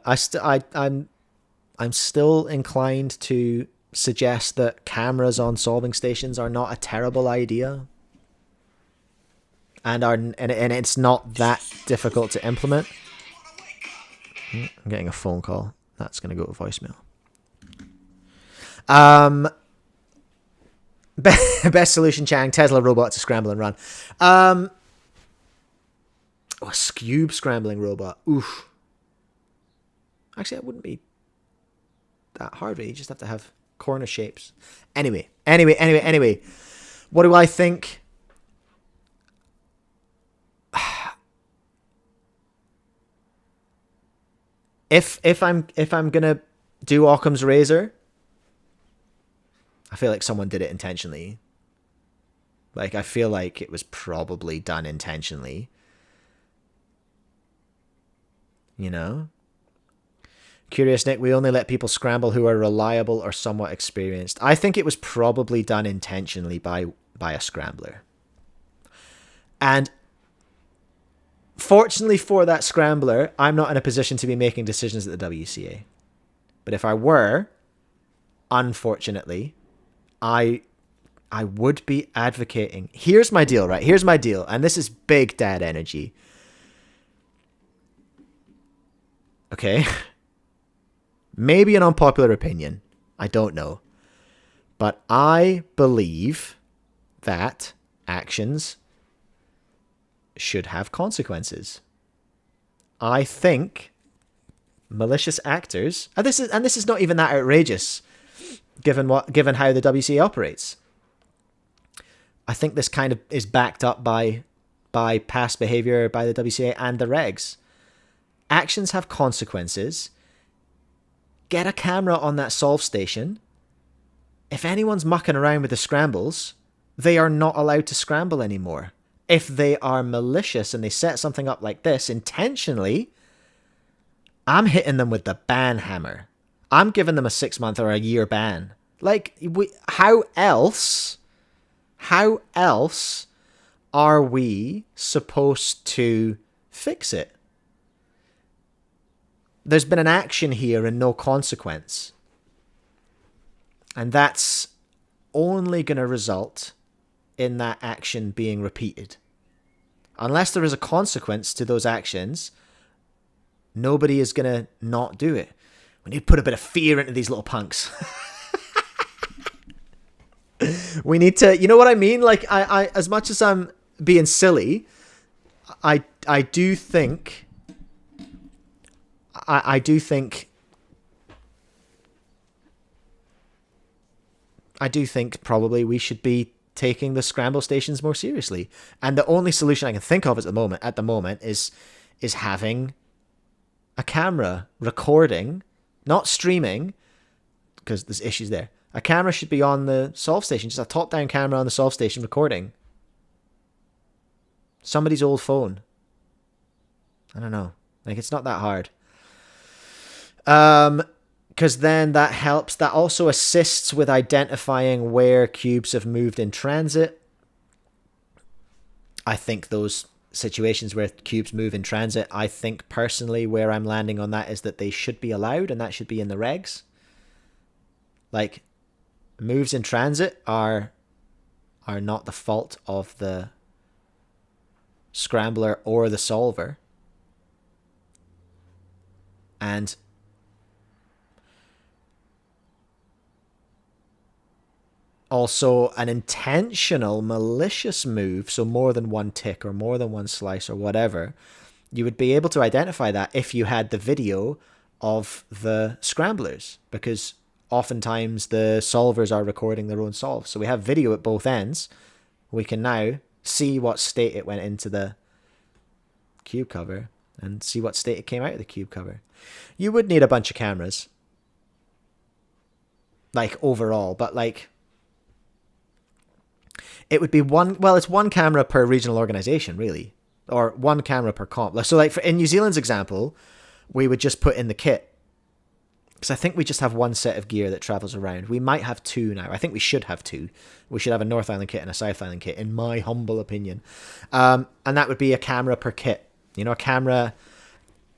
I'm still inclined to suggest that cameras on solving stations are not a terrible idea. And it's not that difficult to implement. I'm getting a phone call. That's going to go to voicemail. Best solution, Chang. Tesla robot to scramble and run. A Cube scrambling robot. Oof. Actually, that wouldn't be that hard. You just have to have corner shapes. Anyway. What do I think? If I'm gonna do Occam's razor, I feel like someone did it intentionally. Like, I feel like it was probably done intentionally. You know? Curious Nick, we only let people scramble who are reliable or somewhat experienced. I think it was probably done intentionally by a scrambler. And fortunately for that scrambler, I'm not in a position to be making decisions at the WCA. But if I were, unfortunately, I would be advocating. Here's my deal, right? Here's my deal. And this is big dad energy. Okay. Maybe an unpopular opinion. I don't know. But I believe that actions should have consequences. I think malicious actors, and this is not even that outrageous, given how the WCA operates. I think this kind of is backed up by past behavior by the WCA and the regs. Actions have consequences. Get a camera on that solve station. If anyone's mucking around with the scrambles, they are not allowed to scramble anymore. If they are malicious and they set something up like this intentionally, I'm hitting them with the ban hammer. I'm giving them a 6-month or a year ban. Like, how else are we supposed to fix it? There's been an action here and no consequence. And that's only going to result in that action being repeated. Unless there is a consequence to those actions, nobody is going to not do it. We need to put a bit of fear into these little punks. We need to, you know what I mean? Like, I as much as I'm being silly, I do think probably we should be taking the scramble stations more seriously. And the only solution I can think of at the moment is having a camera recording, not streaming, because there's issues there. A camera should be on the solve station, just a top-down camera on the solve station recording. Somebody's old phone. I don't know. Like, it's not that hard. Because then that helps. That also assists with identifying where cubes have moved in transit. I think those situations where cubes move in transit, I think personally where I'm landing on that is that they should be allowed, and that should be in the regs. Like, moves in transit are not the fault of the scrambler or the solver. And also an intentional malicious move, so more than one tick or more than one slice or whatever, you would be able to identify that if you had the video of the scramblers, because oftentimes the solvers are recording their own solves. So we have video at both ends. We can now see what state it went into the cube cover and see what state it came out of the cube cover. You would need a bunch of cameras, like overall, but like it would be it's one camera per regional organization, really, or one camera per comp. So like in New Zealand's example, we would just put in the kit, because I think we just have one set of gear that travels around. We might have two now. I think we should have two. We should have a North Island kit and a South Island kit, in my humble opinion. And that would be a camera per kit. You know, a camera,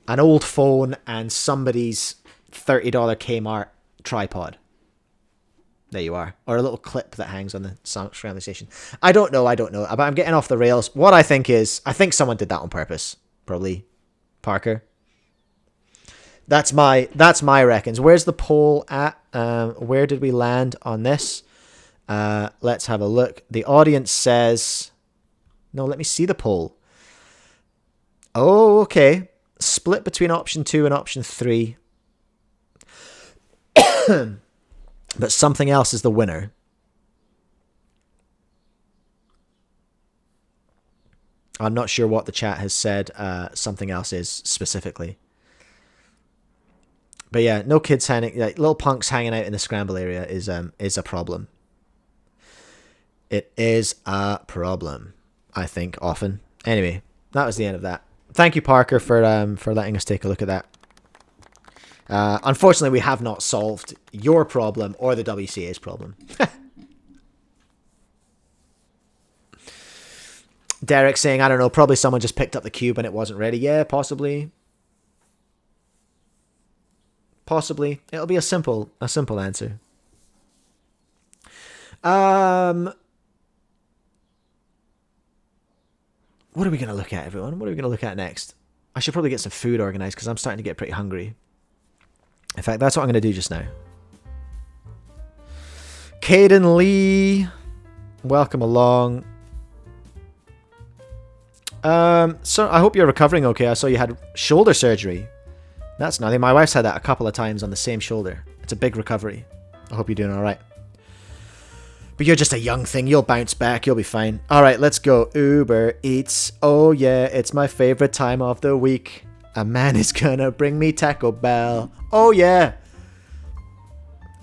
an old phone, and somebody's $30 Kmart tripod. There you are. Or a little clip that hangs on the scrambling station. I don't know. But I'm getting off the rails. What I think someone did that on purpose. Probably Parker. That's my reckons. Where's the poll at? Where did we land on this? Let's have a look. The audience says... No, let me see the poll. Oh, okay. Split between option 2 and option 3. But something else is the winner. I'm not sure what the chat has said something else is specifically. But yeah, no kids hanging, like little punks hanging out in the scramble area is a problem. It is a problem, I think, often. Anyway, that was the end of that. Thank you, Parker, for letting us take a look at that. Unfortunately, we have not solved your problem or the WCA's problem. Derek saying, I don't know, probably someone just picked up the cube and it wasn't ready. Yeah, possibly. Possibly. It'll be a simple answer. What are we going to look at, everyone? What are we going to look at next? I should probably get some food organized because I'm starting to get pretty hungry. In fact, that's what I'm going to do just now. Caden Lee, welcome along. So I hope you're recovering okay. I saw you had shoulder surgery. That's nothing. My wife's had that a couple of times on the same shoulder. It's a big recovery. I hope you're doing all right. But you're just a young thing. You'll bounce back. You'll be fine. All right, let's go. Uber Eats. Oh, yeah. It's my favorite time of the week. A man is gonna bring me Taco Bell. Oh, yeah.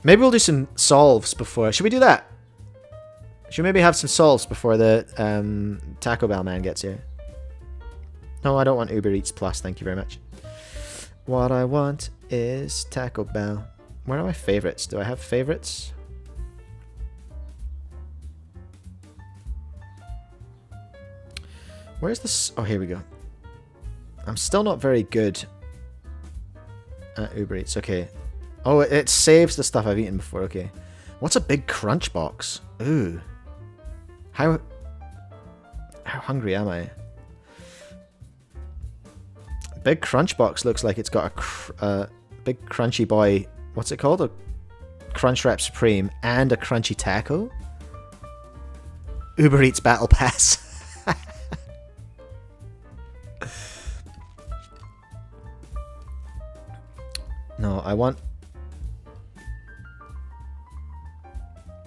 Maybe we'll do some solves before. Should we do that? Should we maybe have some solves before the Taco Bell man gets here? No, I don't want Uber Eats Plus. Thank you very much. What I want is Taco Bell. Where are my favorites? Do I have favorites? Where's this? Oh, here we go. I'm still not very good at Uber Eats. Okay. Oh, it saves the stuff I've eaten before. Okay. What's a big crunch box? Ooh. How hungry am I? Big crunch box looks like it's got a big crunchy boy. What's it called? A Crunchwrap Supreme and a crunchy taco? Uber Eats Battle Pass. No, I want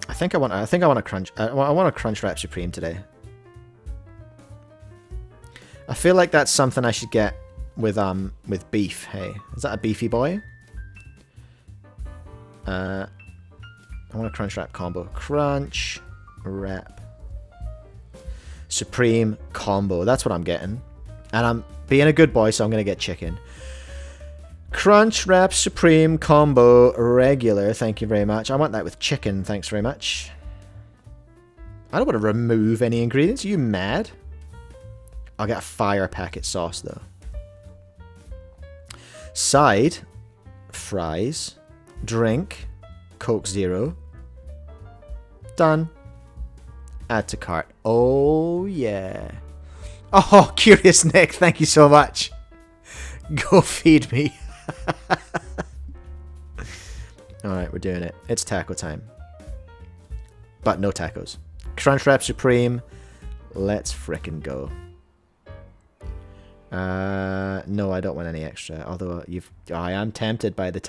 a Crunchwrap Supreme today. I feel like that's something I should get with beef. Hey, is that a beefy boy? I want a Crunchwrap combo. Crunchwrap Supreme combo. That's what I'm getting. And I'm being a good boy, so I'm gonna get chicken. Crunchwrap Supreme combo regular. Thank you very much. I want that with chicken. Thanks very much. I don't want to remove any ingredients. Are you mad? I'll get a fire packet sauce though. Side, fries, drink, Coke Zero. Done. Add to cart. Oh, yeah. Oh, Curious Nick, thank you so much. Go feed me. Alright, we're doing it. It's taco time. But no tacos. Crunchwrap Supreme. Let's frickin' go. No, I don't want any extra. Although I am tempted by the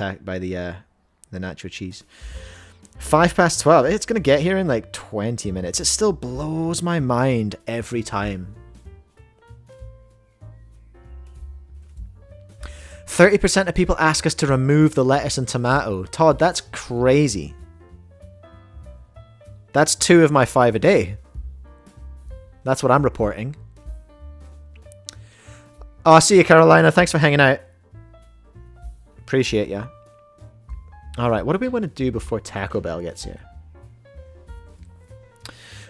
nacho cheese. 12:05. It's gonna get here in like 20 minutes. It still blows my mind every time. 30% of people ask us to remove the lettuce and tomato. Todd, that's crazy. That's 2 of my 5 a day. That's what I'm reporting. Oh, I see you, Carolina. Thanks for hanging out. Appreciate ya. Alright, what do we want to do before Taco Bell gets here?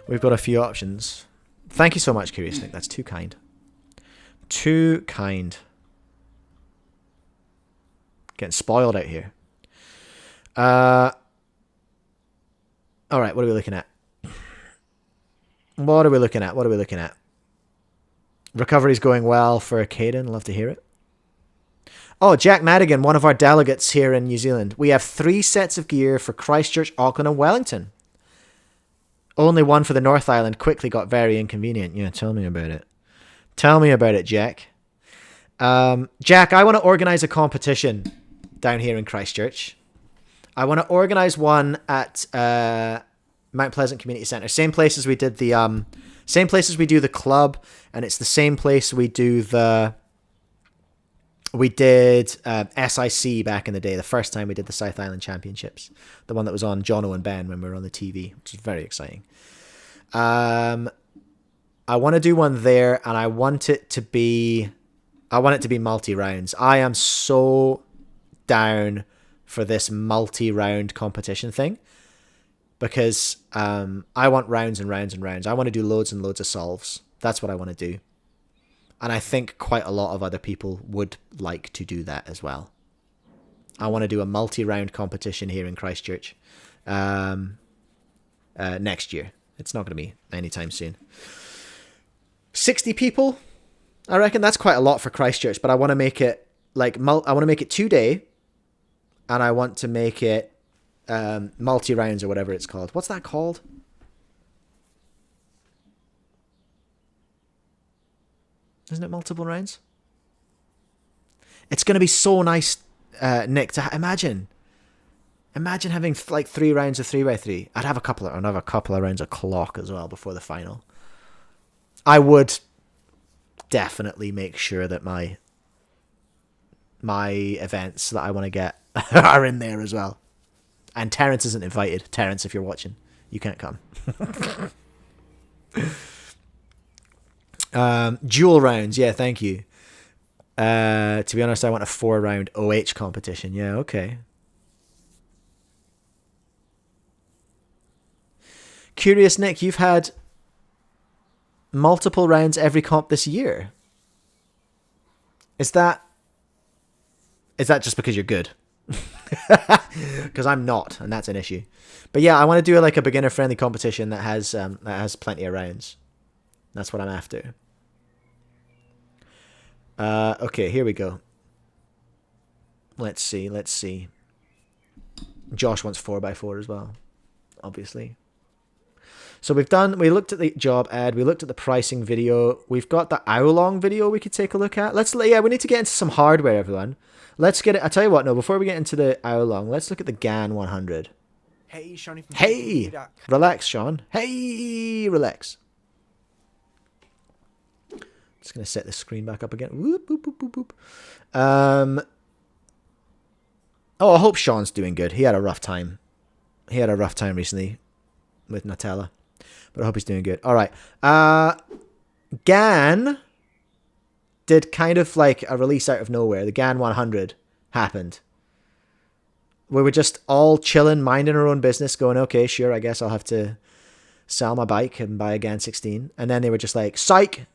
We've got a few options. Thank you so much, Curious Nick. That's too kind. Too kind. Getting spoiled out here. Alright, what are we looking at? What are we looking at? Recovery's going well for Caden. Love to hear it. Oh, Jack Madigan, one of our delegates here in New Zealand. We have 3 sets of gear for Christchurch, Auckland, and Wellington. Only one for the North Island. Quickly got very inconvenient. Yeah, tell me about it. Tell me about it, Jack. Jack, I want to organise a competition down here in Christchurch. I want to organise one at Mount Pleasant Community Centre. Same place as we did the same place as we do the club, and it's the same place we do the SIC back in the day, the first time we did the South Island Championships. The one that was on Jono and Ben when we were on the TV, which is very exciting. I want to do one there, and I want it to be multi-rounds. I am so down for this multi-round competition thing, because I want rounds and rounds and rounds. I want to do loads and loads of solves. That's what I want to do. And I think quite a lot of other people would like to do that as well. I want to do a multi-round competition here in Christchurch next year. It's not going to be anytime soon. 60 people, I reckon that's quite a lot for Christchurch, but I want to make it like I want to make it 2-day, and I want to make it multi-rounds or whatever it's called. What's that called? Isn't it multiple rounds? It's going to be so nice, Nick, to imagine having like 3 rounds of 3x3. I'd have a couple of rounds of clock as well before the final. I would definitely make sure that my events that I want to get are in there as well. And Terrence isn't invited. Terrence, if you're watching, you can't come. Dual rounds, yeah, thank you. To be honest, I want a 4-round OH competition. Yeah, okay. Curious Nick, you've had multiple rounds every comp this year. Is that just because you're good? Because I'm not, and that's an issue. But yeah, I want to do like a beginner-friendly competition that has plenty of rounds. That's what I'm after. Okay, here we go. Let's see. Josh wants 4x4 as well, obviously. So we looked at the job ad, we looked at the pricing video, we've got the Aolong video we could take a look at. We need to get into some hardware, everyone. Let's get it. I'll tell you what, no, before we get into the Aolong, let's look at the GAN 100. Hey, Shawnee from Hey! Relax, Sean. Hey, relax. Just going to set the screen back up again. Whoop, whoop, whoop, whoop, whoop. I hope Sean's doing good. He had a rough time. Recently with Nutella. But I hope he's doing good. All right. GAN did kind of like a release out of nowhere. The GAN 100 happened. We were just all chilling, minding our own business, going, okay, sure, I guess I'll have to sell my bike and buy a GAN 16. And then they were just like, psych!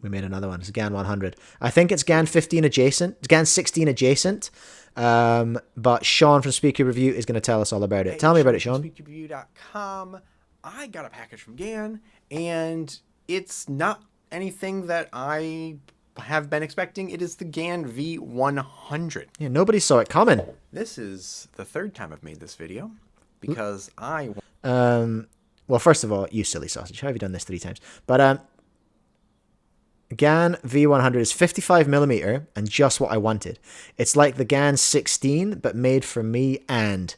We made another one. It's GAN 100. I think it's GAN 15 adjacent. It's GAN 16 adjacent. But Sean from Speedcube Review is going to tell us all about it. Tell me about it, Sean. Speedcubereview.com. I got a package from GAN, and it's not anything that I have been expecting. It is the GAN V100. Yeah, nobody saw it coming. This is the third time I've made this video because Well, first of all, you silly sausage. How have you done this 3 times? But GAN V100 is 55mm and just what I wanted. It's like the GAN 16, but made for me and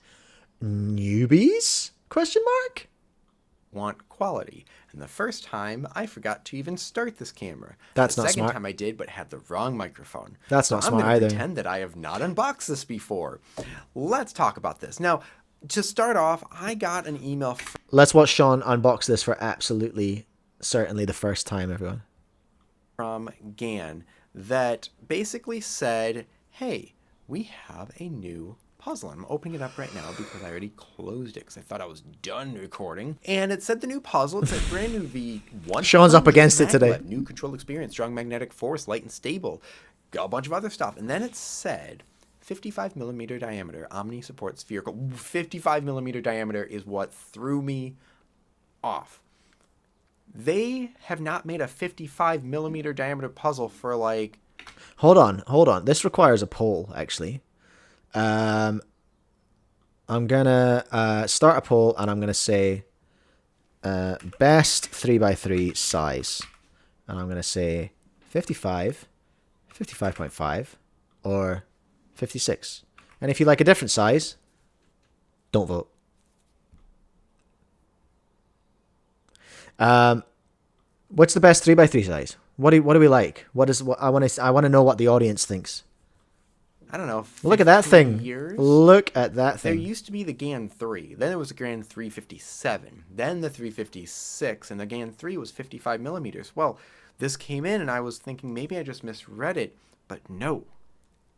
newbies? Question mark? want quality. And the first time, I forgot to even start this camera. That's not smart. The second time I did, but had the wrong microphone. That's not smart either. I'm going to pretend that I have not unboxed this before. Let's talk about this. Now, to start off, I got an email. Let's watch Sean unbox this for absolutely, certainly the first time, everyone. From GAN that basically said, hey, we have a new puzzle. I'm opening it up right now because I already closed it because I thought I was done recording. And it said the new puzzle. It said brand new V1. Sean's up against it today. New control experience, strong magnetic force, light and stable. Got a bunch of other stuff. And then it said 55mm diameter, Omni support spherical. 55mm diameter is what threw me off. They have not made a 55mm diameter puzzle for like... Hold on. This requires a poll, actually. I'm gonna start a poll, and I'm gonna say best 3x3 size, and I'm gonna say 55, 55.5, or 56. And if you like a different size, don't vote. What's the best 3x3 size? What do we like? I want to know what the audience thinks. I don't know. Look at that thing. Years? Look at that thing. There used to be the GAN 3. Then there was the GAN 357. Then the 356. And the GAN 3 was 55mm. Well, this came in and I was thinking maybe I just misread it. But no.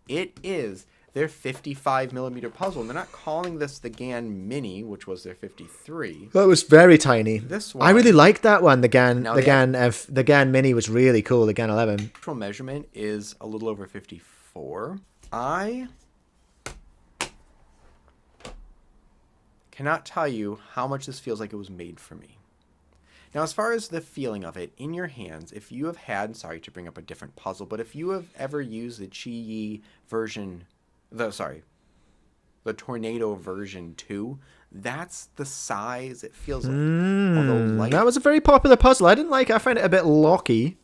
It is their 55mm puzzle. And they're not calling this the GAN Mini, which was their 53. That was very tiny. This one. I really liked that one. The GAN Mini was really cool. The GAN 11. Actual measurement is a little over 54. I cannot tell you how much this feels like it was made for me. Now, as far as the feeling of it in your hands, if you have had, sorry to bring up a different puzzle, but if you have ever used the Chi version, the Tornado version 2, that's the size it feels like. That was a very popular puzzle. I didn't like it. I found it a bit locky.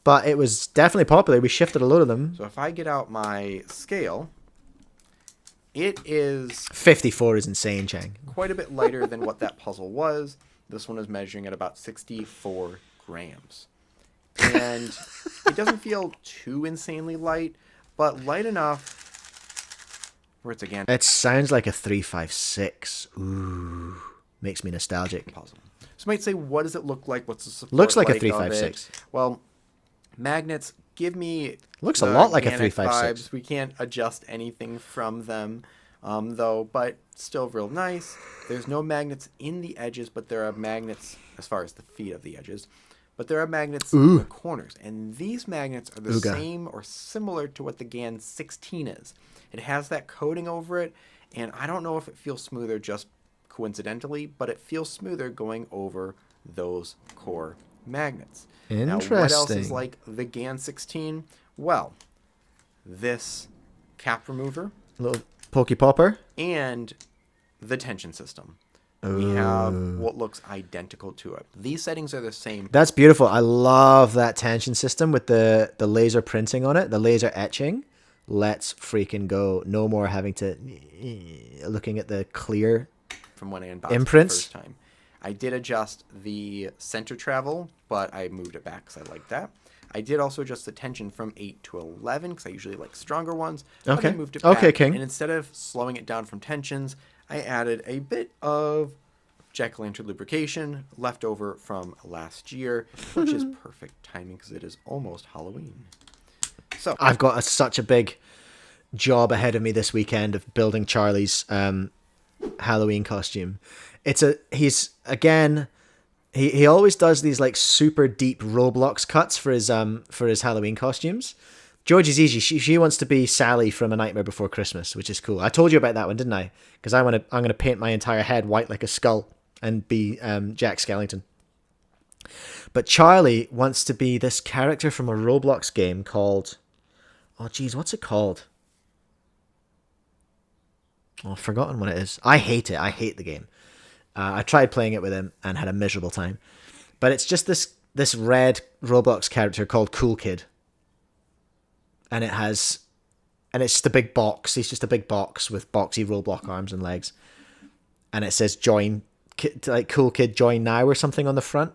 But it was definitely popular. We shifted a load of them. So if I get out my scale, it is... 54 is insane, Chang. Quite a bit lighter than what that puzzle was. This one is measuring at about 64 grams. And it doesn't feel too insanely light, but light enough where it's again... It sounds like a 356. Ooh. Makes me nostalgic. Puzzle. So you might say, what does it look like? What's the support Looks like a of 356. it? Well... Magnets give me looks a lot like a organic 356. vibes. We can't adjust anything from them, though, but still real nice. There's no magnets in the edges, but there are magnets as far as the feet of the edges. But there are magnets in the corners, and these magnets are the same or similar to what the GAN 16 is. It has that coating over it, and I don't know if it feels smoother just coincidentally, but it feels smoother going over those core magnets. Interesting. Now, what else is like the GAN 16? Well, this cap remover. Little pokey popper. And the tension system. We have what looks identical to it. These settings are the same. That's beautiful. I love that tension system with the laser printing on it, the laser etching. Let's freaking go. No more having to... looking at the clear from when I unboxed imprints. The first time. I did adjust the center travel, but I moved it back because I like that. I did also adjust the tension from 8 to 11 because I usually like stronger ones. Okay. I moved it back. Okay, King. And instead of slowing it down from tensions, I added a bit of jack-o'-lantern lubrication left over from last year, which is perfect timing because it is almost Halloween. So I've got such a big job ahead of me this weekend of building Charlie's Halloween costume. He's again He always does these like super deep Roblox cuts for his Halloween costumes. Georgie's easy. She wants to be Sally from A Nightmare Before Christmas, which is cool. I told you about that one, didn't I? Because I'm gonna paint my entire head white like a skull and be Jack Skellington. But Charlie wants to be this character from a Roblox game called, oh geez, what's it called? Oh, I've forgotten what it is. I hate it. I hate the game. I tried playing it with him and had a miserable time. But it's just this red Roblox character called Cool Kid. And it's just a big box. He's just a big box with boxy Roblox arms and legs. And it says join, like Cool Kid join now or something on the front.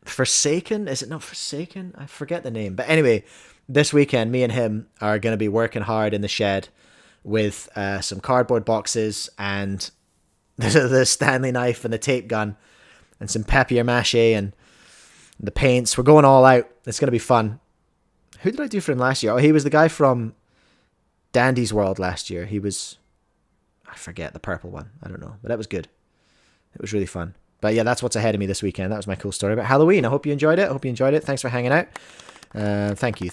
Forsaken? Is it not Forsaken? I forget the name. But anyway, this weekend, me and him are going to be working hard in the shed with some cardboard boxes and the Stanley knife and the tape gun and some papier-mâché and the paints. We're going all out. It's going to be fun. Who did I do for him last year? Oh, he was the guy from Dandy's World last year. He was, I forget, the purple one. I don't know. But that was good. It was really fun. But yeah, that's what's ahead of me this weekend. That was my cool story about Halloween. I hope you enjoyed it. Thanks for hanging out. Thank you.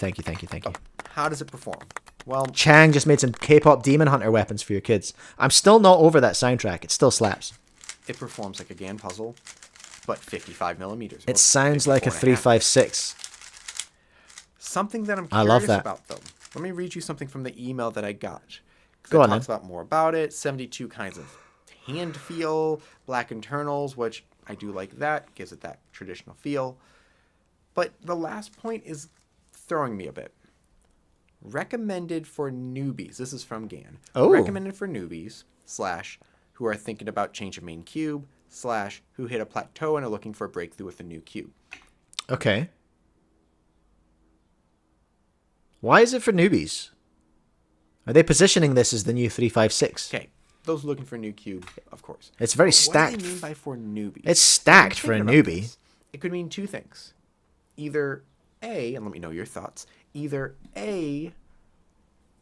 How does it perform? Well, Chang just made some K-pop Demon Hunter weapons for your kids. I'm still not over that soundtrack. It still slaps. it performs like a GAN puzzle, but 55 millimeters. It sounds like a 356. Something that I'm I love curious that. about, though. Let me read you something from the email that I got. Go on, It talks then. about more about it. 72 kinds of hand feel, black internals, which I do like that. Gives it that traditional feel. But the last point is throwing me a bit. Recommended for newbies. This is from GAN. Oh. Recommended for newbies / who are thinking about changing main cube / who hit a plateau and are looking for a breakthrough with a new cube. Okay. Why is it for newbies? Are they positioning this as the new 356? Okay, those looking for a new cube, of course. It's very But stacked. What do they mean by for newbies? It's stacked I'm for a thinking about newbie. this. It could mean two things. Either A, and let me know your thoughts. Either A,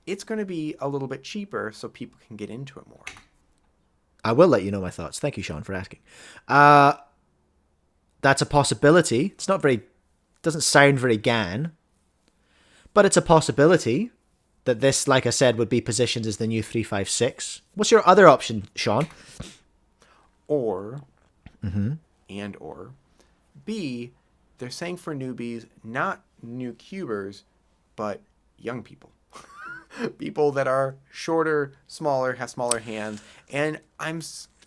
it's going to be a little bit cheaper so people can get into it more. I will let you know my thoughts. Thank you, Sean, for asking. That's a possibility. It's not very... doesn't sound very GAN. But it's a possibility that this, like I said, would be positioned as the new 356. What's your other option, Sean? Or, or, B, they're saying for newbies, not new cubers, but young people. People that are shorter, smaller, have smaller hands. And I'm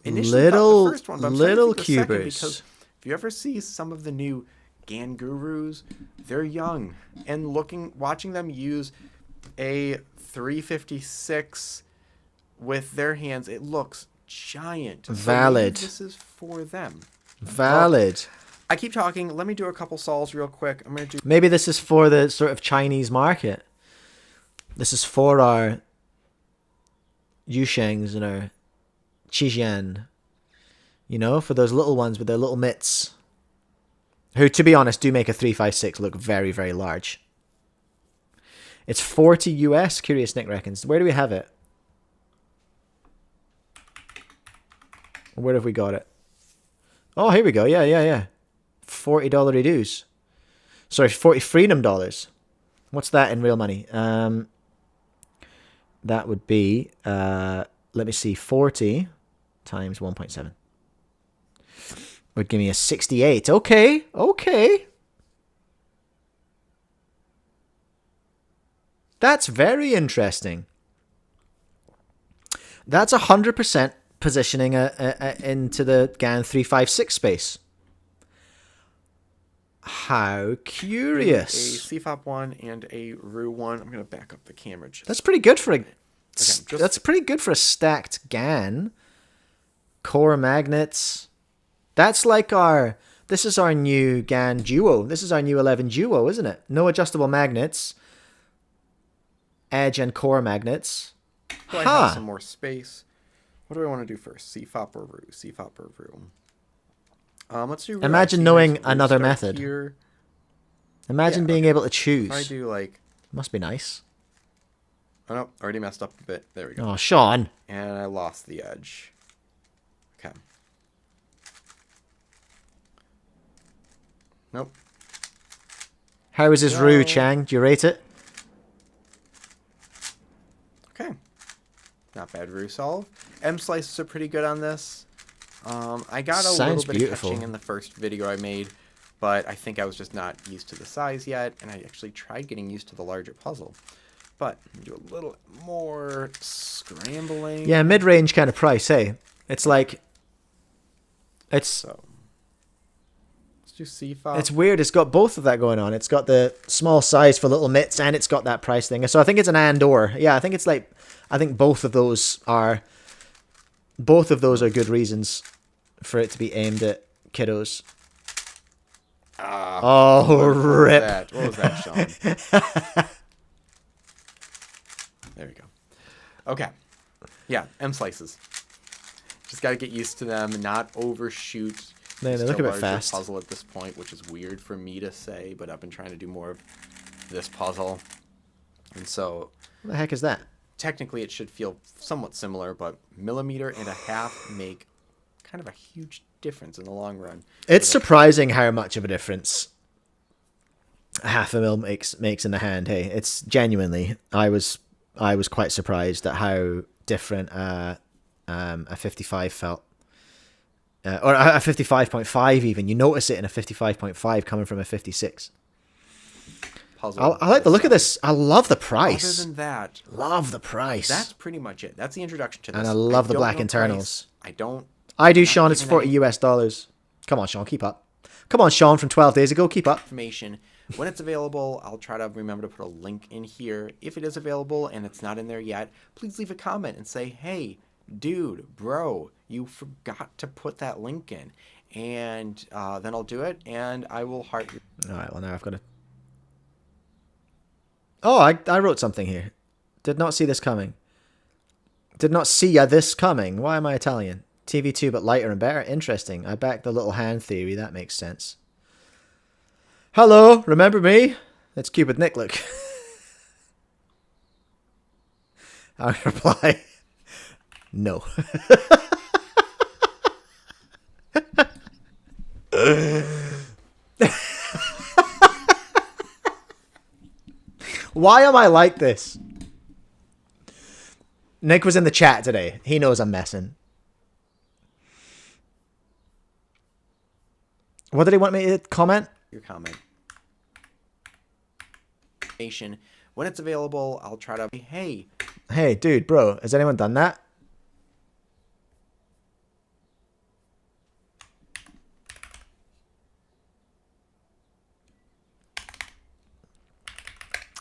initially thought the first one, but I'm starting to little think the second cubers. because if you ever see some of the new GAN gurus, they're young. And watching them use a 356 with their hands, it looks giant. So Valid. maybe this is for them. Valid. I keep talking. Let me do a couple solves real quick. I'm going to do... Maybe this is for the sort of Chinese market. This is for our Yushangs and our Qijian. You know, for those little ones with their little mitts. Who, to be honest, do make a 356 look very, very large. It's 40 US, Curious Nick reckons. Where do we have it? Where have we got it? Oh, here we go. Yeah. $40 reduce. Sorry, 40 freedom dollars. What's that in real money? That would be, let me see, 40 times 1.7. Would give me a 68. Okay. That's very interesting. That's 100% positioning into the GAN 356 space. How curious. A CFOP 1 and a RU 1. I'm going to back up the camera. That's pretty good for a... just- That's pretty good for a stacked GAN. Core magnets. That's like our... This is our new GAN Duo. This is our new 11 Duo, isn't it? No adjustable magnets. Edge and core magnets. Do I have some more space? What do I want to do first? CFOP or RU? CFOP or RU? Let's do RU. Imagine I see knowing there's another start method. Here. Imagine Yeah, being able to choose. If I do like... Must be nice. Oh, no. Already messed up a bit. There we go. Oh, Sean. And I lost the edge. Okay. Nope. How is his Roo, Chang? Do you rate it? Okay. Not bad Roo solve. M slices are pretty good on this. I got a Sounds little bit beautiful. of catching in the first video I made, but I think I was just not used to the size yet, and I actually tried getting used to the larger puzzle. But do a little more scrambling. Yeah, mid-range kind of price, hey? It's like... It's... So, let's do C5. It's weird. It's got both of that going on. It's got the small size for little mitts, and it's got that price thing. So I think it's an and/or. Yeah, I think it's like... I think both of those are good reasons for it to be aimed at kiddos. Oh, rip. What was that, Sean? There we go. Okay. Yeah, M slices. Just got to get used to them and not overshoot. Man, they look a bit fast. Puzzle at this point, which is weird for me to say, but I've been trying to do more of this puzzle. And so... What the heck is that? Technically, it should feel somewhat similar, but 1.5 mm make kind of a huge difference in the long run. It's surprising how much of a difference 0.5 mm makes in the hand. Hey, it's genuinely. I was quite surprised at how different a 55 felt, or a 55.5 even. You notice it in a 55.5 coming from a 56. Puzzle. I like the look of this. I love the price. Other than that, love the price. that's pretty much it. That's the introduction to this. And I love the don't black know internals. price. I do, I'm Sean. not It's giving any $40 US. Come on, Sean, keep up. Come on, Sean, from 12 days ago, keep up. information. When it's available, I'll try to remember to put a link in here. If it is available and it's not in there yet, please leave a comment and say, hey, dude, bro, you forgot to put that link in. And then I'll do it, and I will heart you. All right, well, now I've got to... Oh, I wrote something here. Did not see this coming. Did not see this coming. Why am I Italian? TV2, but lighter and better. Interesting. I back the little hand theory. That makes sense. Hello, remember me? It's Cupid Nick, look. I reply, no. Why am I like this? Nick was in the chat today. He knows I'm messing. What did he want me to comment? Your comment. When it's available, I'll try to... Hey, Dude, bro, has anyone done that?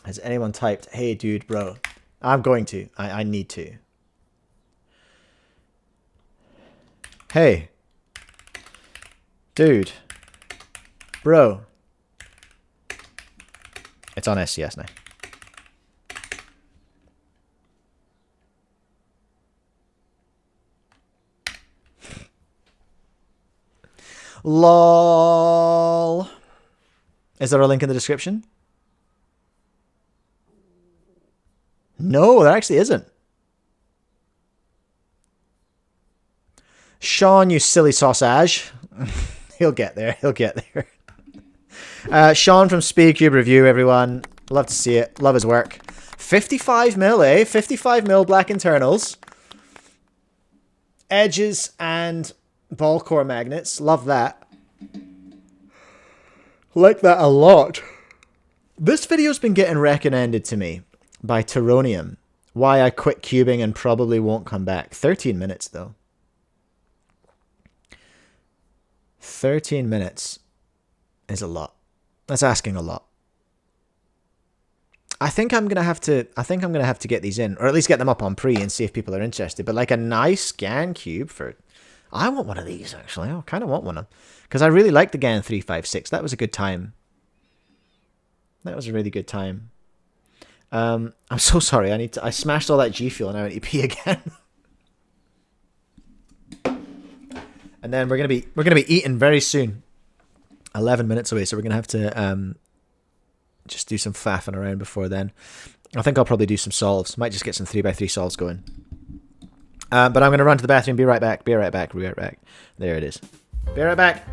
Has anyone typed, hey, dude, bro? I'm going to. I need to. Hey. Dude. Bro. It's on SCS now. LOL. Is there a link in the description? No, there actually isn't. Sean, you silly sausage. He'll get there. He'll get there. Sean from Speedcubing Review, everyone. Love to see it. Love his work. 55 mil, eh? 55 mil black internals. Edges and ball core magnets. Love that. Like that a lot. This video's been getting recommended to me by Teronium. Why I quit cubing and probably won't come back. 13 minutes, though. 13 minutes is a lot. That's asking a lot. I think I'm gonna have to get these in, or at least get them up on pre and see if people are interested. But like a nice GAN cube for, I want one of these actually. I kind of want one of them because I really like the GAN 356. That was a good time. That was a really good time. I'm so sorry. I smashed all that G Fuel and I went to pee again. And then we're gonna be eating very soon. 11 minutes away, so we're gonna have to just do some faffing around before then. I think I'll probably do some solves. Might just get some 3x3 solves going. But I'm gonna run to the bathroom. Be right back. Be right back. Be right back. There it is. Be right back.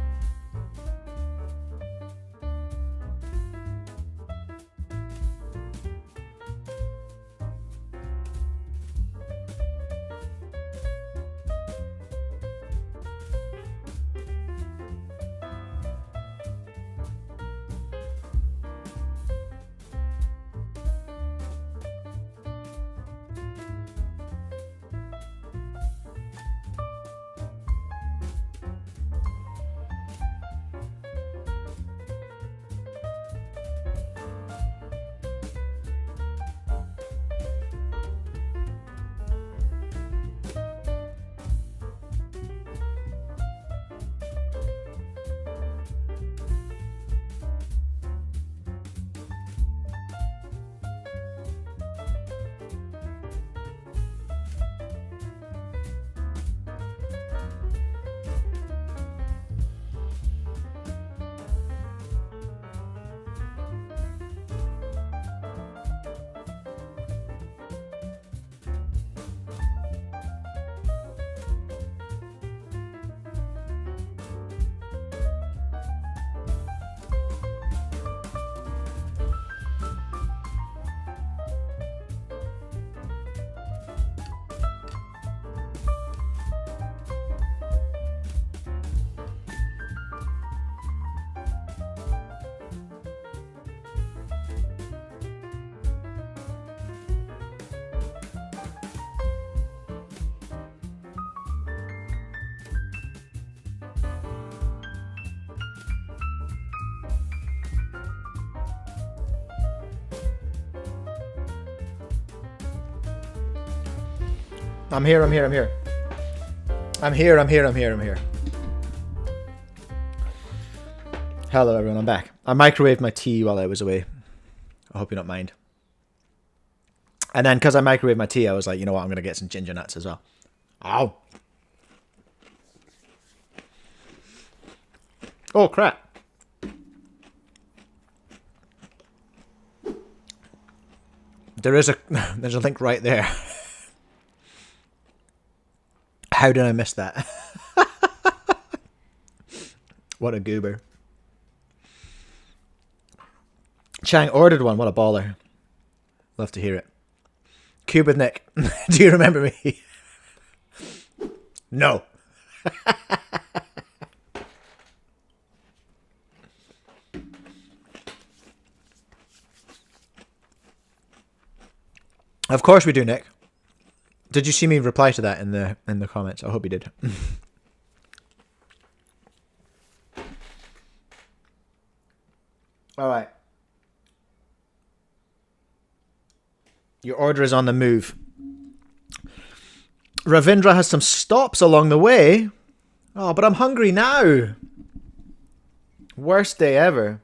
I'm here, I'm here, I'm here. I'm here, I'm here, I'm here, I'm here. Hello everyone, I'm back. I microwaved my tea while I was away. I hope you don't mind. And then because I microwaved my tea, I was like, you know what, I'm going to get some ginger nuts as well. Ow. Oh crap. There's a link right there. How did I miss that? What a goober. Chang ordered one. What a baller. Love to hear it. Cube with Nick. Do you remember me? No. Of course we do, Nick. Did you see me reply to that in the comments? I hope you did. All right. Your order is on the move. Ravindra has some stops along the way. Oh, but I'm hungry now. Worst day ever.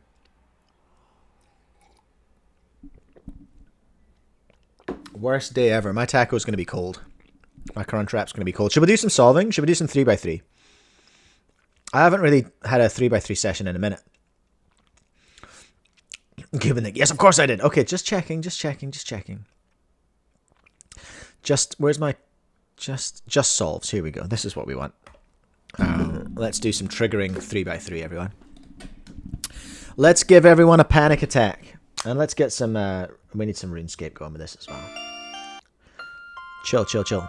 Worst day ever. My taco's going to be cold. My crunch wrap's going to be cold. Should we do some solving? Should we do some 3x3? I haven't really had a 3x3 session in a minute. Given that, yes, of course I did. Okay, just checking. Where's my just solves? Here we go. This is what we want. Let's do some triggering 3x3, everyone. Let's give everyone a panic attack, and let's get some. We need some RuneScape going with this as well. Chill.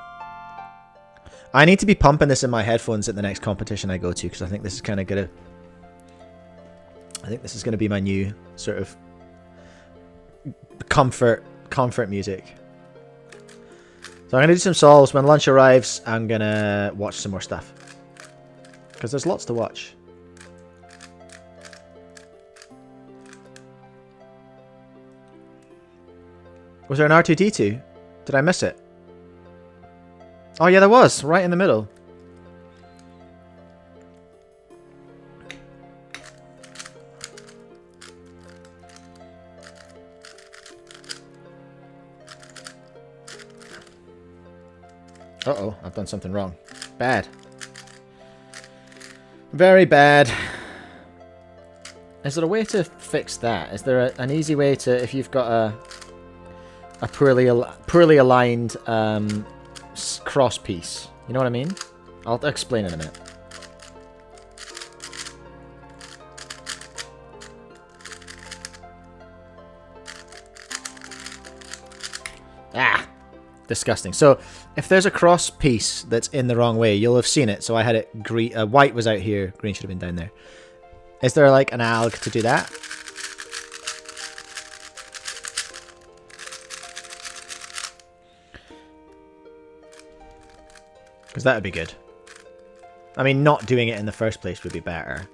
I need to be pumping this in my headphones at the next competition I go to, because I think this is kind of gonna. I think this is gonna be my new sort of comfort music. So I'm gonna do some solves. When lunch arrives, I'm gonna watch some more stuff, because there's lots to watch. Was there an R2D2? Did I miss it? Oh yeah, there was, right in the middle. Uh-oh, I've done something wrong. Bad. Very bad. Is there a way to fix that? Is there an easy way to, if you've got a poorly aligned cross piece? You know what I mean? I'll explain in a minute. Ah! Disgusting. So, if there's a cross piece that's in the wrong way, you'll have seen it. So I had it green, white was out here, green should have been down there. Is there like an alg to do that? Because that would be good. I mean, not doing it in the first place would be better.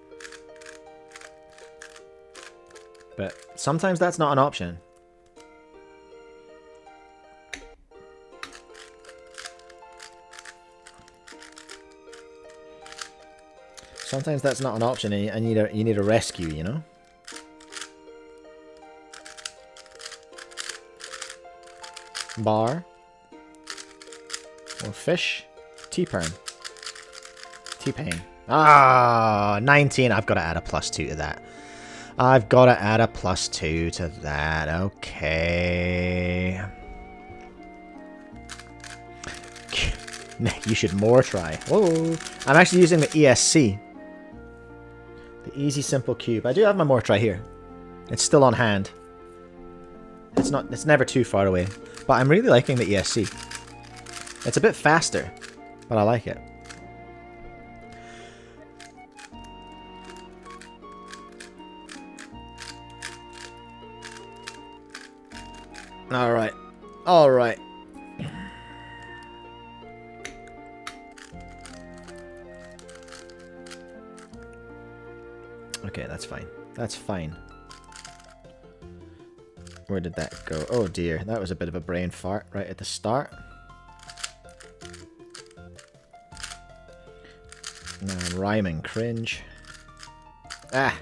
But sometimes that's not an option. Sometimes that's not an option, and you need a rescue, you know? Bar. Or fish. T-Perm. T-Pain. Ah, 19. I've got to add a +2 to that. I've got to add a +2 to that. Okay. You should more try. Whoa. I'm actually using the ESC. The Easy Simple Cube. I do have my more try here. It's still on hand. It's never too far away. But I'm really liking the ESC. It's a bit faster, but I like it. Alright. Alright. Okay, that's fine. That's fine. Where did that go? Oh dear, that was a bit of a brain fart right at the start. No, I'm rhyming. Cringe. Ah!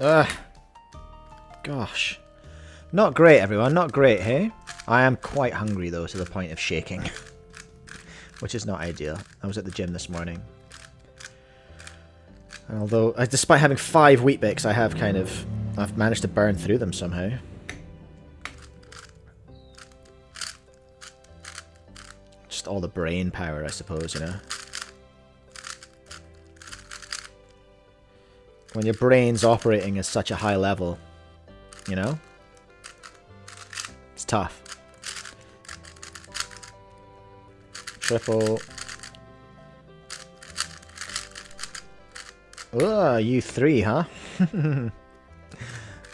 Ugh. Gosh. Not great, everyone. Not great, hey? I am quite hungry, though, to the point of shaking. Which is not ideal. I was at the gym this morning. Although, despite having 5 Weet-Bix, I've managed to burn through them somehow. Just all the brain power, I suppose, you know? When your brain's operating at such a high level, you know? It's tough. Triple. Oh, you 3, huh?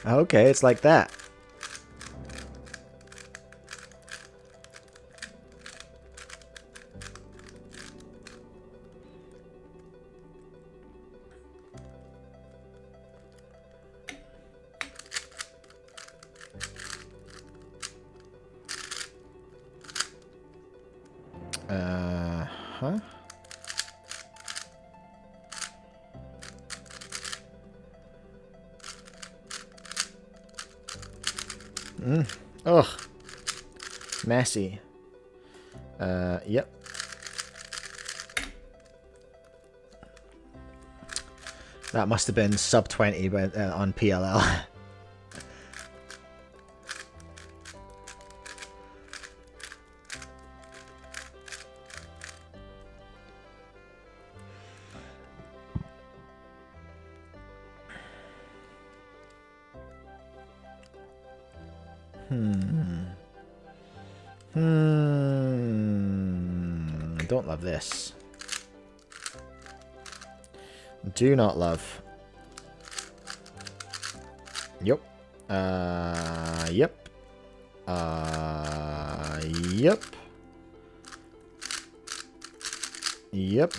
Okay, it's like that. Huh? Ugh. Messy. Yep. That must have been sub 20 on PLL. Don't love this. Do not love. Yep. Yep. Yep. Yep.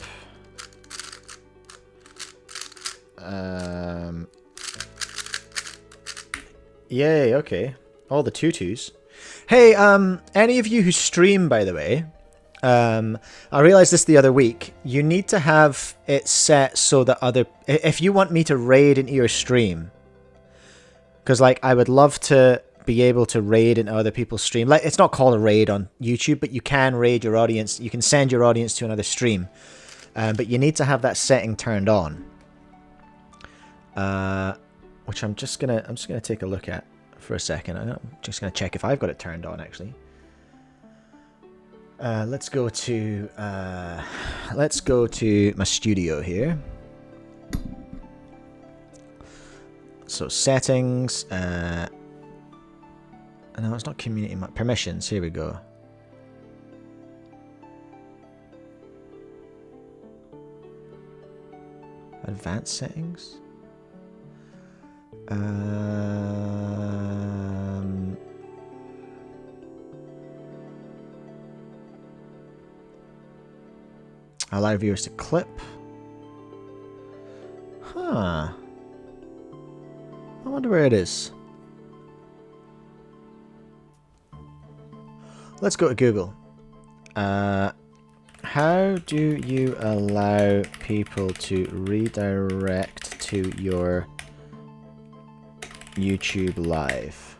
Yay, okay. All the tutus. Hey, any of you who stream, by the way, I realized this the other week. You need to have it set so that if you want me to raid into your stream, because like I would love to be able to raid into other people's stream. Like it's not called a raid on YouTube, but you can raid your audience. You can send your audience to another stream, but you need to have that setting turned on. Which I'm just gonna take a look at for a second. I'm just gonna check if I've got it turned on actually. Let's go to my studio here. So settings. No, it's not community. Permissions. Here we go. Advanced settings. Allow viewers to clip. Huh. I wonder where it is. Let's go to Google. How do you allow people to redirect to your YouTube live?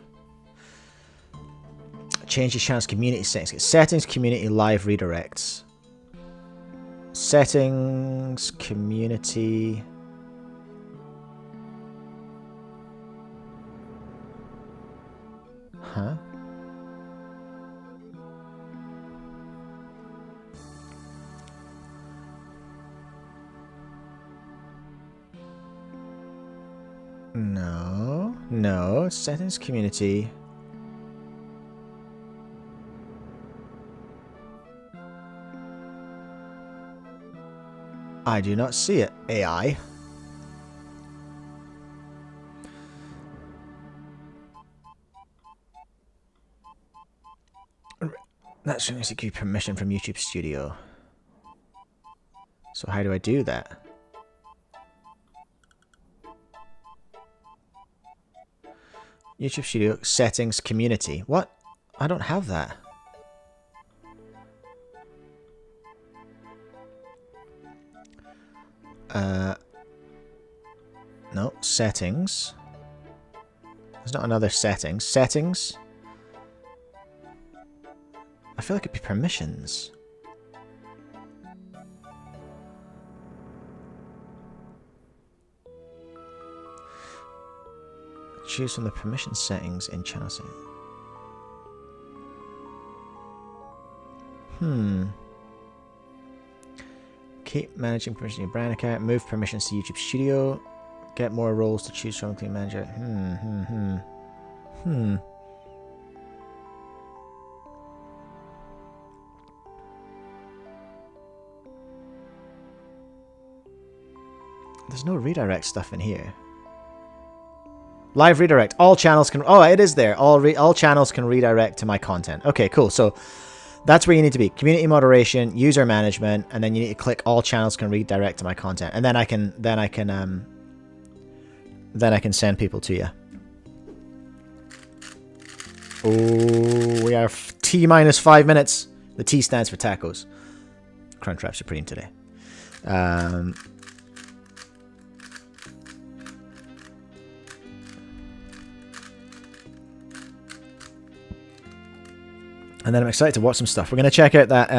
Change your channel's community settings. Settings, community, live redirects. Settings, community. Huh? No. Settings, community. I do not see it, AI. That's going to give you permission from YouTube Studio. So how do I do that? YouTube Studio, settings, community. What? I don't have that. No, settings. There's not another settings. Settings. I feel like it'd be permissions. Choose from the permission settings in channel settings. Keep managing permission in your brand account. Move permissions to YouTube Studio. Get more roles to choose from. Clean manager. There's no redirect stuff in here. Live redirect. All channels can... Oh, it is there. All channels can redirect to my content. Okay, cool. So that's where you need to be. Community moderation, user management, and then you need to click all channels can redirect to my content. And then I can send people to you. Oh, we are T minus 5 minutes. The T stands for tacos. Crunchwrap Supreme today. And then I'm excited to watch some stuff. We're going to check out that...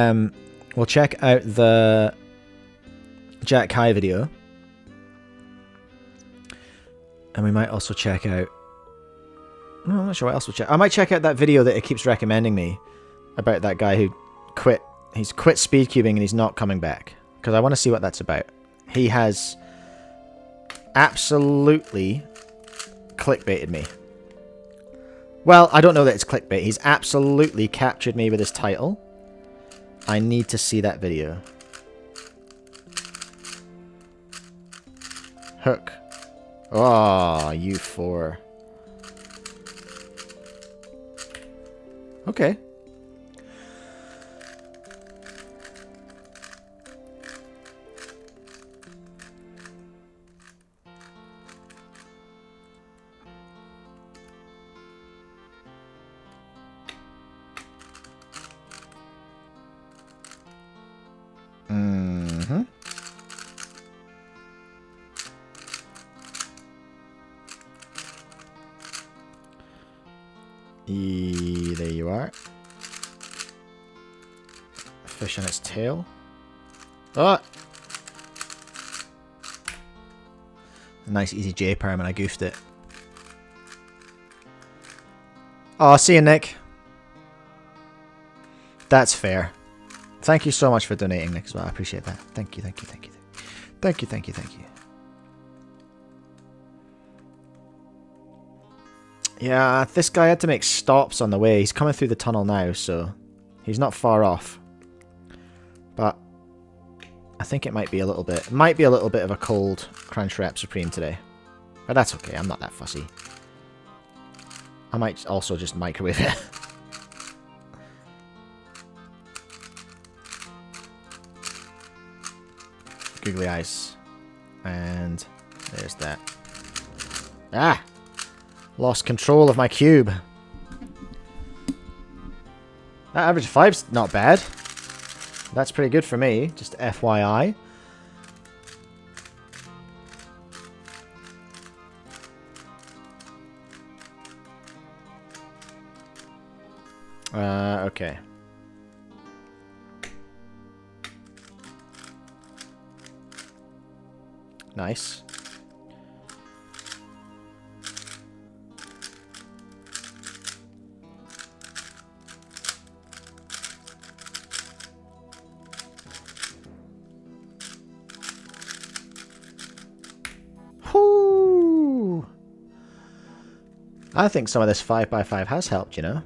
we'll check out the Jack Kai video. And we might also check out... No, I'm not sure what else we'll check. I might check out that video that it keeps recommending me about that guy who quit. He's quit speedcubing and he's not coming back. Because I want to see what that's about. He has absolutely clickbaited me. Well, I don't know that it's clickbait. He's absolutely captured me with his title. I need to see that video. Hook. Oh, you four. Okay. Mm-hmm. There you are. Fish on its tail. Oh! A nice easy J-perm and I goofed it. Oh, see you, Nick. That's fair. Thank you so much for donating, Nick, as well. I appreciate that. Thank you, thank you, thank you. Thank you, thank you, thank you. Yeah, this guy had to make stops on the way. He's coming through the tunnel now, so he's not far off. But I think it might be a little bit of a cold Crunchwrap Supreme today. But that's okay, I'm not that fussy. I might also just microwave it. Googly eyes. And there's that. Ah! Lost control of my cube. That average 5's not bad. That's pretty good for me, just FYI. Okay. Nice. Whoo! I think some of this 5x5 has helped, you know.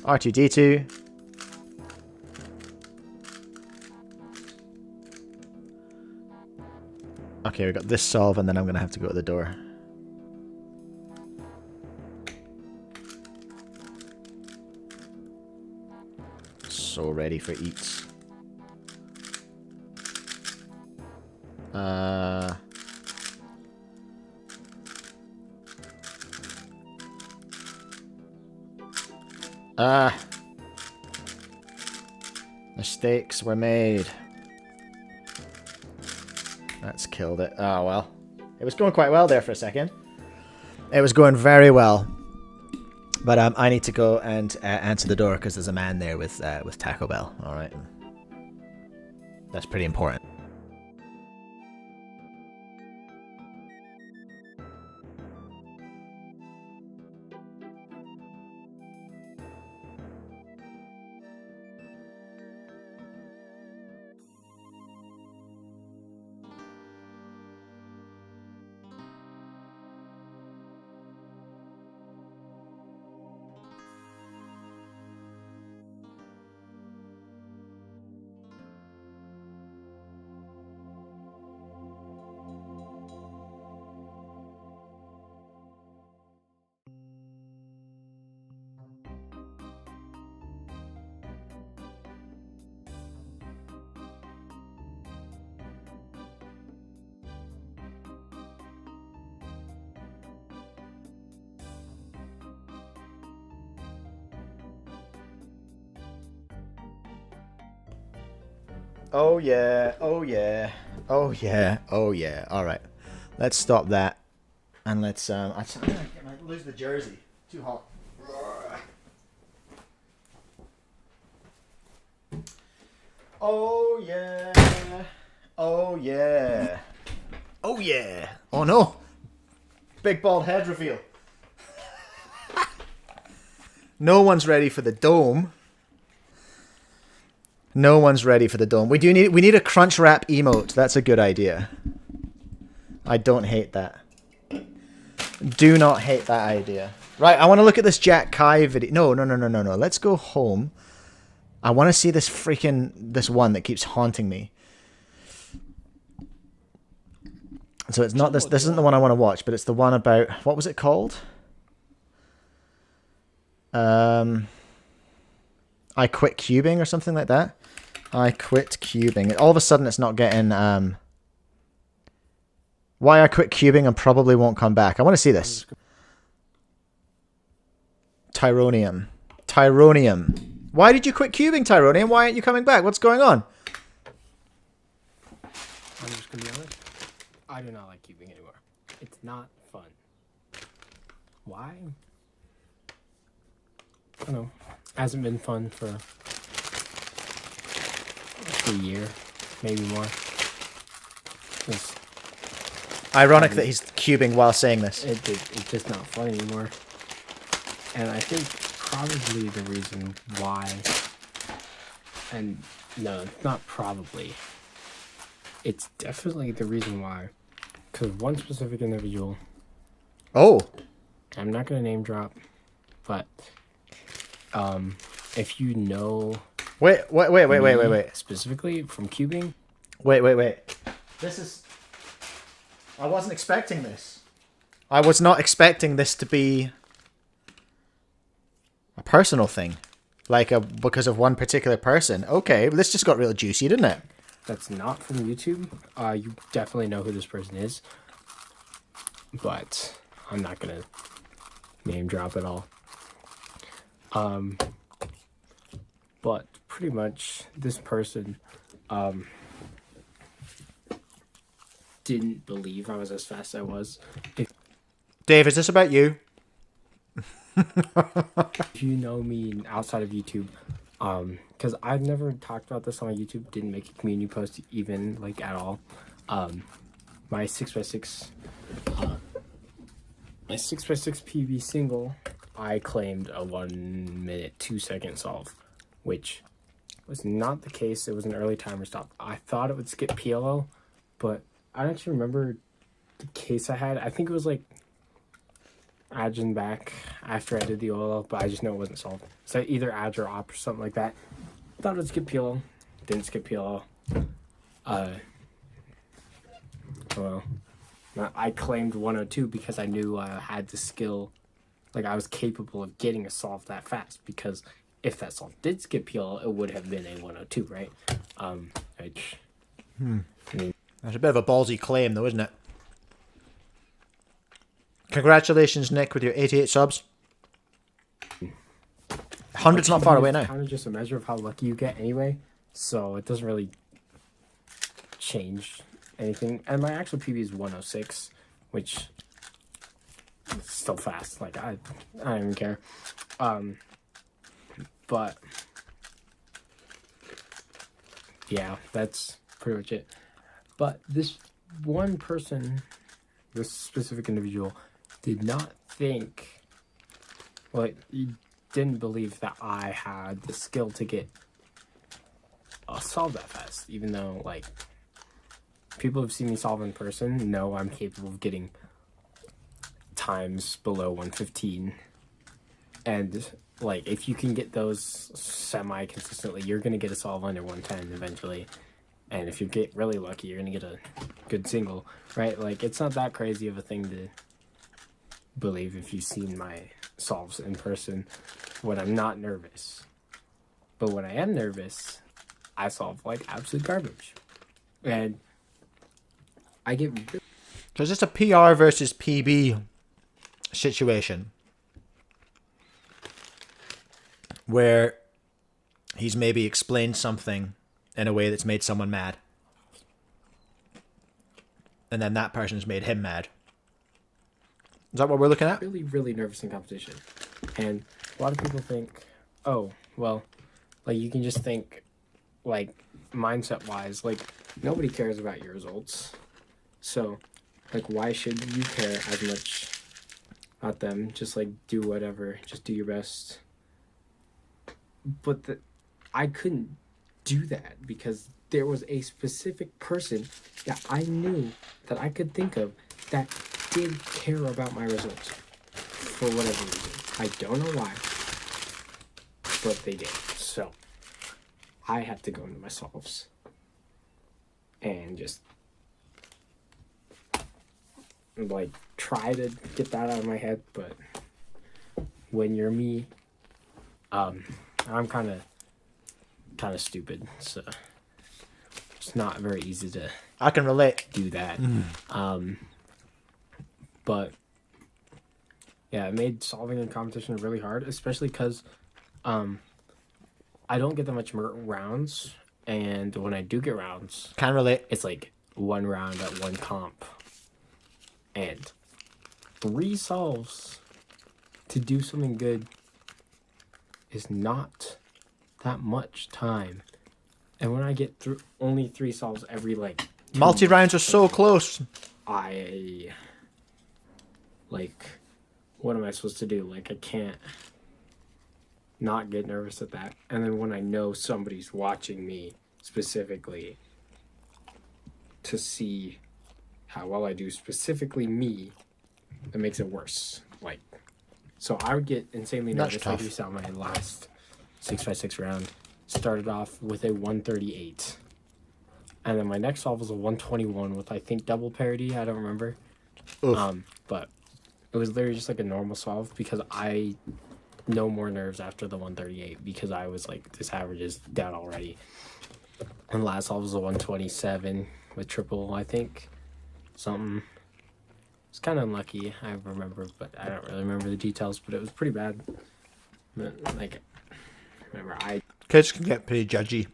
R2-D2. Okay, we got this solve, and then I'm going to have to go to the door. So ready for eats. Mistakes were made. That's killed it. Oh, well. It was going quite well there for a second. It was going very well. But I need to go and answer the door because there's a man there with Taco Bell. All right. That's pretty important. Oh yeah, oh yeah, oh yeah, oh yeah. All right, let's stop that, and let's I'm gonna lose the jersey. Too hot. Oh yeah, oh yeah, oh yeah. Oh no, big bald head reveal. No one's ready for the dome. No one's ready for the dome. We need a crunch wrap emote. That's a good idea. I don't hate that. Do not hate that idea. Right, I want to look at this Jack Kai video. No. Let's go home. I want to see this one that keeps haunting me. So it's not this isn't the one I want to watch, but it's the one about, what was it called? I quit cubing or something like that. I quit cubing. All of a sudden it's not getting why I quit cubing and probably won't come back. I want to see this. Tyronium. Why did you quit cubing, Tyronium? Why aren't you coming back? What's going on? I'm just gonna be honest. I do not like cubing anymore. It's not fun. Why? I don't know. Hasn't been fun for a year, maybe more. It's Ironic that he's cubing while saying this. It's just not fun anymore. And I think probably the reason why, and no, it's not probably, it's definitely the reason why, because one specific individual, Oh. I'm not going to name drop, but if you know Wait. specifically from cubing, Wait. This is... I wasn't expecting this. I was not expecting this to be a personal thing. Because of one particular person. Okay, this just got real juicy, didn't it? that's not from YouTube, you definitely know who this person is, but I'm not going to name drop at all. But pretty much this person didn't believe I was as fast as I was. Dave, is this about you? If you know me outside of YouTube, because I've never talked about this on YouTube, didn't make a community post even at all. My 6x6 PB single, I claimed a 1 minute 2 second solve, which was not the case. It was an early timer stop. I thought it would skip PLO, but I don't actually remember the case I had. I think it was Adgen back after I did the oil, but I just know it wasn't solved. So either Adge or op or something like that. Thought it would skip PLO. Didn't skip PLO. Well, I claimed 102 because I knew I had the skill, I was capable of getting a solve that fast, because if that solve did skip PLO, it would have been a 102, right? That's a bit of a ballsy claim, though, isn't it? Congratulations, Nick, with your 88 subs. 100's not far away now. It's kind of just a measure of how lucky you get anyway, so it doesn't really change anything. And my actual PB is 106, which is still fast. Like, I don't even care. But yeah, that's pretty much it. But this one person, this specific individual, did not think, well, he didn't believe that I had the skill to get solve that fast, even though, like, people who've seen me solve in person know I'm capable of getting times below 115. And, like, if you can get those semi-consistently, you're going to get a solve under 110 eventually. And if you get really lucky, you're going to get a good single, right? Like, it's not that crazy of a thing to believe if you've seen my solves in person when I'm not nervous. But when I am nervous, I solve like absolute garbage. And I get... So is this a PR versus PB situation? Where he's maybe explained something in a way that's made someone mad. And then that person's made him mad. Is that what we're looking at? Really, really nervous in competition. And a lot of people think, oh, well, like, you can just think, like, mindset-wise, like, nobody cares about your results. So, like, why should you care as much about them? Just, like, do whatever. Just do your best. But I couldn't do that because there was a specific person that I knew that I could think of that did care about my results for whatever reason. I don't know why, but they did. So I had to go into my solves and just like try to get that out of my head. But when you're me, I'm kind of stupid, so it's not very easy to I can relate. do that. But yeah, it made solving in competition really hard, especially because I don't get that much rounds, and when I do get rounds, Can relate. it's like one round at one comp, and 3 solves to do something good is not that much time. And when I get through only 3 solves every like Multi-rounds are so close. I like, what am I supposed to do? Like, I can't not get nervous at that. And then when I know somebody's watching me specifically to see how well I do, specifically me, that makes it worse. Like, so I would get insanely That's nervous. Like tough. you saw my last 6x6 round. Started off with a 138. And then my next solve was a 121 with, I think, double parity. I don't remember. Oof. But it was literally just like a normal solve because I no more nerves after the 138 because I was like, this average is down already. And last solve was a 127 with triple, I think. Something. It's kind of unlucky, I remember, but I don't really remember the details, but it was pretty bad. But, like, remember, Kids can get pretty judgy.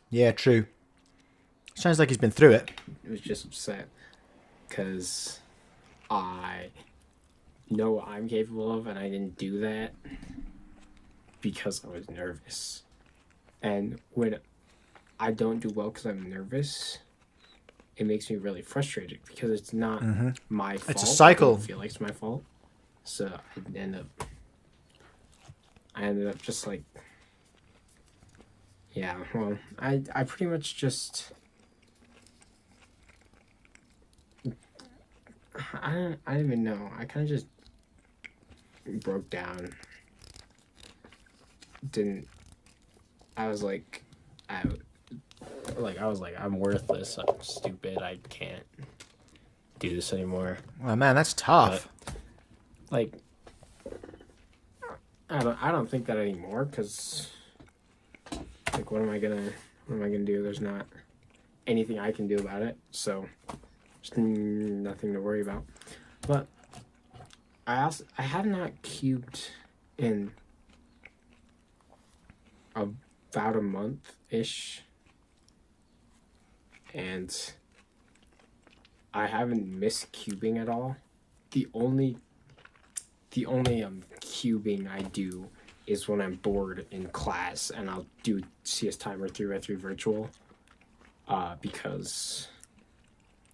Yeah, true. Sounds like he's been through it. was just upset because I know what I'm capable of and I didn't do that because I was nervous. And when I don't do well because I'm nervous, it makes me really frustrated because it's not my fault. It's a cycle. I don't feel like it's my fault. So I ended up just like, yeah, well, I pretty much just, I don't even know. I kind of just broke down. I was like, I'm worthless. I'm stupid. I can't do this anymore. Oh man, that's tough. But, like, I don't think that anymore because, like, what am I gonna do? There's not anything I can do about it. So, just nothing to worry about. But I have not cubed in about a month-ish. and I haven't missed cubing at all. The only cubing I do is when I'm bored in class, and I'll do CS Timer 3x3 virtual, because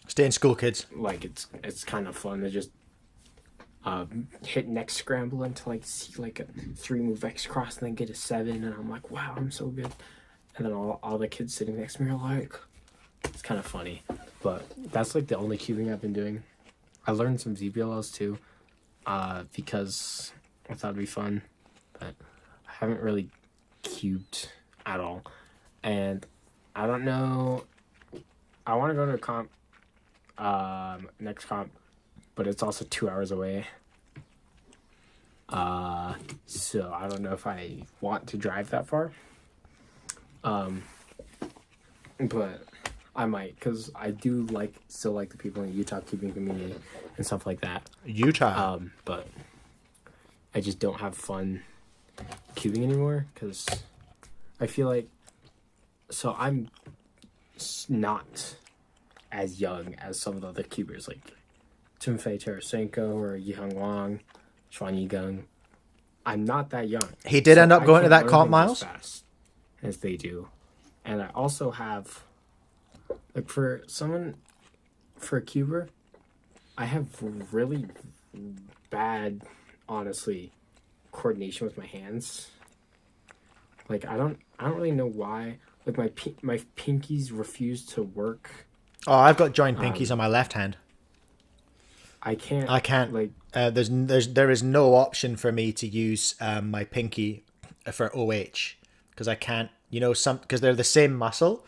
Stay in school, kids. like it's kind of fun to just hit next scramble until I see like a 3-move X cross and then get a 7, and I'm like, wow, I'm so good. And then all the kids sitting next to me are like, it's kind of funny. But that's like the only cubing I've been doing. I learned some ZBLLs too, because I thought it'd be fun, but I haven't really cubed at all. And I don't know, I want to go to a comp, next comp, but it's also 2 hours away. So I don't know if I want to drive that far. But I might, because I do still like the people in the Utah cubing community and stuff like that. Utah. But I just don't have fun cubing anymore, because I feel like, so I'm not as young as some of the other cubers, like Timofey Tarasenko or Yihang Wang, Xuan Yigang. I'm not that young. He did end up I going to can't that learn comp, things Miles? as fast as they do. And I also have, like, for a cuber, I have really bad, honestly, coordination with my hands. Like, I don't really know why. Like, my pinkies refuse to work. Oh, I've got joined pinkies on my left hand. I can't. Like, there is no option for me to use my pinky for OH, because I can't. Because they're the same muscle,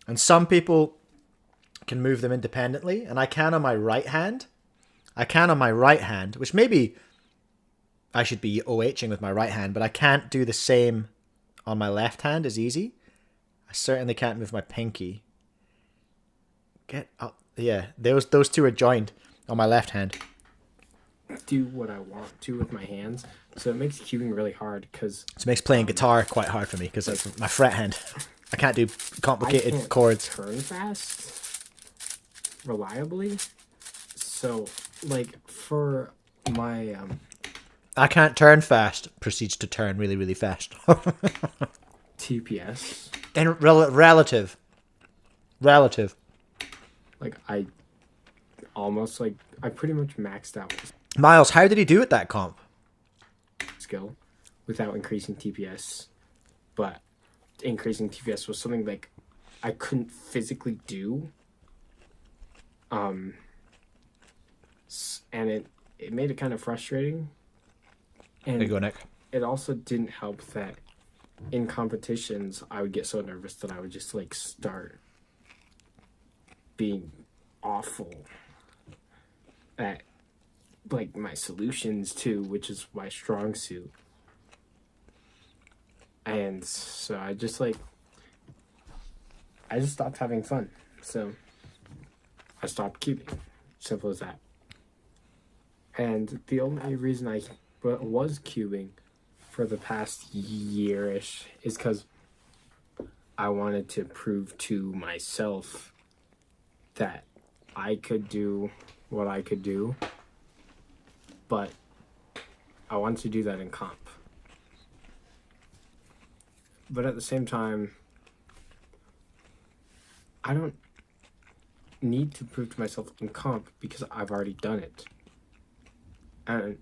and some people can move them independently, and I can on my right hand. Which maybe I should be OHing with my right hand, but I can't do the same on my left hand as easy. I certainly can't move my pinky. Get up. Yeah, those two are joined on my left hand. Do what I want to with my hands, so it makes cubing really hard, because It makes playing guitar quite hard for me, because it's my fret hand. I can't do complicated I can't chords. turn fast reliably. So, like, for my I can't turn fast. Proceeds to turn really, really fast. TPS, And relative. like, I pretty much maxed out Miles, how did he do at that comp? skill without increasing TPS, but increasing TPS was something like I couldn't physically do. And it made it kind of frustrating. And There you go, Nick. it also didn't help that in competitions I would get so nervous that I would just like start being awful at like my solutions too, which is my strong suit. And so I just stopped having fun. So I stopped cubing. Simple as that. And the only reason I was cubing for the past year-ish is because I wanted to prove to myself that I could do what I could do, but I wanted to do that in comp. But at the same time, I don't need to prove to myself in comp because I've already done it. And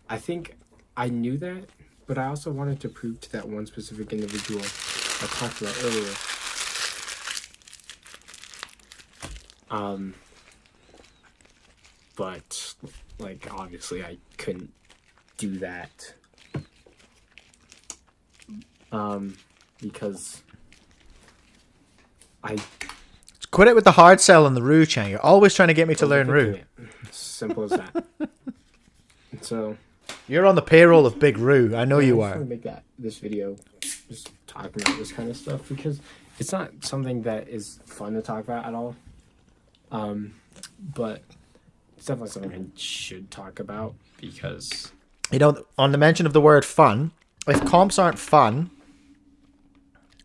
I think I knew that, but I also wanted to prove to that one specific individual I talked about earlier. But like obviously I couldn't do that. Because I Quit it with the hard sell on the Rue, Chang. You're always trying to get me to learn Rue. Simple as that. So You're on the payroll of Big Rue. I know you I just are. want to make this video just talking about this kind of stuff because it's not something that is fun to talk about at all. But it's definitely something I should talk about because On the mention of the word fun, if comps aren't fun,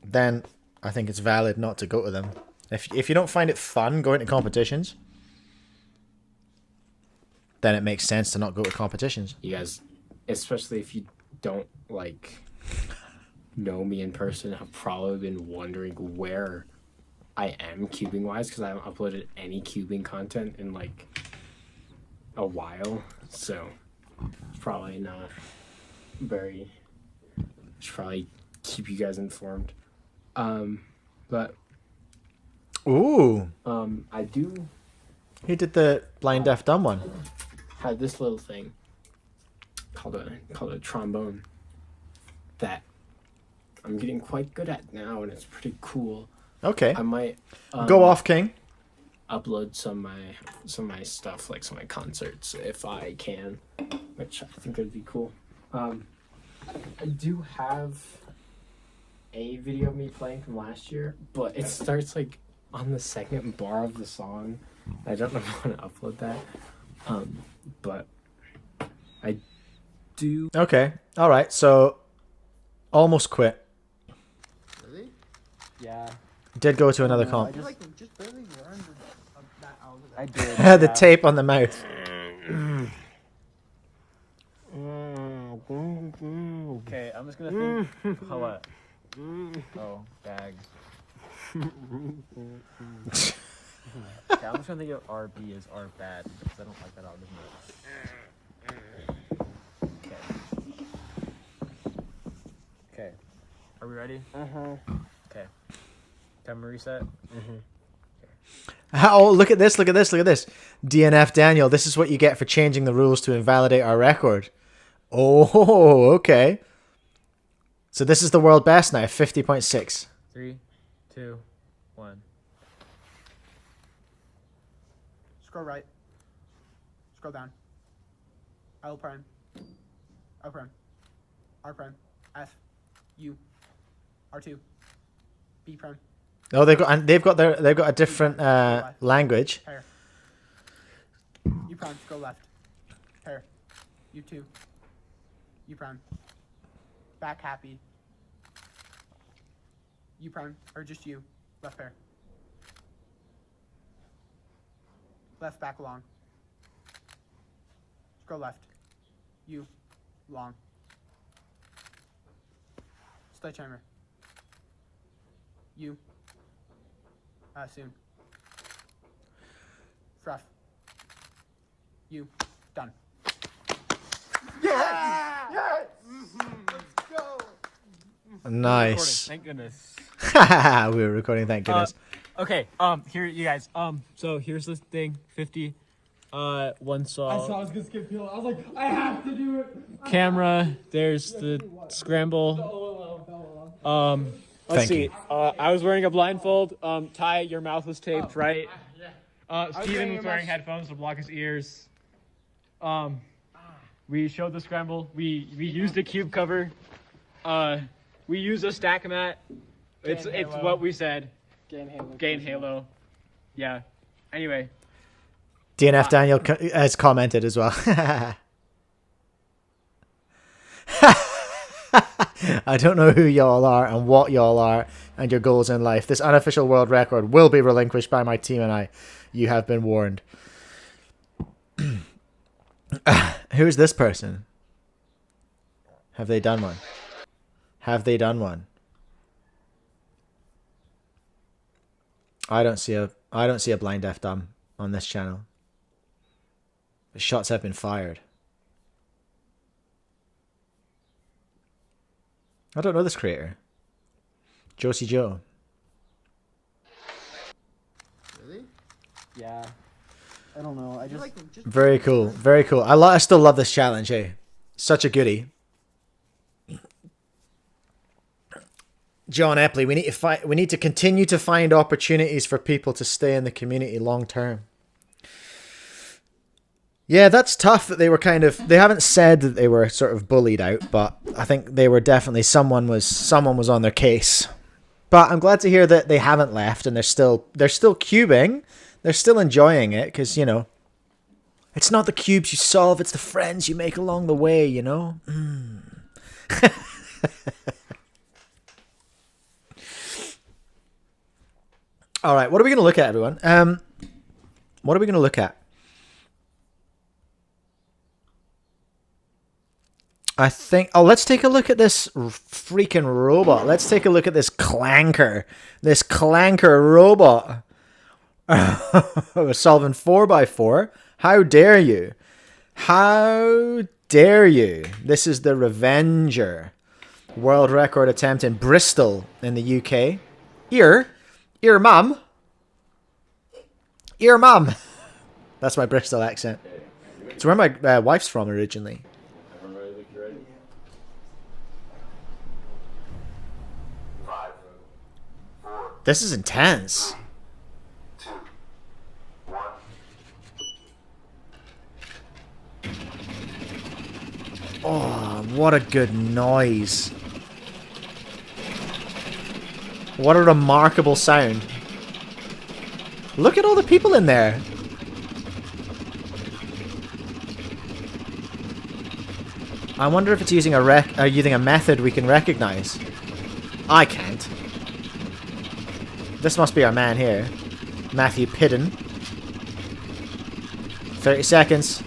then I think it's valid not to go to them. If you don't find it fun going to competitions, then it makes sense to not go to competitions. You guys, especially if you don't know me in person, have probably been wondering where I am cubing wise, because I haven't uploaded any cubing content in a while, so it's probably not very. Should probably keep you guys informed. But Ooh, I do who did the blind deaf dumb one? have this little thing called a trombone that I'm getting quite good at now, and it's pretty cool. Okay, I might go off, King. upload some of my stuff, like some of my concerts, if I can, which I think would be cool. I do have a video of me playing from last year, but it starts on the second bar of the song. I don't know if I want to upload that, but I do. Okay, all right. So almost quit. Really? Yeah. Did go to another I comp. Just barely learned that algorithm. I did. Had the yeah. tape on the mouth. Okay, I'm just gonna think. What? Oh, bags. Okay, I'm just gonna think of RB as R bad because I don't like that algorithm. Okay. Okay. Are we ready? Okay. Timer reset. Oh, look at this! Look at this! Look at this! DNF Daniel. This is what you get for changing the rules to invalidate our record. Oh, okay. So this is the world best now, 50.6. 3, 2, 1. Scroll right. Scroll down. L prime. O prime. R prime. F. U. R2. B prime. Oh, they've got a different language. Pair. U prime. Scroll left. Pair. U2. U prime. Back happy. U prime. Or just U. Left pair. Left back long. Scroll left. U. Long. Sledgehammer. U. Soon. Fruff. U. Done. Nice. Thank goodness. We were recording, thank goodness. Okay. Here, you guys. So here's this thing. 50. One saw. I was gonna skip Peel. I was like, I have to do it. Camera. There's the scramble. Let's Thank see. you. I was wearing a blindfold. Ty, your mouth was taped, right? Steven was wearing headphones to block his ears. We showed the scramble. We used a cube cover. We used a stack mat. It's what we said. Gain Halo. Yeah. Anyway. DNF Daniel has commented as well. I don't know who y'all are and what y'all are and your goals in life. This unofficial world record will be relinquished by my team and I. You have been warned. Who's this person? Have they done one? Have they done one? I don't see a blind deaf dumb on this channel. The shots have been fired. I don't know this creator. Josie Joe. Really? Yeah. I don't know. I just Very cool. Very cool. I still love this challenge, hey. Such a goodie. John Epley, we need to continue to find opportunities for people to stay in the community long term. Yeah, that's tough that they were they haven't said that they were sort of bullied out, but I think they were definitely someone was on their case. But I'm glad to hear that they haven't left and they're still cubing. They're still enjoying it because, you know, it's not the cubes you solve, it's the friends you make along the way, you know? All right, what are we going to look at, everyone? What are we going to look at? I think... Oh, let's take a look at this freaking robot. Let's take a look at this clanker. This clanker robot. We're solving 4x4. How dare you? How dare you? This is the Revenger. World record attempt in Bristol in the UK. Ear mum. Ear mum. That's my Bristol accent. It's where my wife's from originally. This is intense. Oh, what a good noise. What a remarkable sound. Look at all the people in there. I wonder if it's using a method we can recognize. I can't. This must be our man here. Matthew Pidden. 30 seconds.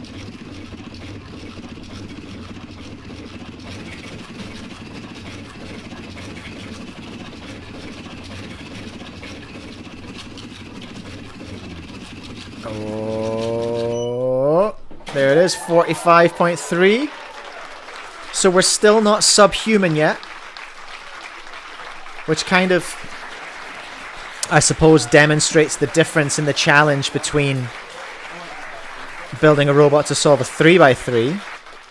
Oh, there it is, 45.3. So we're still not subhuman yet. Which kind of, I suppose, demonstrates the difference in the challenge between building a robot to solve a 3x3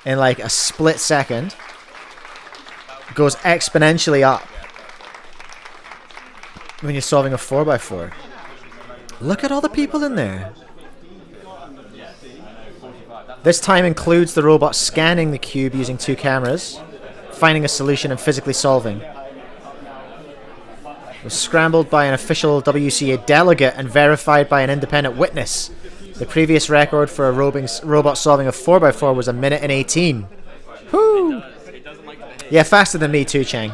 in like a split second. Goes exponentially up when you're solving a 4x4. Look at all the people in there. This time includes the robot scanning the cube using 2 cameras, finding a solution and physically solving. It was scrambled by an official WCA delegate and verified by an independent witness. The previous record for a robot solving a 4x4 was 1 minute and 18. Whoo! Yeah, faster than me too, Chang.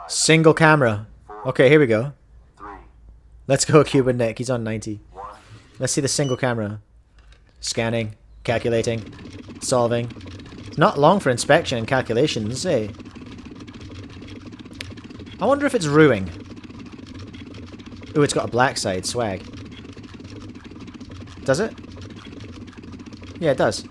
Single camera. Okay, here we go. Let's go, Cuban Nick. He's on 90. Let's see the single camera. Scanning, calculating, solving. It's not long for inspection and calculations, eh? I wonder if it's ruining. Ooh, it's got a black side. Swag. Does it? Yeah, it does.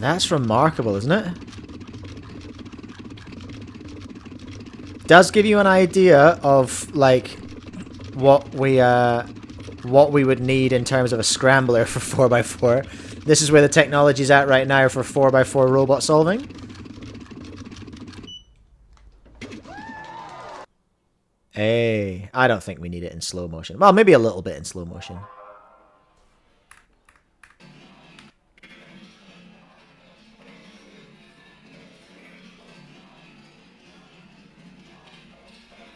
That's remarkable, isn't it? Does give you an idea of like what we would need in terms of a scrambler for 4x4. This is where the technology's at right now for 4x4 robot solving. Hey, I don't think we need it in slow motion. Well, maybe a little bit in slow motion.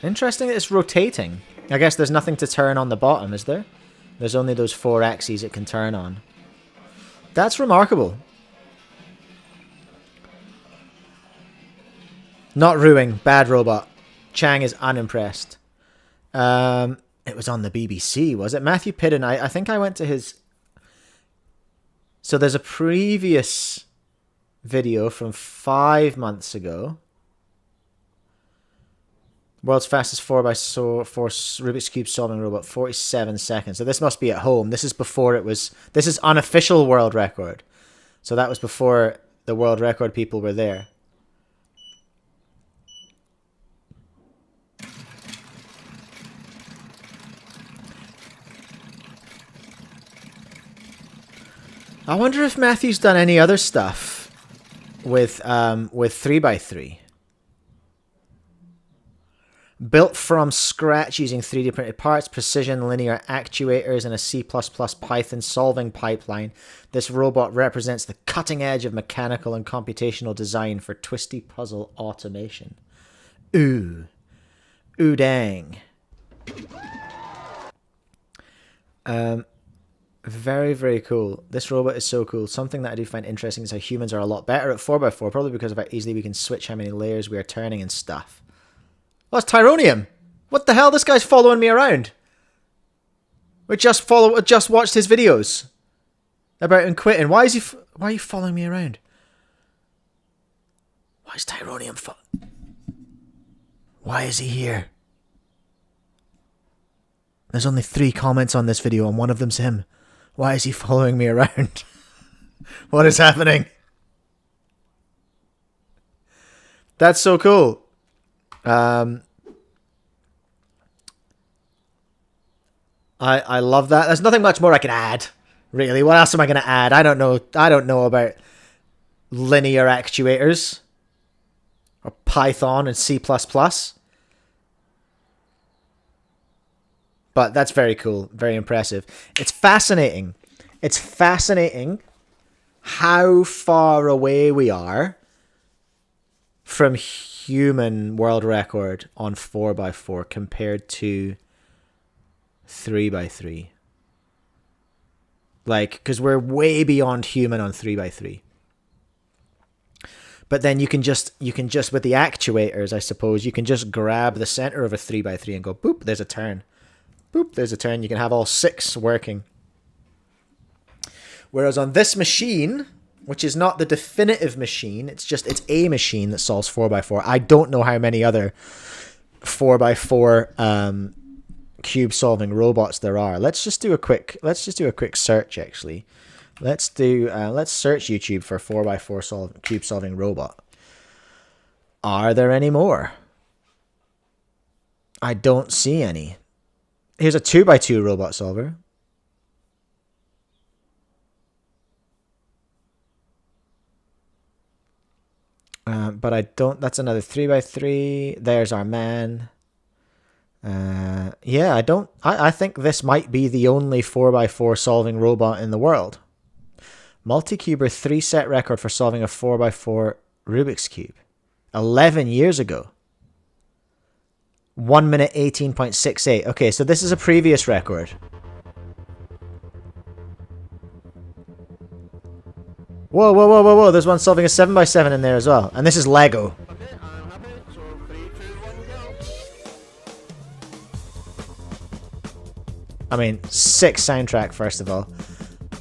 Interesting that it's rotating. I guess there's nothing to turn on the bottom, is there? There's only those 4 axes it can turn on. That's remarkable. Not ruining. Bad robot. Chang is unimpressed. It was on the BBC, was it? Matthew Pidden, I think I went to his... So there's a previous video from 5 months ago. World's fastest 4x4 Rubik's Cube solving robot, 47 seconds. So this must be at home. This is before it was... This is unofficial world record. So that was before the world record people were there. I wonder if Matthew's done any other stuff with 3x3. Built from scratch using 3D printed parts, precision linear actuators, and a C++ Python solving pipeline, this robot represents the cutting edge of mechanical and computational design for twisty puzzle automation. Ooh. Ooh dang. Very, very cool. This robot is so cool. Something that I do find interesting is how humans are a lot better at 4x4, probably because of how easily we can switch how many layers we are turning and stuff. Oh, it's Tyronium! What the hell? This guy's following me around. We just watched his videos about him quitting. Why are you following me around? Why is Tyronium Why is he here? There's only 3 comments on this video and one of them's him. Why is he following me around? What is happening? That's so cool. I love that. There's nothing much more I can add, really. What else am I going to add? I don't know about linear actuators or Python and C++. But that's very cool, very impressive. It's fascinating. It's fascinating how far away we are from human world record on 4x4 compared to 3x3. Like, because we're way beyond human on 3x3. But then you can just with the actuators, I suppose, you can just grab the center of a 3x3 and go, boop, there's a turn. Boop, there's a turn. You can have all 6 working. Whereas on this machine, which is not the definitive machine, it's a machine that solves 4x4. I don't know how many other 4x4 cube solving robots there are. Let's just do a quick search actually. Let's search YouTube for 4x4 cube solving robot. Are there any more? I don't see any. Here's a 2x2 robot solver. But I don't. That's another 3x3. There's our man. Yeah, I don't. I think this might be the only 4x4 solving robot in the world. Multicuber 3-set record for solving a 4x4 Rubik's Cube. 11 years ago. 1 minute 18.68. Okay, so this is a previous record. Whoa, whoa, whoa, whoa, whoa. There's one solving a 7x7 in there as well. And this is Lego. Okay, I'm happy. So 3, 2, 1, go. I mean, sick soundtrack, first of all.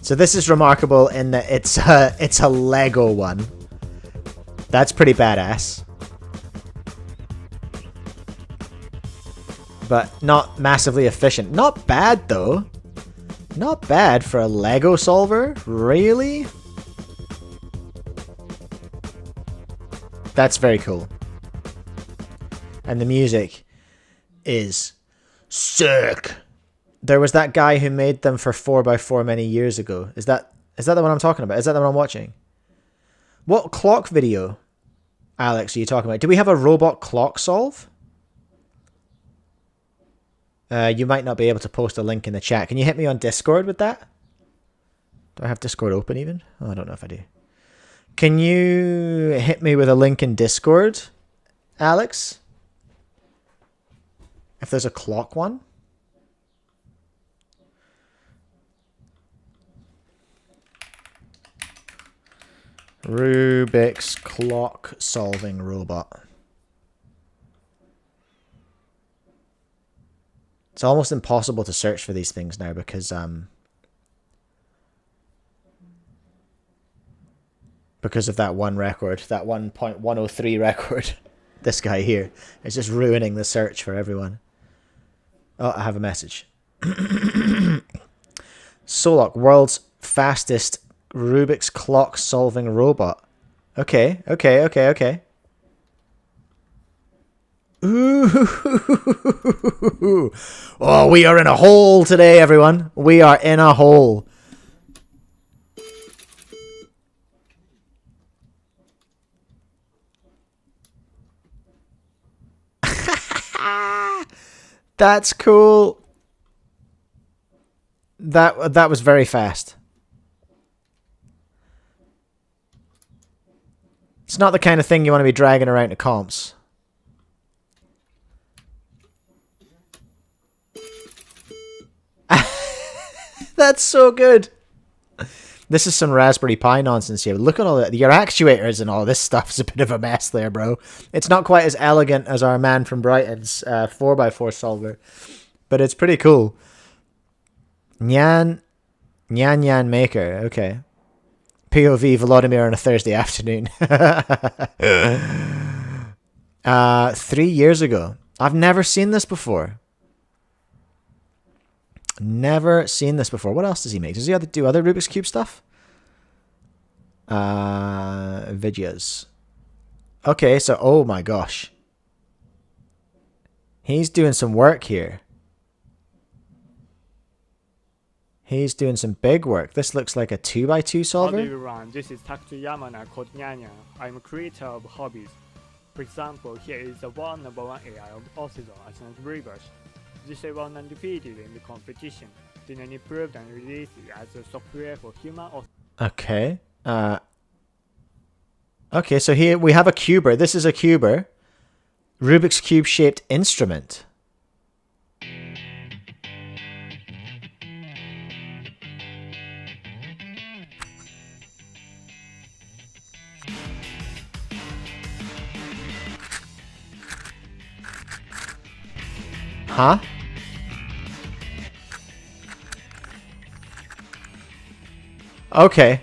So this is remarkable in that it's a Lego one. That's pretty badass. But not massively efficient. Not bad, though. Not bad for a Lego solver. Really? That's very cool. And the music is sick. There was that guy who made them for 4x4 many years ago. Is that the one I'm talking about? Is that the one I'm watching? What clock video, Alex, are you talking about? Do we have a robot clock solve? You might not be able to post a link in the chat. Can you hit me on Discord with that? Do I have Discord open even? Oh, I don't know if I do. Can you hit me with a link in Discord, Alex? If there's a clock one? Rubik's clock solving robot. It's almost impossible to search for these things now because of that one record, that 1.103 record. This guy here is just ruining the search for everyone. Oh, I have a message. Solok, world's fastest Rubik's clock solving robot. Okay. Ooh. Oh, we are in a hole today, everyone. We are in a hole. That's cool. That was very fast. It's not the kind of thing you want to be dragging around to comps. That's so good. This is some Raspberry Pi nonsense here. Look at all that. Your actuators and all this stuff is a bit of a mess there, bro. It's not quite as elegant as our man from Brighton's 4x4 solver, but it's pretty cool. Nyan Maker. Okay. POV Volodymyr on a Thursday afternoon. 3 years ago. I've never seen this before. Never seen this before. What else does he make? Does he do other Rubik's Cube stuff? Videos. Okay, so, oh my gosh. He's doing some work here. He's doing some big work. This looks like a 2x2 solver. How do you run? This is Tatsuyama called Nyanya. I'm a creator of hobbies. For example, here is the one number one AI of Oscillator as an reverse. This is one undefeated in the competition. Then I improved and released it as a software for human. Okay. Okay, so here we have a cuber. This is a cuber. Rubik's Cube shaped instrument. Huh? Okay.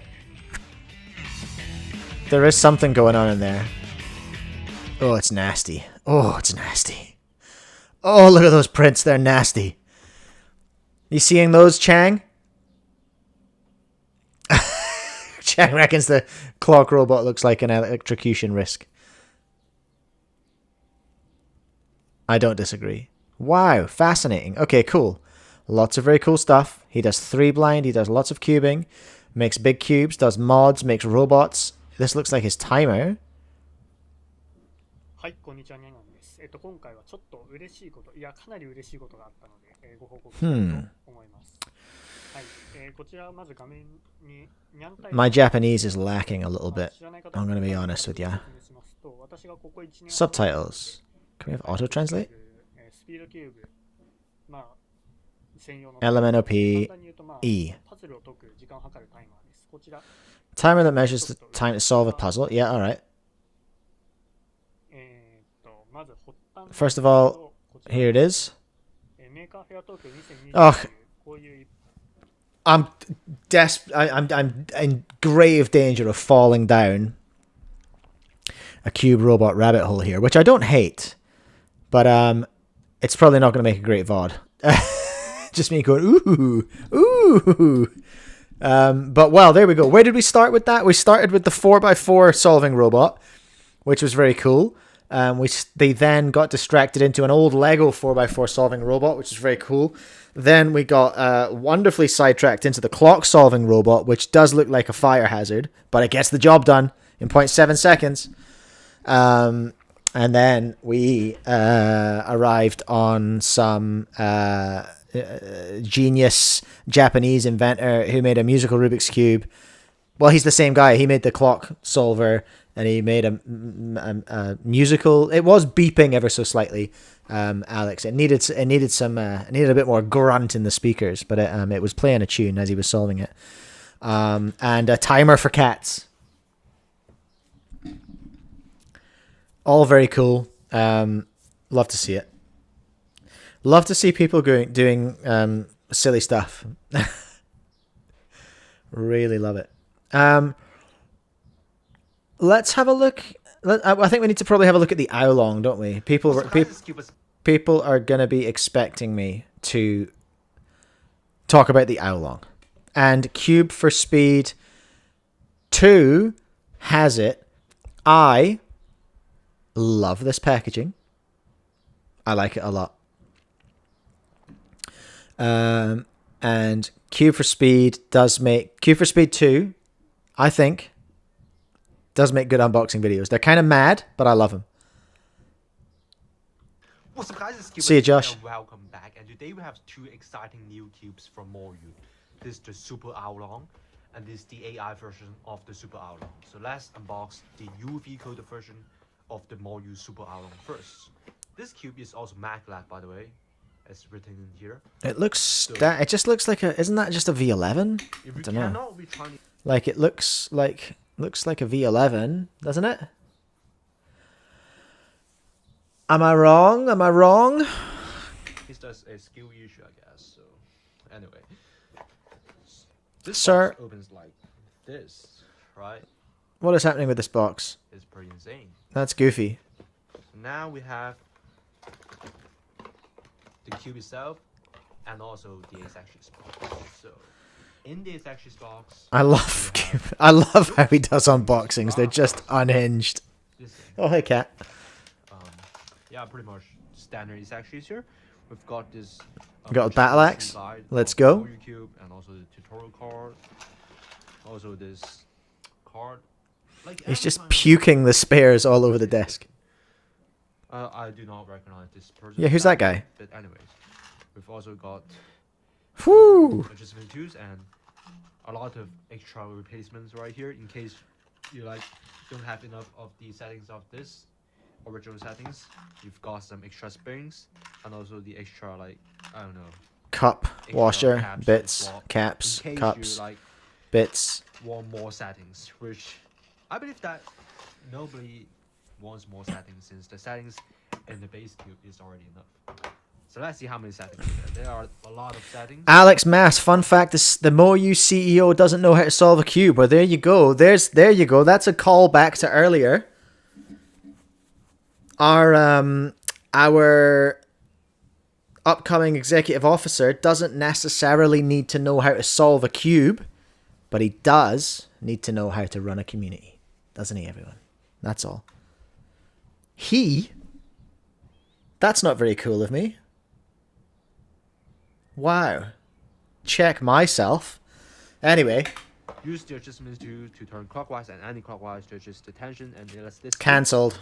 There is something going on in there. Oh, it's nasty. Oh, it's nasty. Oh, look at those prints. They're nasty. You seeing those, Chang? Chang reckons the clock robot looks like an electrocution risk. I don't disagree. Wow, fascinating. Okay, cool. Lots of very cool stuff. He does 3-blind. He does lots of cubing. Makes big cubes. Does mods. Makes robots. This looks like his timer. My Japanese is lacking a little bit. I'm going to be honest with you. Subtitles. Can we have auto-translate? LMNOP E. Timer that measures the time to solve a puzzle. Yeah, alright. First of all, here it is. Oh, I'm in grave danger of falling down a cube robot rabbit hole here, which I don't hate, but it's probably not going to make a great VOD. Just me going, ooh, ooh. But well, there we go. Where did we start with that? We started with the 4x4 solving robot, which was very cool. They then got distracted into an old Lego 4x4 solving robot, which is very cool. Then we got wonderfully sidetracked into the clock solving robot, which does look like a fire hazard, but it gets the job done in 0.7 seconds. And then we arrived on some genius Japanese inventor who made a musical Rubik's Cube. Well, he's the same guy. He made the clock solver, and he made a musical. It was beeping ever so slightly, Alex. It needed a bit more grunt in the speakers, but it was playing a tune as he was solving it. And a timer for cats. All very cool. Love to see it. Love to see people doing silly stuff. Really love it. Let's have a look. I think we need to probably have a look at the Aolong, don't we? People are going to be expecting me to talk about the Aolong. And Cube for Speed 2 has it. I love this packaging. I like it a lot. And Cube for Speed 2, I think, does make good unboxing videos. They're kind of mad, but I love them. What's up, guys? It's Cubecast, See you, Josh. and welcome back. And today we have two exciting new cubes from Moyu. This is the Super Aolong, and this is the AI version of the Super Aolong. So let's unbox the UV coded version of the Moyu Super Aolong first. This cube is also mag-lag, by the way, as written in here. It looks it just looks like a, isn't that just a V11? I don't know. Like it looks like a V11, doesn't it? Am I wrong? Am I wrong? It's just a skill issue, I guess. So anyway, this Sir, box opens like this, right? what is happening with this box? It's pretty insane. That's goofy. Now we have the cube itself and also the accessories box. So in the accessories box, I love I love how he does unboxings. They're just unhinged. Oh, hey, cat. Yeah, pretty much standard accessories here. We've got this. We got a battle axe. Let's go. Cube and also the tutorial card. Also this card. Like He's just puking the spares all over the desk. I do not recognize this person. Yeah, who's that guy? But anyways, we've also got Whoo! adjustment tools and a lot of extra replacements right here in case you like don't have enough of the settings of this original settings. You've got some extra springs and also the extra, like, I don't know, Cup, extra washer, caps bits, as well, caps, in case cups, you, like, bits. want more settings, which I believe that nobody wants more settings since the settings in the base cube is already enough. So let's see how many settings there are. A lot of settings. Alex Mass, fun fact: the Moyu CEO doesn't know how to solve a cube. Well, there you go. There you go. That's a call back to earlier. Our upcoming executive officer doesn't necessarily need to know how to solve a cube, but he does need to know how to run a community, doesn't he, everyone? That's all. That's not very cool of me. Wow. Check myself. Anyway. Use the adjustments to turn clockwise and anti-clockwise to adjust the tension and elasticity. Cancelled.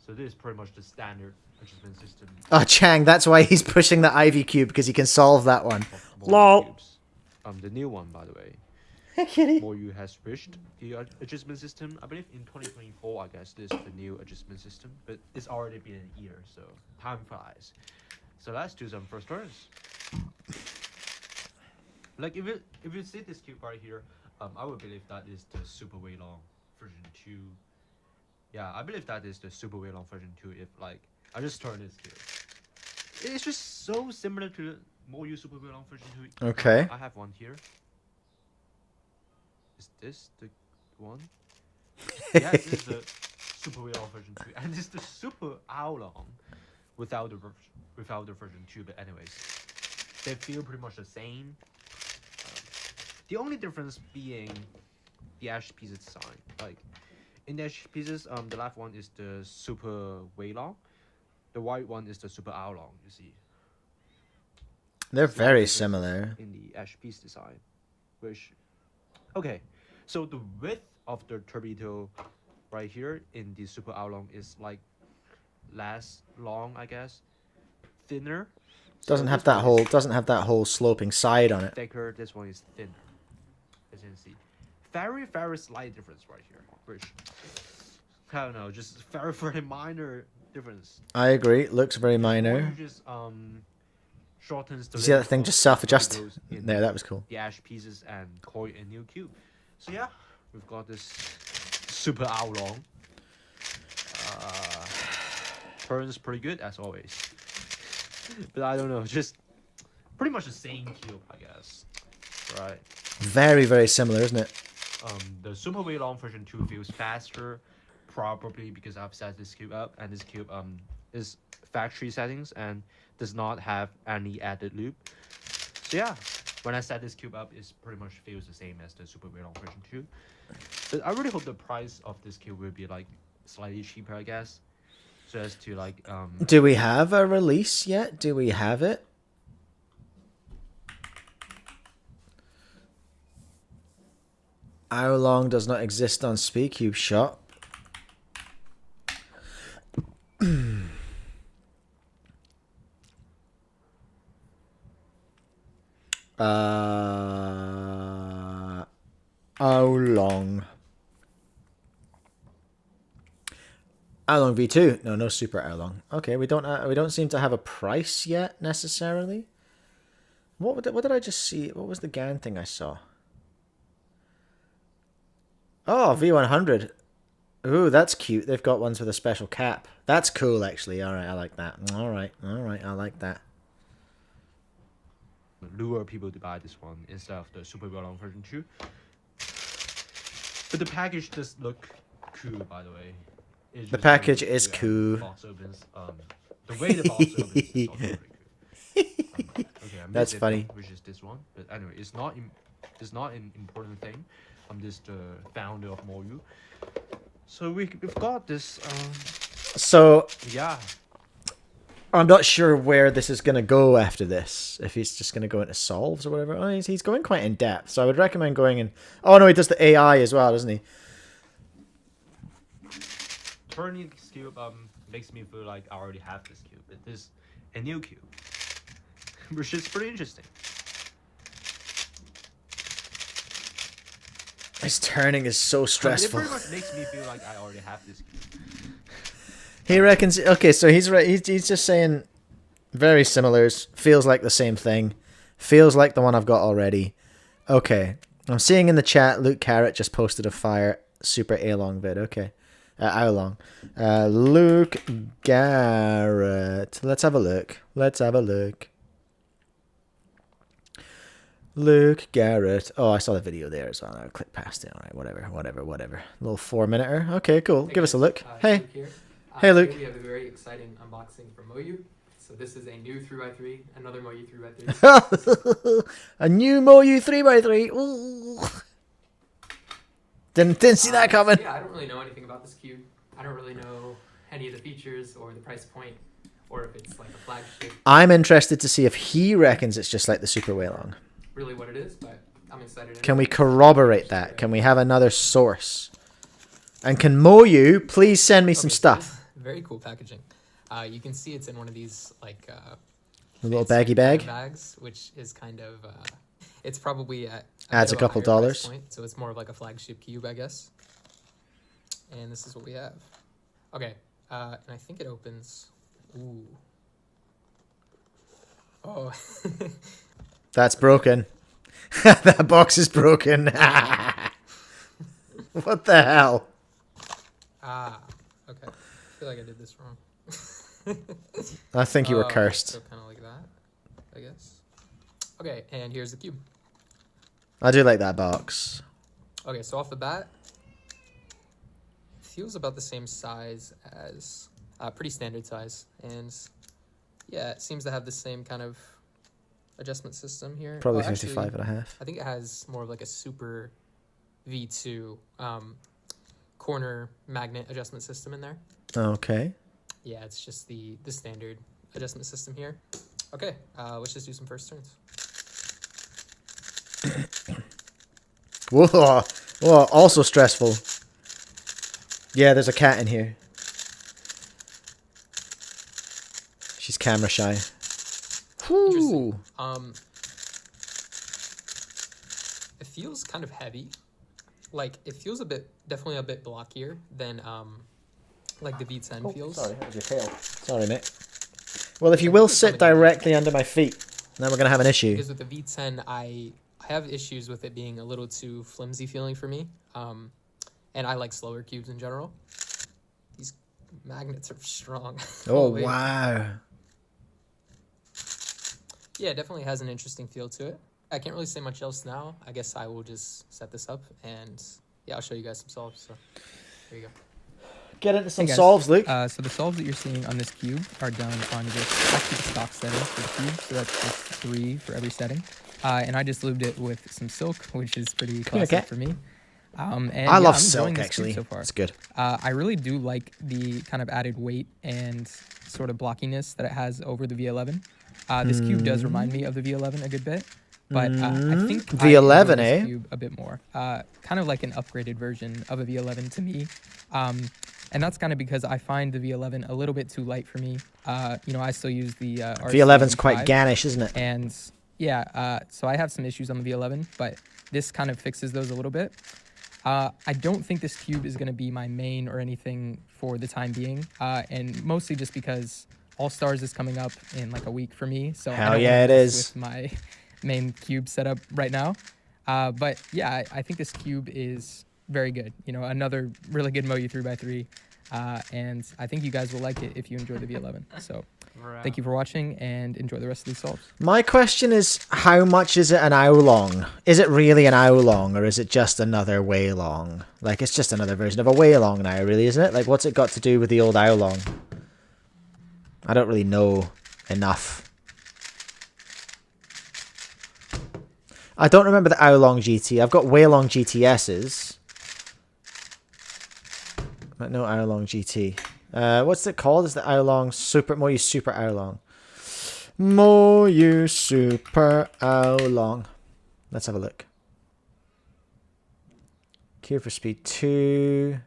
So this is pretty much the standard adjustment system. Oh, Chang, that's why he's pushing the Ivy cube, because he can solve that one. LOL. The new one, by the way. Kitty. Moyu has switched the adjustment system. I believe in 2024, I guess, this is the new adjustment system. But it's already been an year, so time flies. So let's do some first turns. Like, if you see this cube right here, I would believe that is the Super Weilong version 2. Yeah, I believe that is the Super Weilong version 2. If, like, I just turn this cube. It's just so similar to the Moyu Super Weilong version 2. Okay. I have one here. Is this the one? Yeah, this is the Super Weilong version 2, and this is the Super Aolong without the version 2. But anyways, they feel pretty much the same. The only difference being the edge pieces design. Like in the edge pieces, the left one is the Super Weilong, the white one is the Super Aolong. You see, they're very similar in the edge piece design, which. Okay, so the width of the torpedo right here in the Super Aolong is like less long, I guess, thinner. Doesn't have that whole sloping side on it. Thicker. This one is thinner, as you can see. Very, very slight difference right here, which I don't know, just very, very minor difference. I agree. Looks very minor. Just shortens the. You see that thing just self-adjust? There, that was cool. The ash pieces and coil a new cube. So yeah, we've got this Super Aolong. Turns pretty good as always. But I don't know, just pretty much the same cube, I guess. Right. Very, very similar, isn't it? The Super Weilong version 2 feels faster, probably because I've set this cube up, and this cube is factory settings and does not have any added loop. So yeah, when I set this cube up, it pretty much feels the same as the Super Weilong version 2. But I really hope the price of this cube will be like slightly cheaper, I guess. So as to like Do we have a release yet? Do we have it? Aolong does not exist on Speedcube Shop. Aolong. Aolong V2. No Super Aolong. Okay, we don't seem to have a price yet necessarily. What did I just see? What was the GAN thing I saw? Oh, V100. Ooh, that's cute. They've got ones with a special cap. That's cool, actually. All right, I like that. All right, I like that. Lure people to buy this one instead of the Super Weilong version 2. But the package does look cool, by the way. The package is cool. Box opens, the way the box opens is also pretty cool. Okay, I That's missed funny. It, which is this one. But anyway, it's not an important thing. I'm just the founder of Moyu. So we've got this. So yeah. I'm not sure where this is going to go after this. If he's just going to go into solves or whatever. Oh, he's going quite in depth. So I would recommend going in. Oh no, he does the AI as well, doesn't he? Turning this cube makes me feel like I already have this cube. It is a new cube, which is pretty interesting. His turning is so stressful. It pretty much makes me feel like I already have this cube. He reckons. Okay, so he's right. He's just saying very similars. Feels like the same thing. Feels like the one I've got already. Okay, I'm seeing in the chat. Luke Carrot just posted a fire Super Aolong vid. Okay. Aolong. Luke Garrett. Let's have a look. Luke Garrett. Oh, I saw the video there as well. I'll click past it. All right, whatever. Little 4-minute. Okay, cool. Give us a look. Hey. Hey, Luke. We have a very exciting unboxing from Moyu. So this is a new 3x3, another Moyu 3x3. A new Moyu 3x3. Ooh. Didn't see that coming. Yeah, I don't really know anything about this cube. I don't really know any of the features or the price point, or if it's like a flagship. I'm interested to see if he reckons it's just like the Super Weilong. Really what it is, but I'm excited. Can we corroborate that? Can we have another source? And can Moyu please send me some stuff? Very cool packaging. You can see it's in one of these like a little baggy bag bags, which is kind of it's probably at adds a couple dollars. Point, so it's more of like a flagship cube, I guess. And this is what we have. Okay, and I think it opens. Ooh. Oh. That's broken. That box is broken. What the hell? Ah, okay. I feel like I did this wrong. I think you were cursed. So kind of like that, I guess. Okay, and here's the cube. I do like that box. Okay, so off the bat, feels about the same size as, pretty standard size, and yeah, it seems to have the same kind of adjustment system here. Probably well, 55 and a half. I think it has more of like a Super V2 corner magnet adjustment system in there. Okay. Yeah, it's just the standard adjustment system here. Okay, let's just do some first turns. Whoa, also stressful. Yeah, there's a cat in here. She's camera shy. Whoo. It feels kind of heavy. Like, it feels definitely a bit blockier than like the V10 feels. Sorry, that was your tail. Sorry, mate. Well, if you will sit directly under my feet, then we're gonna have an issue. Because with the V10, I have issues with it being a little too flimsy feeling for me. And I like slower cubes in general. These magnets are strong. Oh, wow. Yeah, it definitely has an interesting feel to it. I can't really say much else now. I guess I will just set this up and yeah, I'll show you guys some solves. So there you go. Get into some solves, Luke. So the solves that you're seeing on this cube are done on just actually the stock settings for the cube. So that's just 3 for every setting. And I just lubed it with some silk, which is pretty classic for me. And I love silk, actually. So far. It's good. I really do like the kind of added weight and sort of blockiness that it has over the V11. This cube does remind me of the V11 a good bit. But I think V11, this cube a bit more. Kind of like an upgraded version of a V11 to me. And that's kind of because I find the V11 a little bit too light for me. You know, I still use the V11's quite Ganish, isn't it? And Yeah, so I have some issues on the V11, but this kind of fixes those a little bit. I don't think this cube is going to be my main or anything for the time being, and mostly just because All Stars is coming up in like a week for me, so Hell I don't yeah, wanna it mess is. with my main cube setup right now. But yeah, I think this cube is very good. You know, another really good Moyu 3x3, and I think you guys will like it if you enjoy the V11. So thank you for watching and enjoy the rest of these solves. My question is, how much is it an Aolong? Is it really an Aolong, or is it just another Weilong? Like, it's just another version of a Weilong now, really, isn't it? Like, what's it got to do with the old Aolong? I don't really know enough. I don't remember the Aolong GT. I've got Weilong GTSs. But no Aolong GT. What's it called? Is the Aolong Super... Moyu Super Aolong. Moyu Super Aolong. Let's have a look. Q for Speed 2.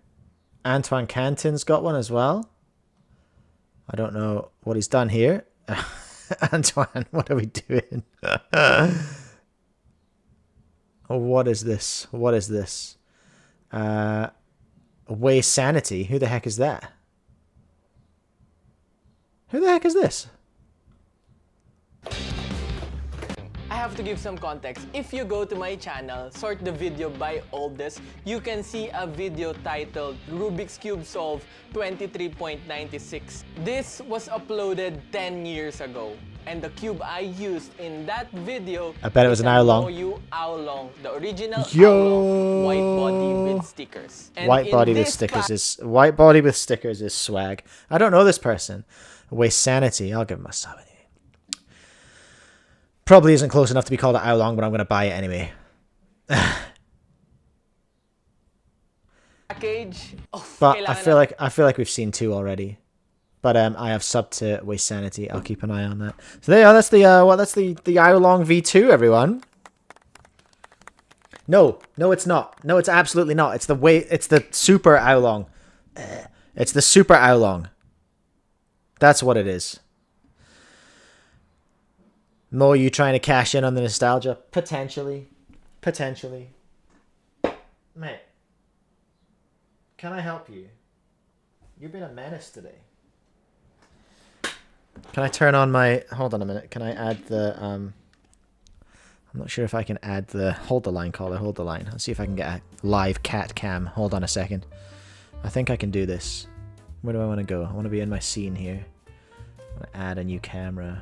Antoine Canton's got one as well. I don't know what he's done here. Antoine, what are we doing? Oh, what is this? What is this? Way Sanity. Who the heck is that? Who the heck is this? I have to give some context. If you go to my channel, sort the video by oldest, you can see a video titled Rubik's Cube Solve 23.96. This was uploaded 10 years ago. And the cube I used in that video, I bet it was an Aolong. Moyu Aolong, the original Yo! Aolong, white body with stickers. And White body with this stickers is swag. I don't know this person. Way Sanity. I'll give him a sub anyway. Probably isn't close enough to be called an Aolong, but I'm going to buy it anyway. Package. But I feel like we've seen two already. But I have subbed to Way Sanity. I'll keep an eye on that. So there you are. That's the that's the Aolong V2, everyone. No, it's not. No, it's absolutely not. It's the Super Aolong. It's the Super Aolong. That's what it is. Mo, you trying to cash in on the nostalgia? Potentially. Mate, can I help you? You've been a menace today. Can I turn on my... Hold on a minute. Can I add the... I'm not sure if I can add the... Hold the line, caller. Hold the line. Let's see if I can get a live cat cam. Hold on a second. I think I can do this. Where do I want to go? I want to be in my scene here. I want to add a new camera.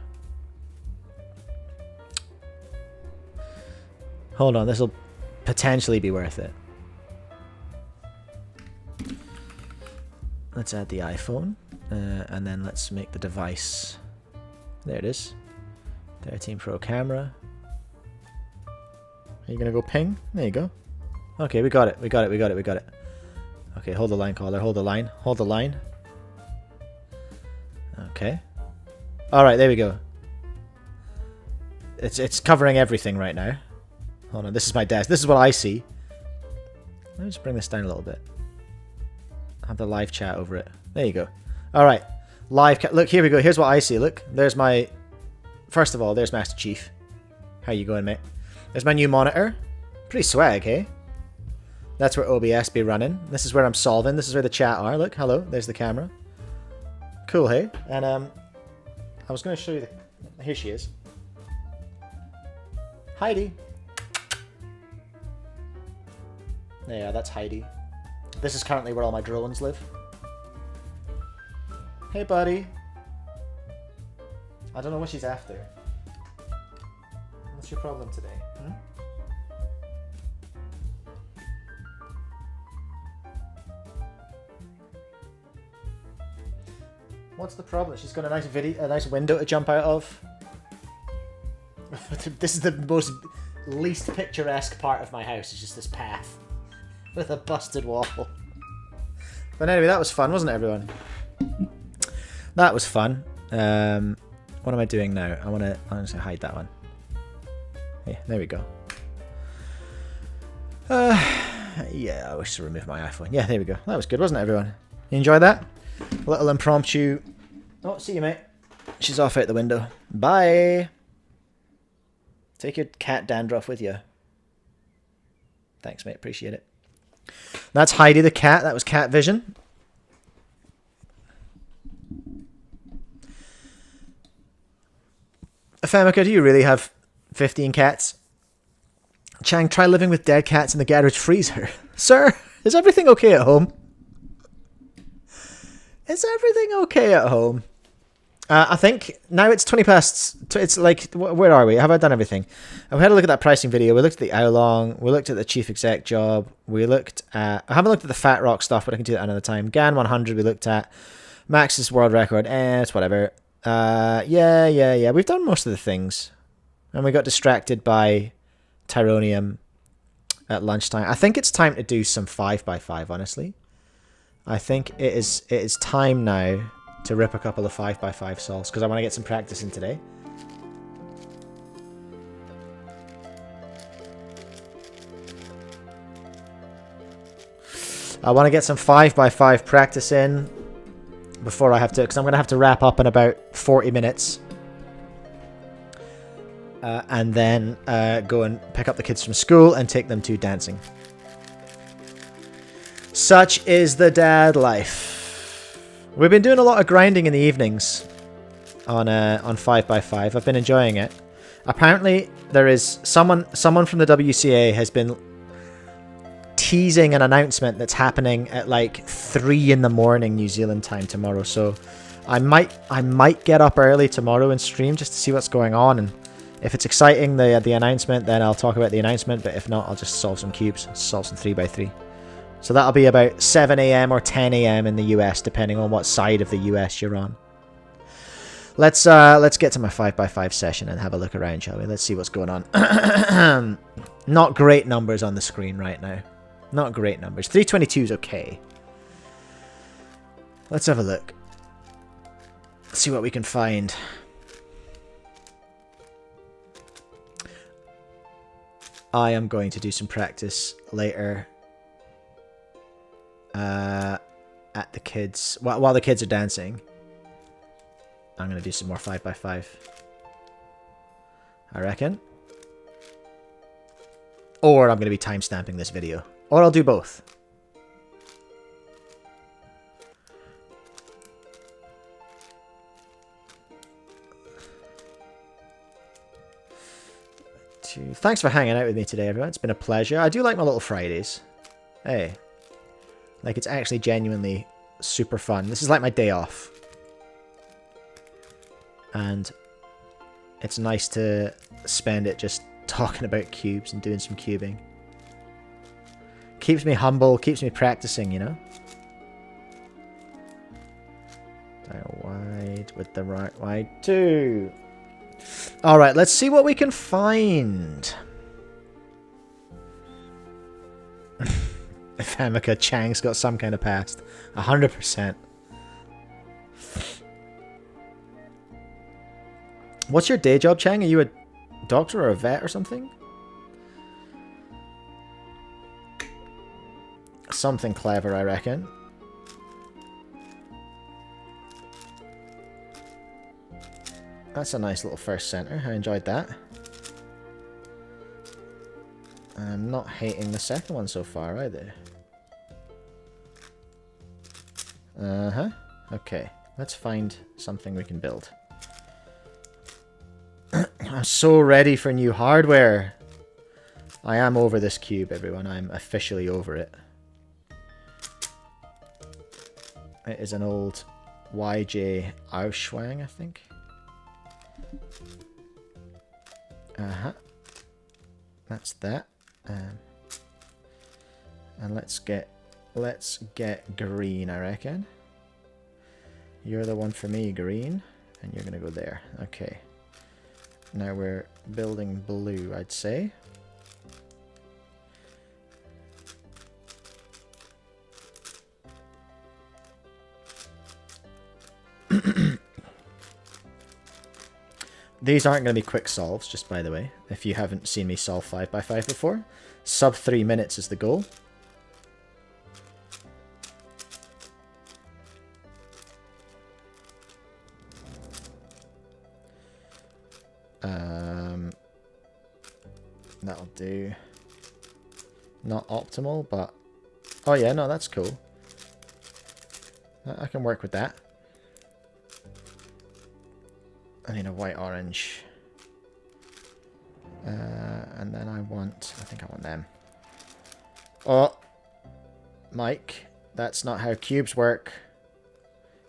Hold on. This will potentially be worth it. Let's add the iPhone. And then let's make the device. There it is. 13 Pro camera. Are you gonna go ping? There you go. Okay, we got it. Okay, hold the line, caller. Hold the line. Okay. Alright, there we go. It's covering everything right now. Hold on, this is my desk. This is what I see. Let me just bring this down a little bit. Have the live chat over it. There you go. Alright, look, here we go. Here's what I see. Look, there's my... First of all, there's Master Chief. How you going, mate? There's my new monitor. Pretty swag, hey? That's where OBS be running. This is where I'm solving. This is where the chat are. Look, hello, there's the camera. Cool, hey? And, I was going to show you the... Here she is. Heidi. There you are, that's Heidi. This is currently where all my drones live. Hey, buddy. I don't know what she's after. What's your problem today? Hmm? What's the problem? She's got a nice window to jump out of. This is the most least picturesque part of my house. It's just this path with a busted wall. But anyway, that was fun, wasn't it, everyone? That was fun. What am I doing now? I'm just gonna hide that one. Yeah, there we go. Yeah, I wish to remove my iPhone. Yeah, there we go. That was good, wasn't it, everyone? You enjoyed that? A little impromptu. Oh, see you, mate. She's off out the window. Bye. Take your cat dandruff with you. Thanks, mate. Appreciate it. That's Heidi the cat. That was Cat Vision. Famika, do you really have 15 cats? Chang, try living with dead cats in the garage freezer. Sir, is everything okay at home? Is everything okay at home? I think now it's 20 past. It's like, where are we? Have I done everything? We had a look at that pricing video. We looked at the Aolong. We looked at the chief exec job. We looked at. I haven't looked at the Fat Rock stuff, but I can do that another time. GAN 100. We looked at Max's world record. It's whatever. Yeah. We've done most of the things, and we got distracted by Tyronium at lunchtime. I think it's time to do some 5x5. Honestly, I think it is time now to rip a couple of 5x5 solves, because I want to get some practice in today. I want to get some 5x5 practice in before I have to, because I'm going to have to wrap up in about 40 minutes. And then go and pick up the kids from school and take them to dancing. Such is the dad life. We've been doing a lot of grinding in the evenings on 5x5. I've been enjoying it. Apparently, there is someone from the WCA has been teasing an announcement that's happening at like 3 in the morning New Zealand time tomorrow. So I might get up early tomorrow and stream just to see what's going on. And if it's exciting, the announcement, then I'll talk about the announcement. But if not, I'll just solve some cubes, solve some 3x3. So that'll be about 7 a.m. or 10 a.m. in the US, depending on what side of the US you're on. Let's get to my 5x5 session and have a look around, shall we? Let's see what's going on. Not great numbers on the screen right now. Not great numbers. 322 is okay. Let's have a look. Let's see what we can find. I am going to do some practice later. At the kids, while the kids are dancing, I'm going to do some more 5x5. I reckon. Or I'm going to be timestamping this video. Or I'll do both. Thanks for hanging out with me today, everyone. It's been a pleasure. I do like my little Fridays. Hey. Like, it's actually genuinely super fun. This is like my day off. And it's nice to spend it just talking about cubes and doing some cubing. Keeps me humble, keeps me practicing, you know? Dial wide with the right wide too. Alright, let's see what we can find. If Hamika Chang's got some kind of past. 100%. What's your day job, Chang? Are you a doctor or a vet or something? Something clever, I reckon. That's a nice little first center. I enjoyed that. I'm not hating the second one so far either. Okay, let's find something we can build. I'm so ready for new hardware. I am over this cube, everyone. I'm officially over it. It is an old YJ Aolong, I think. That's that. And let's get green, I reckon. You're the one for me, green, and you're gonna go there. Okay. Now we're building blue, I'd say. These aren't going to be quick solves, just by the way, if you haven't seen me solve 5x5 before. Sub 3 minutes is the goal. That'll do. Not optimal, but... Oh yeah, no, that's cool. I can work with that. I need a white-orange. And then I think I want them. Oh! Mike, that's not how cubes work.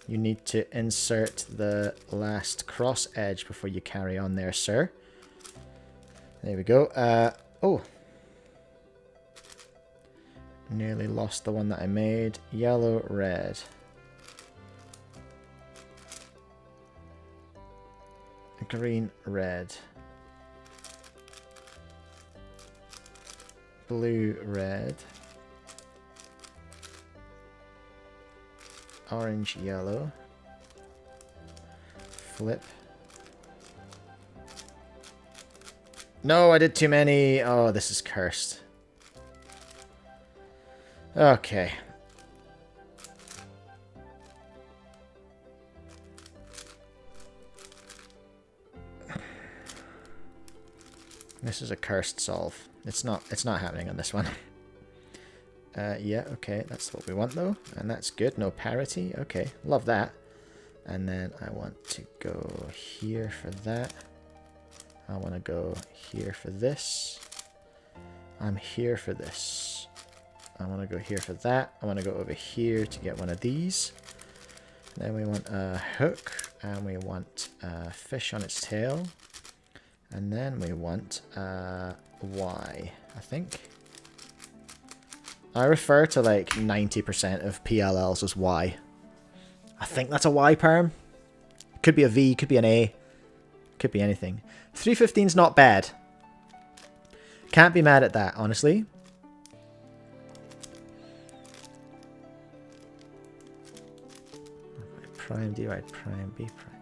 You need to insert the last cross edge before you carry on there, sir. There we go. Oh! Nearly lost the one that I made. Yellow, red. Green, red. Blue, red. Orange, yellow. Flip. No, I did too many. Oh, this is cursed. Okay. This is a cursed solve. It's not happening on this one. Yeah, okay, that's what we want though. And that's good. No parity. Okay, love that. And then I want to go here for that. I want to go here for this. I'm here for this. I want to go here for that. I want to go over here to get one of these. Then we want a hook, and we want a fish on its tail. And then we want a Y, I think. I refer to like 90% of PLLs as Y. I think that's a Y perm. Could be a V, could be an A. Could be anything. 315's not bad. Can't be mad at that, honestly. Prime D, right, prime B, prime.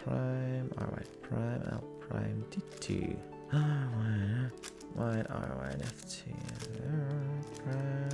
Prime, R right, prime, L prime, D2. R right, R right, F2. Prime.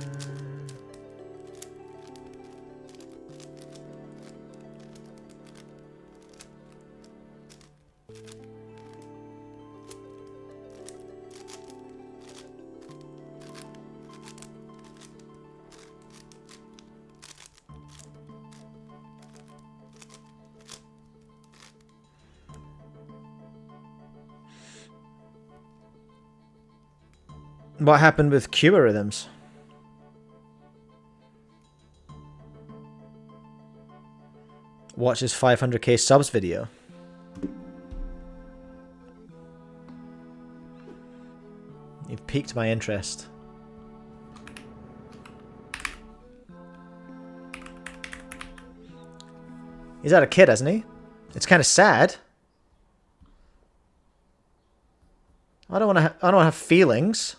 What happened with Cuba rhythms? Watch his 500k subs video. You've piqued my interest. He's had a kid, hasn't he? It's kind of sad. I don't want to have feelings.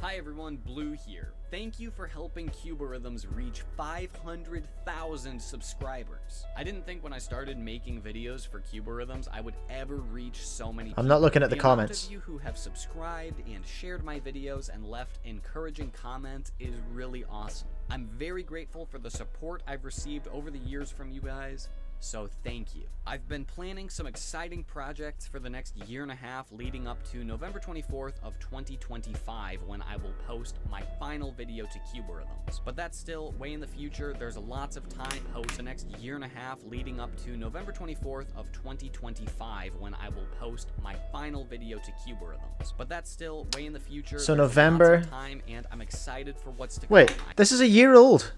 Hi everyone, Blue here. Thank you for helping Cuberhythms reach 500,000 subscribers. I didn't think when I started making videos for Cuberhythms I would ever reach so many people. I'm not looking at the comments. The amount of you who have subscribed and shared my videos and left encouraging comments is really awesome. I'm very grateful for the support I've received over the years from you guys. So thank you. I've been planning some exciting projects for the next year and a half leading up to November 24th of 2025 when I will post my final video to Cuberhythms. But that's still way in the future. There's lots of time post the next year and a half leading up to November 24th of 2025 when I will post my final video to Cuberhythms. But that's still way in the future. So There's November. lots of time and I'm excited for what's to Wait, come. this is a year old.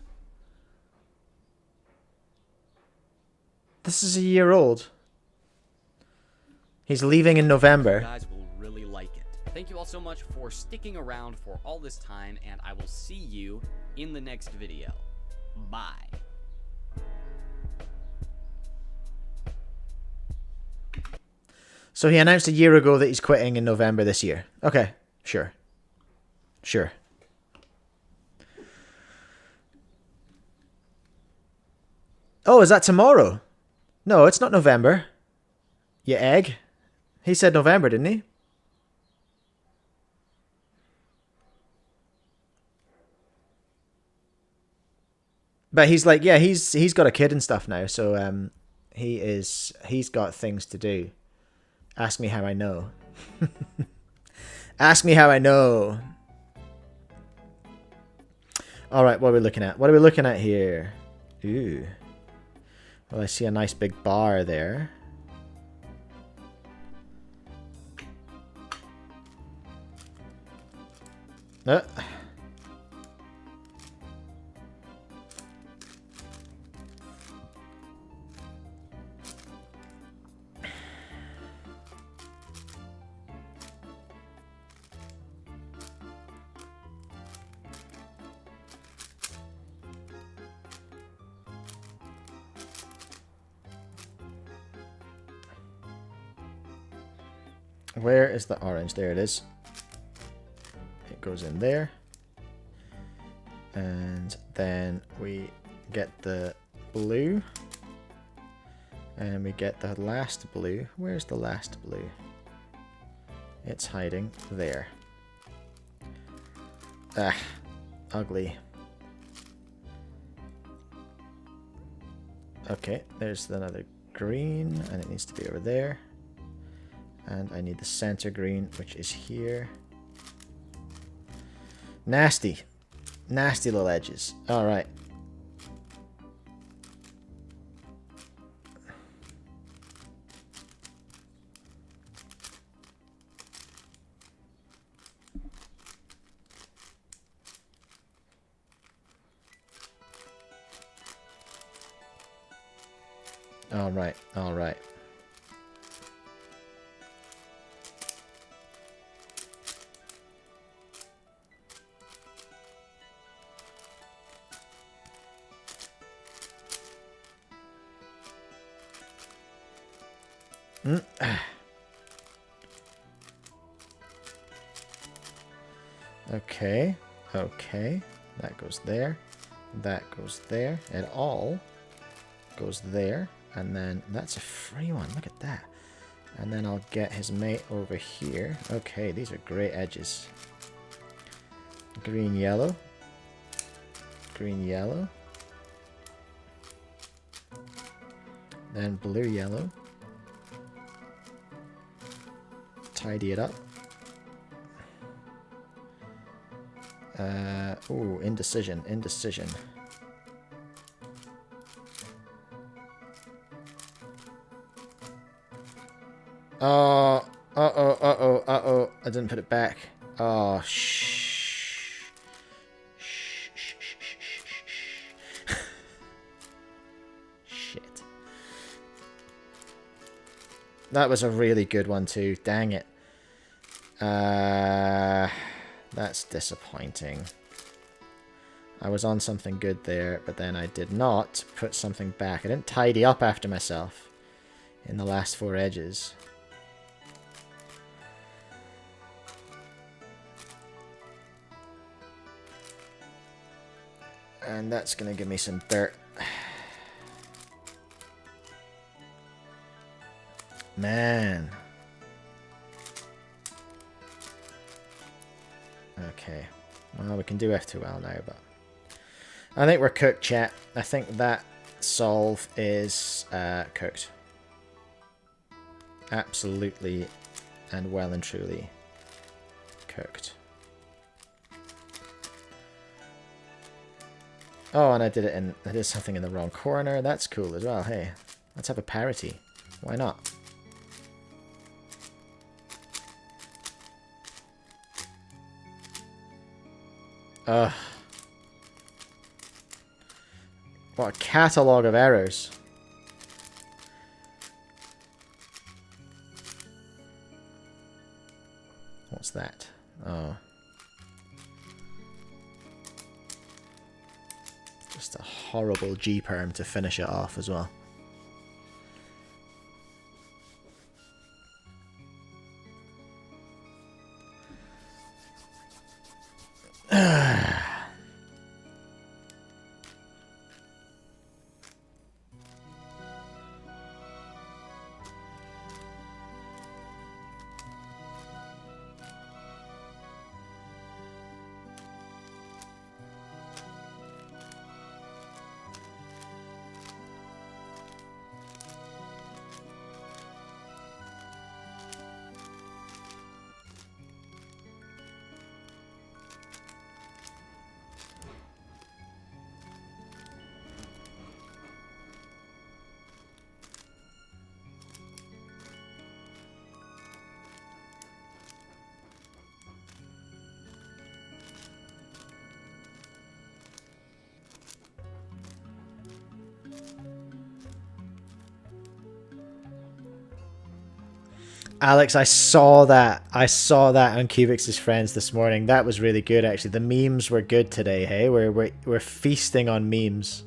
This is a year old. He's leaving in November. You guys will really like it. Thank you all so much for sticking around for all this time, and I will see you in the next video. Bye. So he announced a year ago that he's quitting in November this year. Okay, sure. Sure. Oh, is that tomorrow? No, it's not November. You egg. He said November, didn't he? But he's like, yeah, he's got a kid and stuff now, so He's got things to do. Ask me how I know. Ask me how I know. All right, what are we looking at? What are we looking at here? Ooh. Well, I see a nice big bar there. Where is the orange? There it is. It goes in there. And then we get the blue. And we get the last blue. Where's the last blue? It's hiding there. Ah, ugly. Okay, there's another green, and it needs to be over there. And I need the center green, which is here. Nasty. Nasty little edges. Alright. Alright, alright. Okay, okay. That goes there. That goes there. It all goes there. And then that's a free one. Look at that. And then I'll get his mate over here. Okay, these are great edges. Green, yellow. Green, yellow. Then blue, yellow. Tidy it up. Ooh, indecision, indecision. Oh, uh-oh. I didn't put it back. Oh, shh. Shit. That was a really good one too. Dang it. That's disappointing. I was on something good there, but then I did not put something back. I didn't tidy up after myself in the last 4 edges. And that's going to give me some dirt. Man. Okay. Well, we can do F2L now, but I think we're cooked, chat. I think that solve is cooked. Absolutely and well and truly cooked. Oh, and I did something in the wrong corner. That's cool as well. Hey, let's have a parity. Why not? Ugh. What a catalogue of errors. What's that? Oh. Just a horrible G-perm to finish it off as well. Alex, I saw that. I saw that on Cubix's Friends this morning. That was really good, actually. The memes were good today, hey? We're feasting on memes.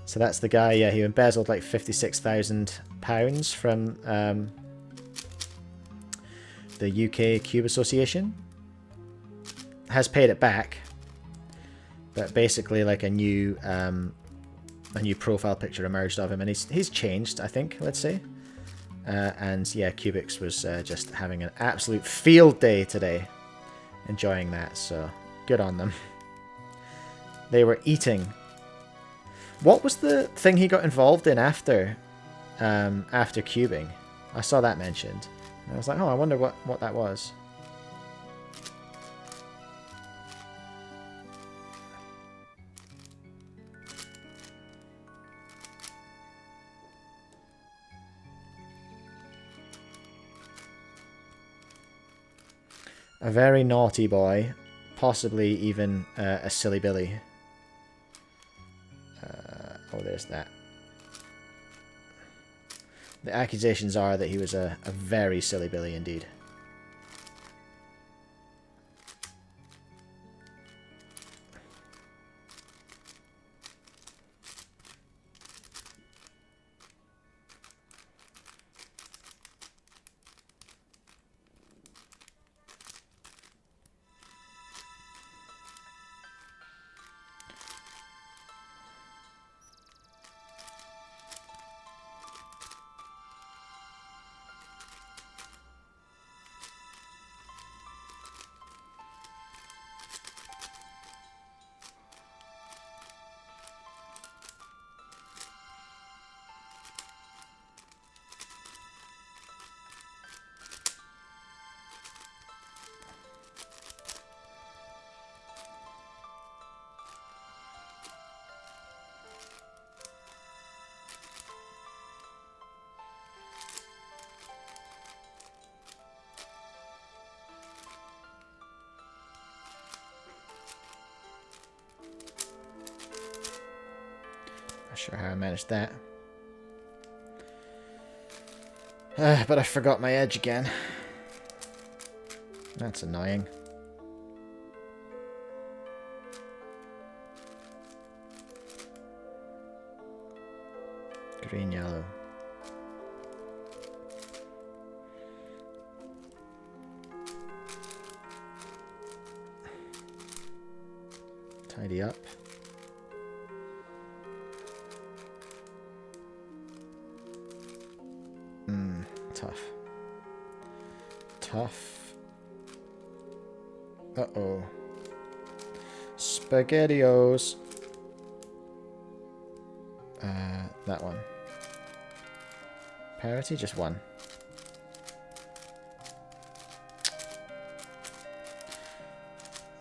So that's the guy, yeah, he embezzled like £56,000 from the UK Cube Association. Has paid it back. But basically like a new profile picture emerged of him, and he's changed, I think, let's say. And yeah, Cubix was just having an absolute field day today, enjoying that, so good on them. They were eating. What was the thing he got involved in after cubing? I saw that mentioned. And I was like, oh, I wonder what that was. A very naughty boy, possibly even a silly Billy. Oh, there's that. The accusations are that he was a very silly Billy indeed. Not sure how I managed that. But I forgot my edge again. That's annoying. Green, yellow. Tidy up. Tough. Tough. Uh-oh. SpaghettiOs. That one. Parity, just one.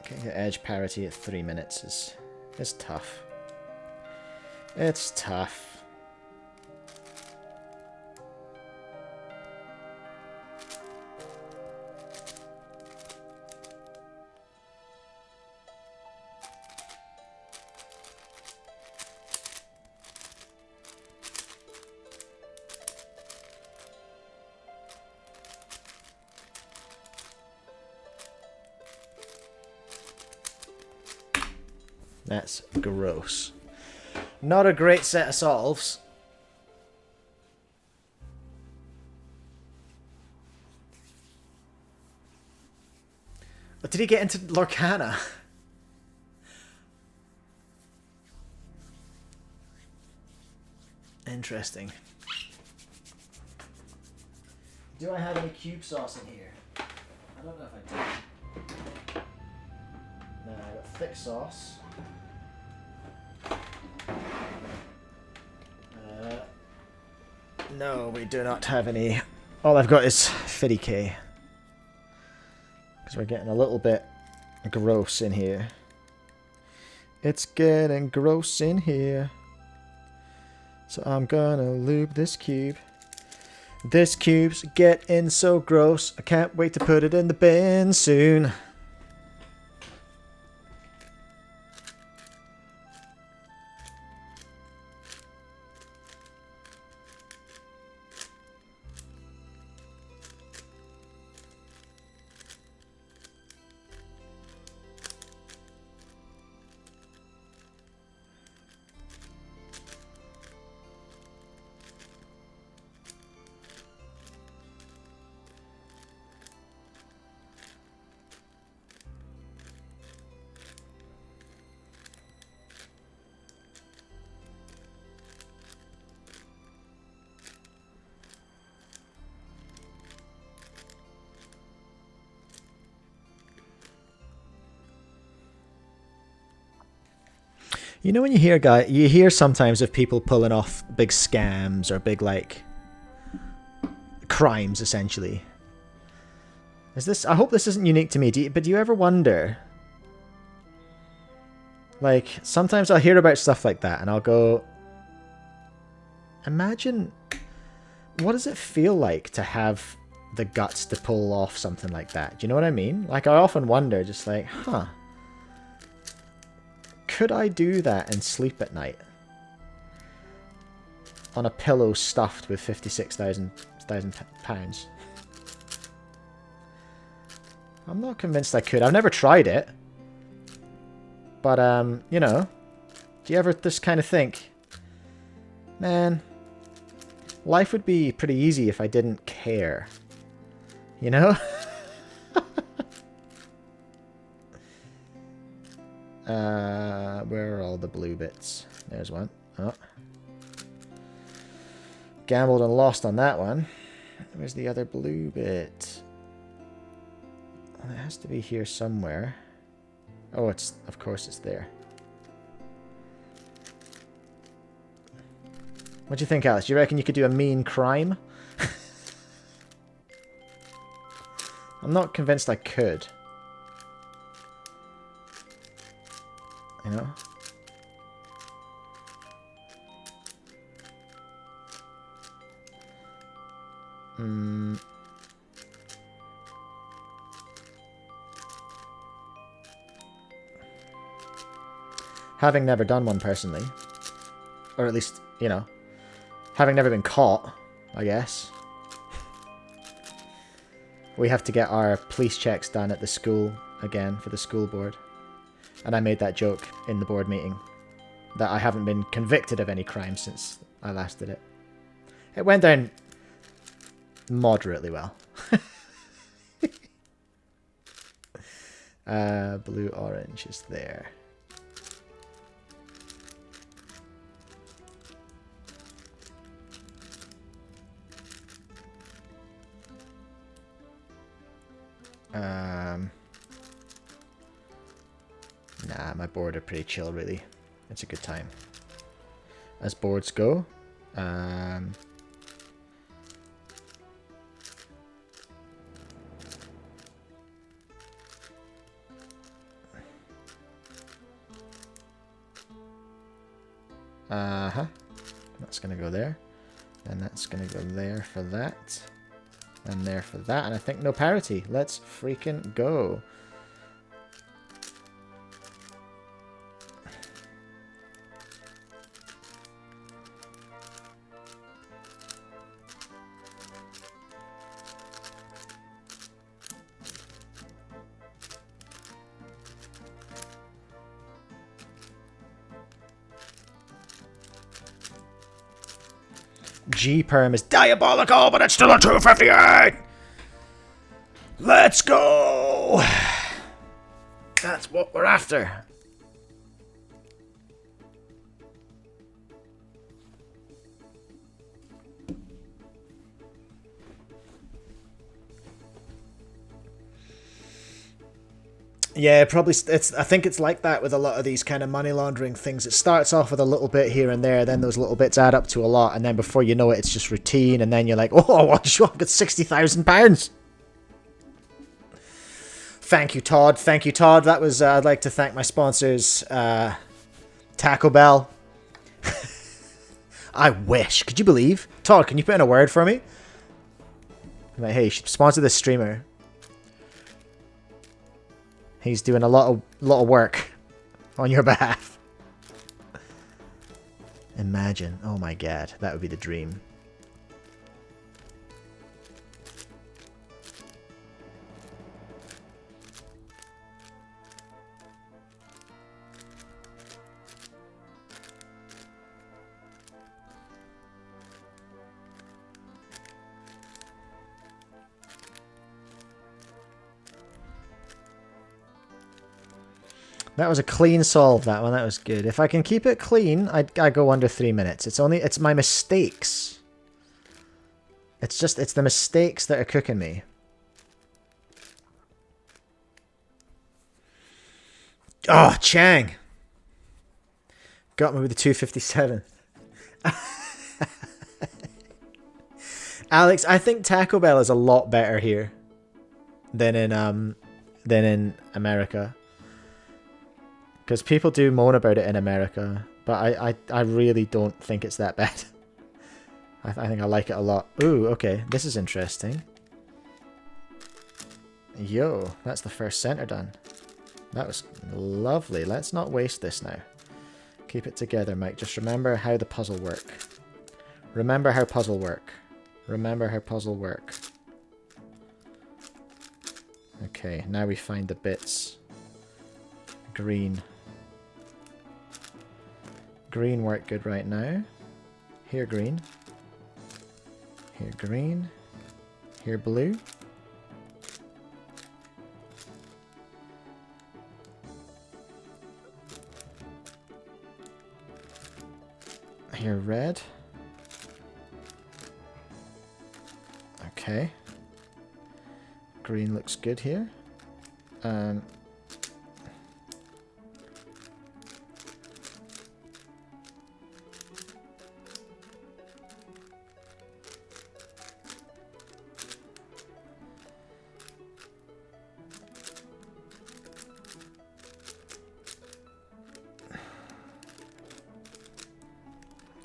Getting the edge parity at 3 minutes is tough. It's tough. That's gross. Not a great set of solves. But did he get into Lorcana? Interesting. Do I have any cube sauce in here? I don't know if I do. No, I got thick sauce. No, we do not have any. All I've got is 50k. Because we're getting a little bit gross in here. It's getting gross in here. So I'm gonna lube this cube. This cube's getting so gross. I can't wait to put it in the bin soon. You know when you hear sometimes of people pulling off big scams or big like crimes essentially. I hope this isn't unique to me, but do you ever wonder, like, sometimes I'll hear about stuff like that and I'll go, imagine, what does it feel like to have the guts to pull off something like that? Do you know what I mean? Like, I often wonder, just like, could I do that and sleep at night on a pillow stuffed with £56,000? I'm not convinced I could. I've never tried it. But, you know, do you ever just kind of think, man, life would be pretty easy if I didn't care. You know? Where are all the blue bits? There's one. Oh. Gambled and lost on that one. Where's the other blue bit? Well, it has to be here somewhere. Oh, of course it's there. What do you think, Alice? Do you reckon you could do a mean crime? I'm not convinced I could. You know? Having never done one personally, or at least, you know, having never been caught, I guess. We have to get our police checks done at the school again for the school board. And I made that joke in the board meeting, that I haven't been convicted of any crime since I last did it. It went down moderately well. Blue-orange is there. Nah, my board are pretty chill, really. It's a good time. As boards go. That's gonna go there. And that's gonna go there for that. And there for that. And I think no parity. Let's freaking go. G-perm is diabolical, but it's still a 258! Let's go! That's what we're after. Yeah, probably. I think it's like that with a lot of these kind of money laundering things. It starts off with a little bit here and there, then those little bits add up to a lot, and then before you know it, it's just routine, and then you're like, oh, I've got £60,000. Thank you, Todd. Thank you, Todd. That was. I'd like to thank my sponsors, Taco Bell. I wish. Could you believe? Todd, can you put in a word for me? I'm like, hey, you should sponsor this streamer. He's doing a lot of work on your behalf. Imagine. Oh my god, that would be the dream. That was a clean solve, that one. That was good. If I can keep it clean, I go under 3 minutes. It's my mistakes. It's the mistakes that are cooking me. Oh, Chang. Got me with the 257. Alex, I think Taco Bell is a lot better here than in America. Because people do moan about it in America, but I really don't think it's that bad. I think I like it a lot. Ooh, okay, this is interesting. Yo, that's the first center done. That was lovely. Let's not waste this now. Keep it together, Mike. Just remember how the puzzle work. Remember how puzzle work. Remember how puzzle work. Okay, now we find the bits. Green. Green work good right now. Here green. Here green. Here blue. Here red. Okay. Green looks good here.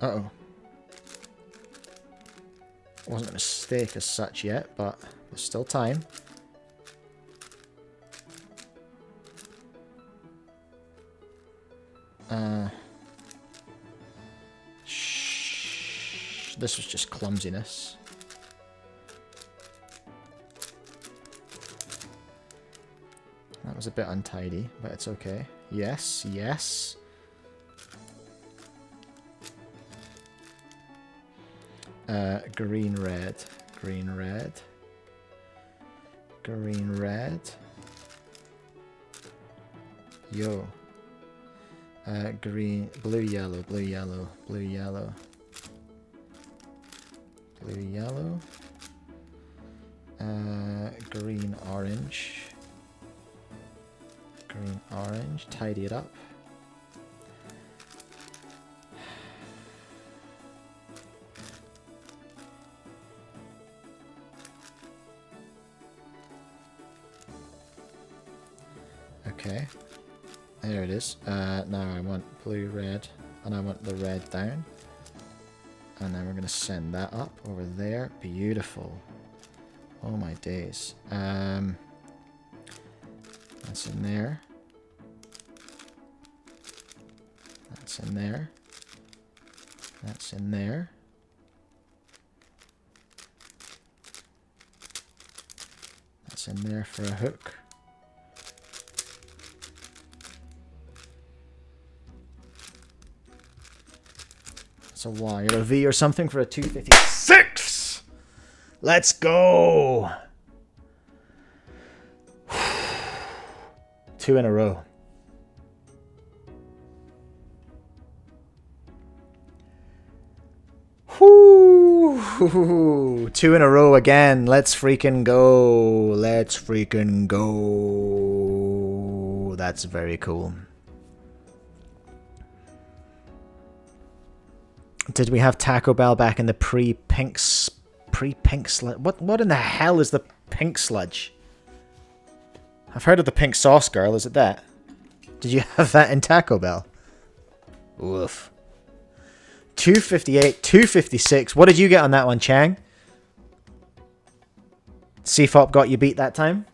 Uh-oh. Wasn't a mistake as such yet, but there's still time. This was just clumsiness. That was a bit untidy, but it's okay. Yes, yes. Green, red, green, red, green, red. Yo. Green, blue, yellow, blue, yellow, blue, yellow, blue, yellow. Green, orange, green, orange. Tidy it up. Okay, there it is. Now I want blue, red, and I want the red down. And then we're going to send that up over there. Beautiful. Oh my days. That's in there. That's in there. That's in there. That's in there for a hook. A Y or a V or something for a 256. Let's go. 2 in a row. Whoo. 2 in a row again. Let's freaking go. Let's freaking go. That's very cool. Did we have Taco Bell back in the pre-pink sludge? What in the hell is the pink sludge? I've heard of the pink sauce girl. Is it that? Did you have that in Taco Bell? Oof. 258, 256. What did you get on that one, Chang? CFOP got you beat that time?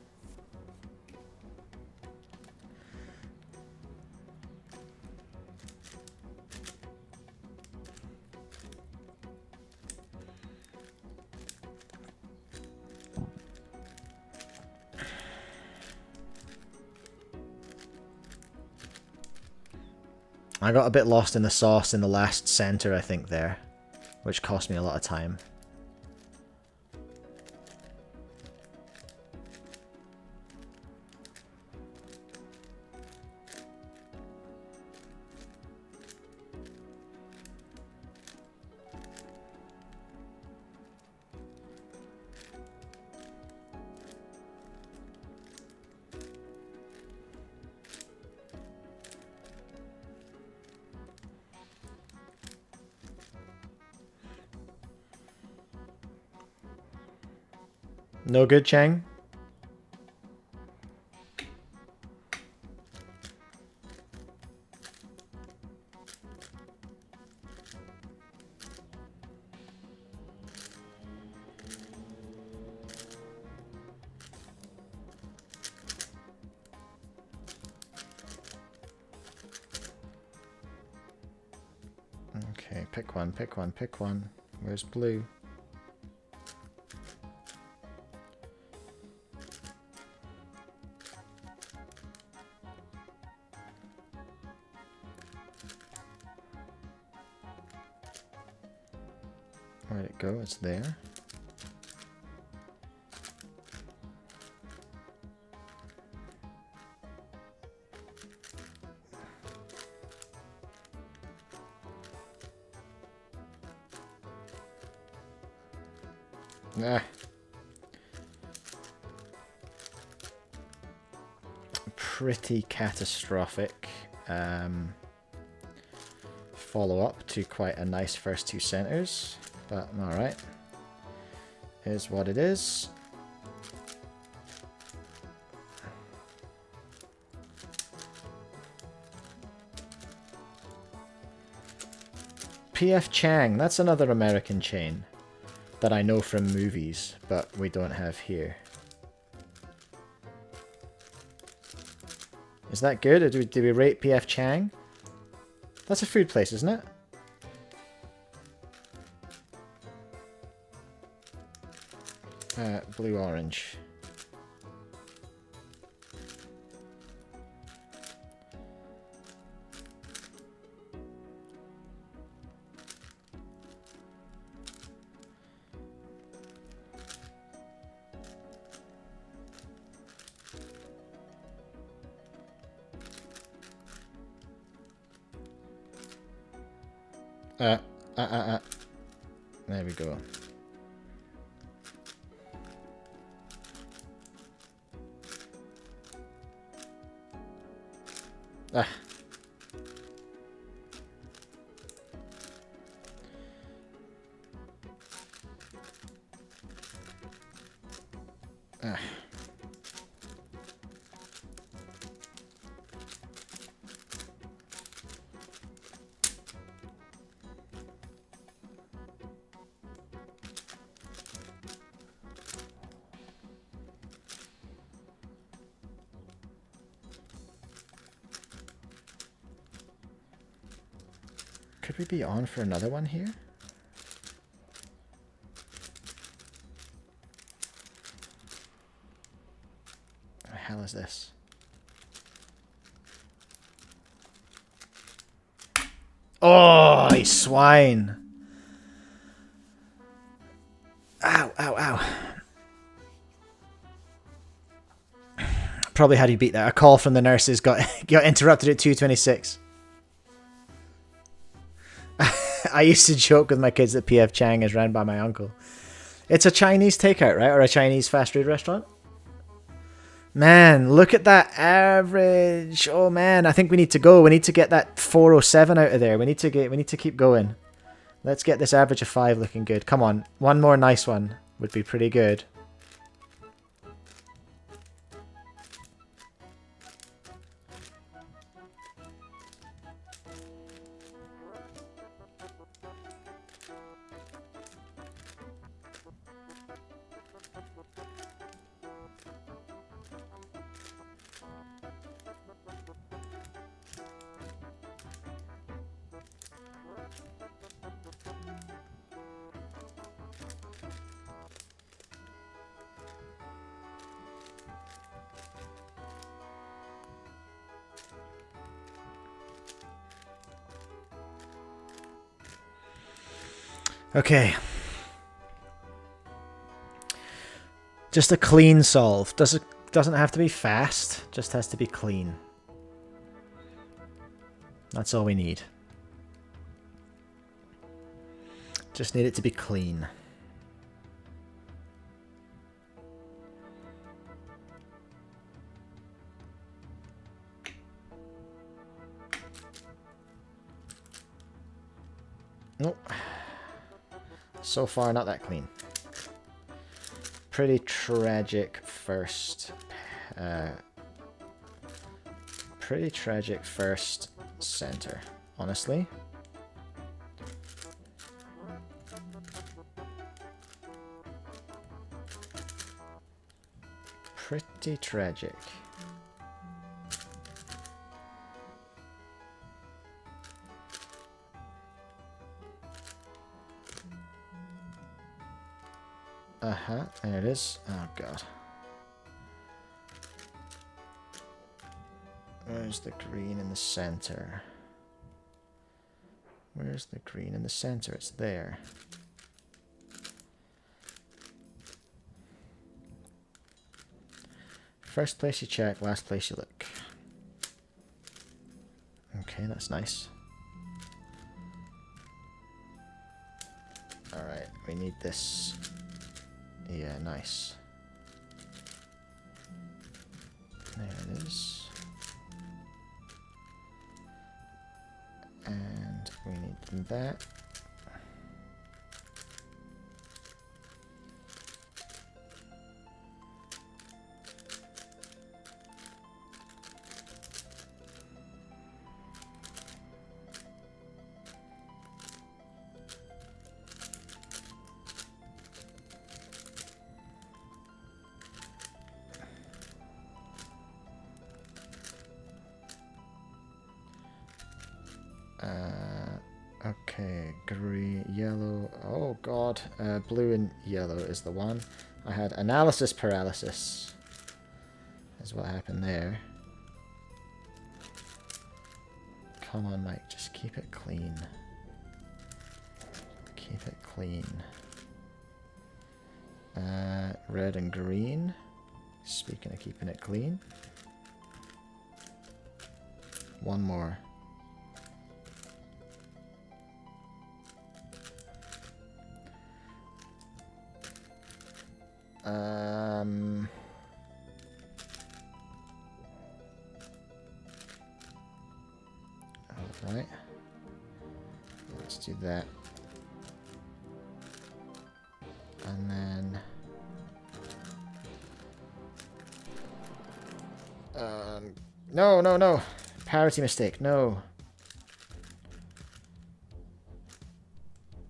I got a bit lost in the sauce in the last center, I think, there, which cost me a lot of time. No good, Chang? Okay, pick one, pick one, pick one. Where's blue? Where'd it go? It's there. Ah. Pretty catastrophic follow-up to quite a nice first two centers, but alright. Is what it is. PF Chang, that's another American chain that I know from movies, but we don't have here. Is that good? Or do we rate PF Chang? That's a food place, isn't it? Blue-orange. There we go. Ah. Ah. Could we be on for another one here? What the hell is this? Oh, you swine! Ow, ow, ow. Probably how do you beat that? A call from the nurses got interrupted at 2:26. I used to joke with my kids that PF Chang is run by my uncle. It's a Chinese takeout, right? Or a Chinese fast food restaurant? Man, look at that average. Oh man, I think we need to go. We need to get that 407 out of there. We need to keep going. Let's get this average of 5 looking good. Come on. One more nice one would be pretty good. Okay. Just a clean solve. Doesn't have to be fast, just has to be clean. That's all we need. Just need it to be clean. Nope. So far, not that clean. Pretty tragic first. Pretty tragic first center, honestly. Pretty tragic. Uh-huh, there it is. Oh, God. Where's the green in the center? Where's the green in the center? It's there. First place you check, last place you look. Okay, that's nice. Alright, we need this. Yeah, nice. There it is. And we need that. Okay, green, yellow, oh god, blue and yellow is the one. I had analysis paralysis, is what happened there. Come on, Mike, just keep it clean. Keep it clean. Red and green, speaking of keeping it clean. One more. Alright. Let's do that. And then no. Parity mistake. No.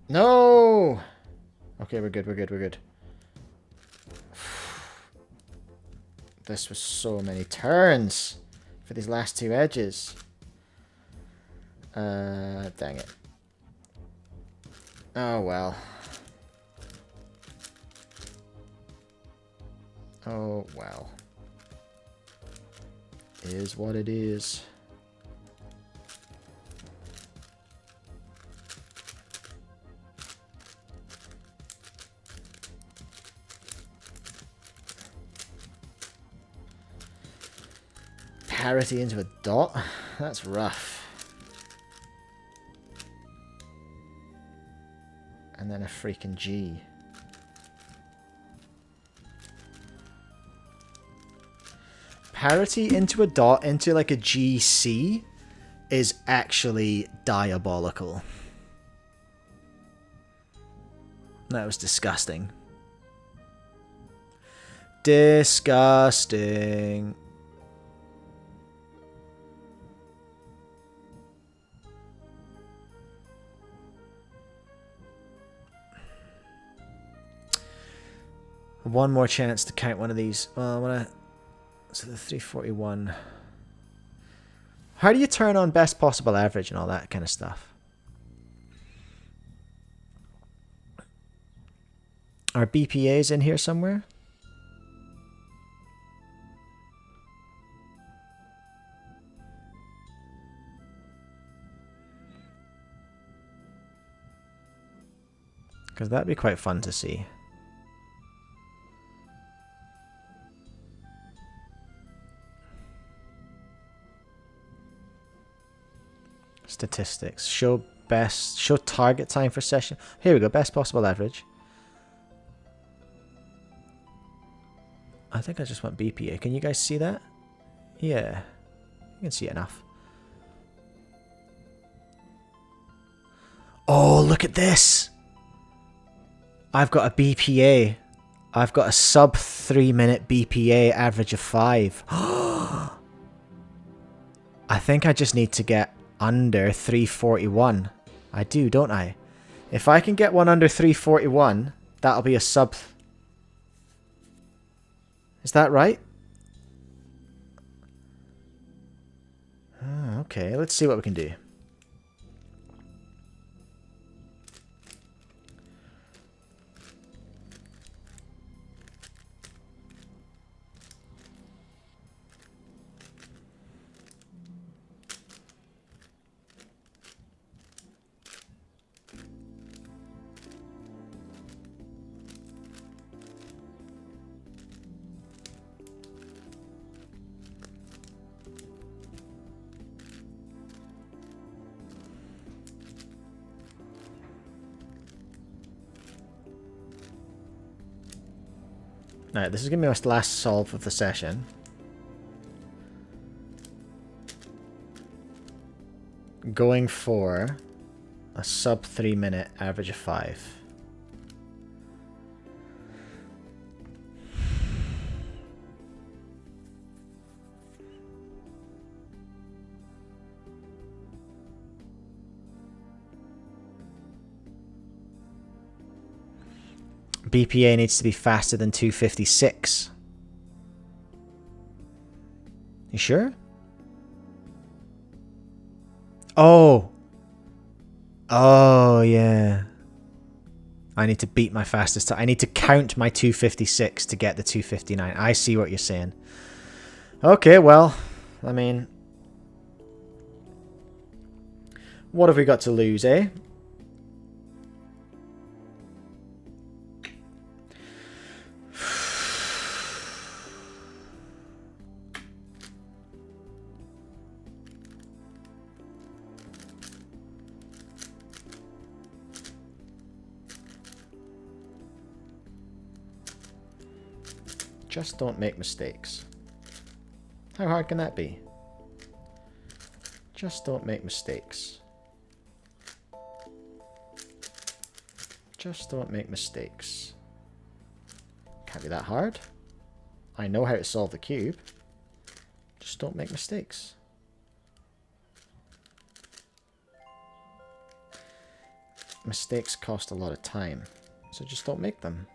No. Okay, we're good. This was so many turns for these last two edges. Dang it. Oh well. Oh well. Is what it is. Parity into a dot? That's rough. And then a freaking G. Parity into a dot into like a GC is actually diabolical. That was disgusting. Disgusting. One more chance to count one of these. Well, I want to... So the 341. How do you turn on best possible average and all that kind of stuff? Are BPAs in here somewhere? Because that'd be quite fun to see. Statistics. Show target time for session. Here we go. Best possible average. I think I just want BPA. Can you guys see that? Yeah. You can see it enough. Oh, look at this. I've got a BPA I've got a sub 3-minute BPA average of 5. I think I just need to get under 341. I do, don't I? If I can get one under 341, that'll be a sub. Is that right? Okay, let's see what we can do. Alright, this is going to be my last solve of the session. Going for a sub 3-minute average of 5. BPA needs to be faster than 256. You sure? Oh. Oh, yeah. I need to beat my fastest time. I need to count my 256 to get the 259. I see what you're saying. Okay, well, I mean, what have we got to lose, eh? Just don't make mistakes. How hard can that be? Just don't make mistakes. Just don't make mistakes. Can't be that hard. I know how to solve the cube. Just don't make mistakes. Mistakes cost a lot of time, so just don't make them.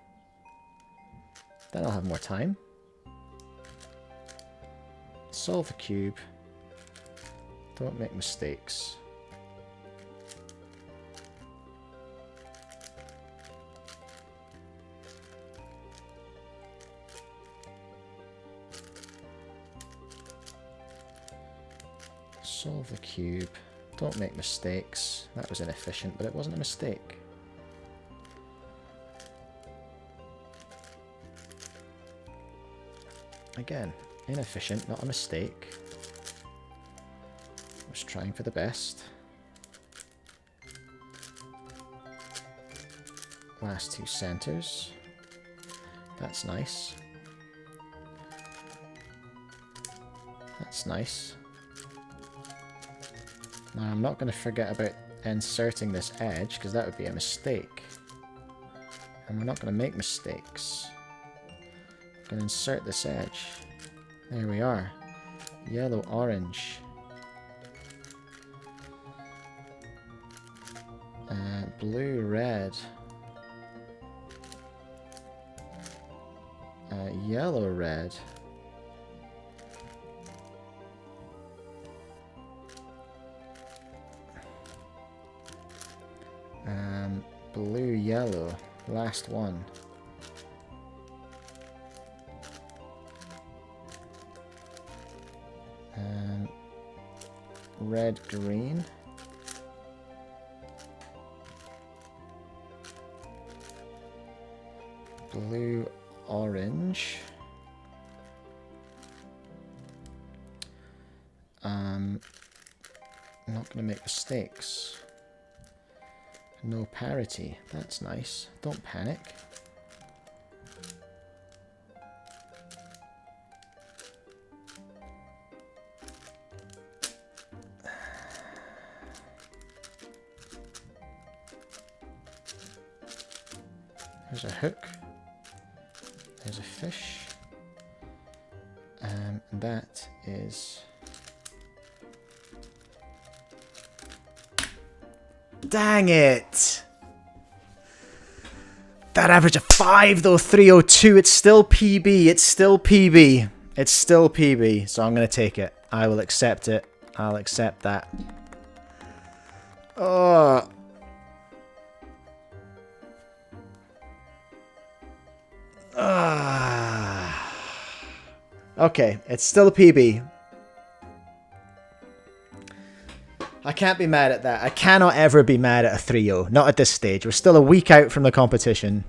Then I'll have more time. Solve the cube. Don't make mistakes. Solve the cube. Don't make mistakes. That was inefficient, but it wasn't a mistake. Again, inefficient, not a mistake. I was trying for the best. Last two centers. That's nice. That's nice. Now I'm not going to forget about inserting this edge, because that would be a mistake. And we're not going to make mistakes. I'm going to insert this edge. There we are. Yellow, orange. Blue, red. Yellow, red. Blue, yellow. Last one. Red, green. Blue, orange. Not going to make mistakes. No parity. That's nice. Don't panic. There's a hook. There's a fish. And that is... Dang it! That average of 5 though, 302. It's still PB. It's still PB. It's still PB. So I'm going to take it. I will accept it. I'll accept that. Oh. Okay, it's still a PB. I can't be mad at that. I cannot ever be mad at a 3-0. Not at this stage. We're still a week out from the competition.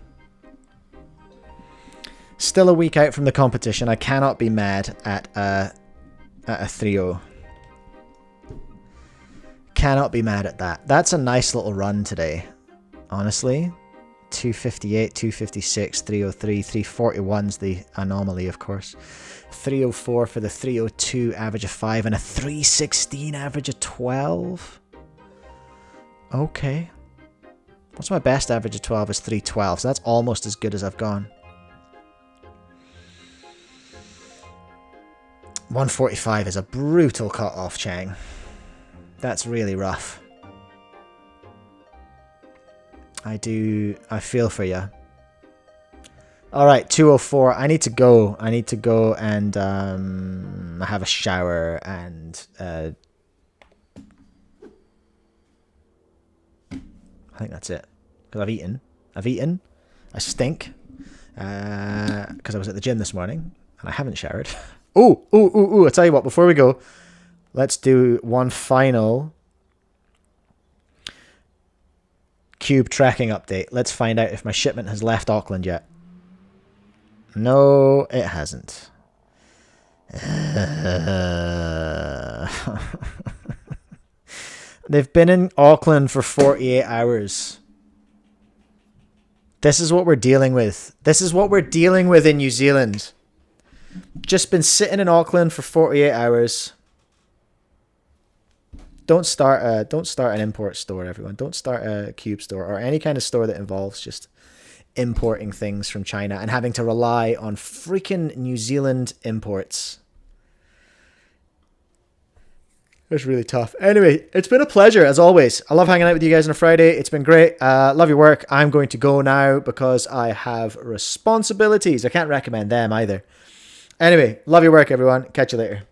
Still a week out from the competition. I cannot be mad at a 3-0. Cannot be mad at that. That's a nice little run today. Honestly. 258, 256, 303, 341's the anomaly, of course. 304 for the 302 average of 5 and a 316 average of 12. Okay. What's my best average of 12 is 312, so that's almost as good as I've gone. 145 is a brutal cut off, Chang. That's really rough. I feel for you. Alright, 204. I need to go. I need to go and have a shower and I think that's it. Because I've eaten. I stink. Because I was at the gym this morning and I haven't showered. Ooh! I'll tell you what, before we go, let's do one final cube tracking update. Let's find out if my shipment has left Auckland yet. No, it hasn't. They've been in Auckland for 48 hours. This is what we're dealing with. This is what we're dealing with in New Zealand. Just been sitting in Auckland for 48 hours. Don't start an import store, everyone. Don't start a cube store or any kind of store that involves just importing things from China and having to rely on freaking New Zealand imports. It's really tough. Anyway, it's been a pleasure as always. I love hanging out with you guys on a Friday. It's been great. Love your work. I'm going to go now because I have responsibilities. I can't recommend them either. Anyway, love your work, everyone. Catch you later.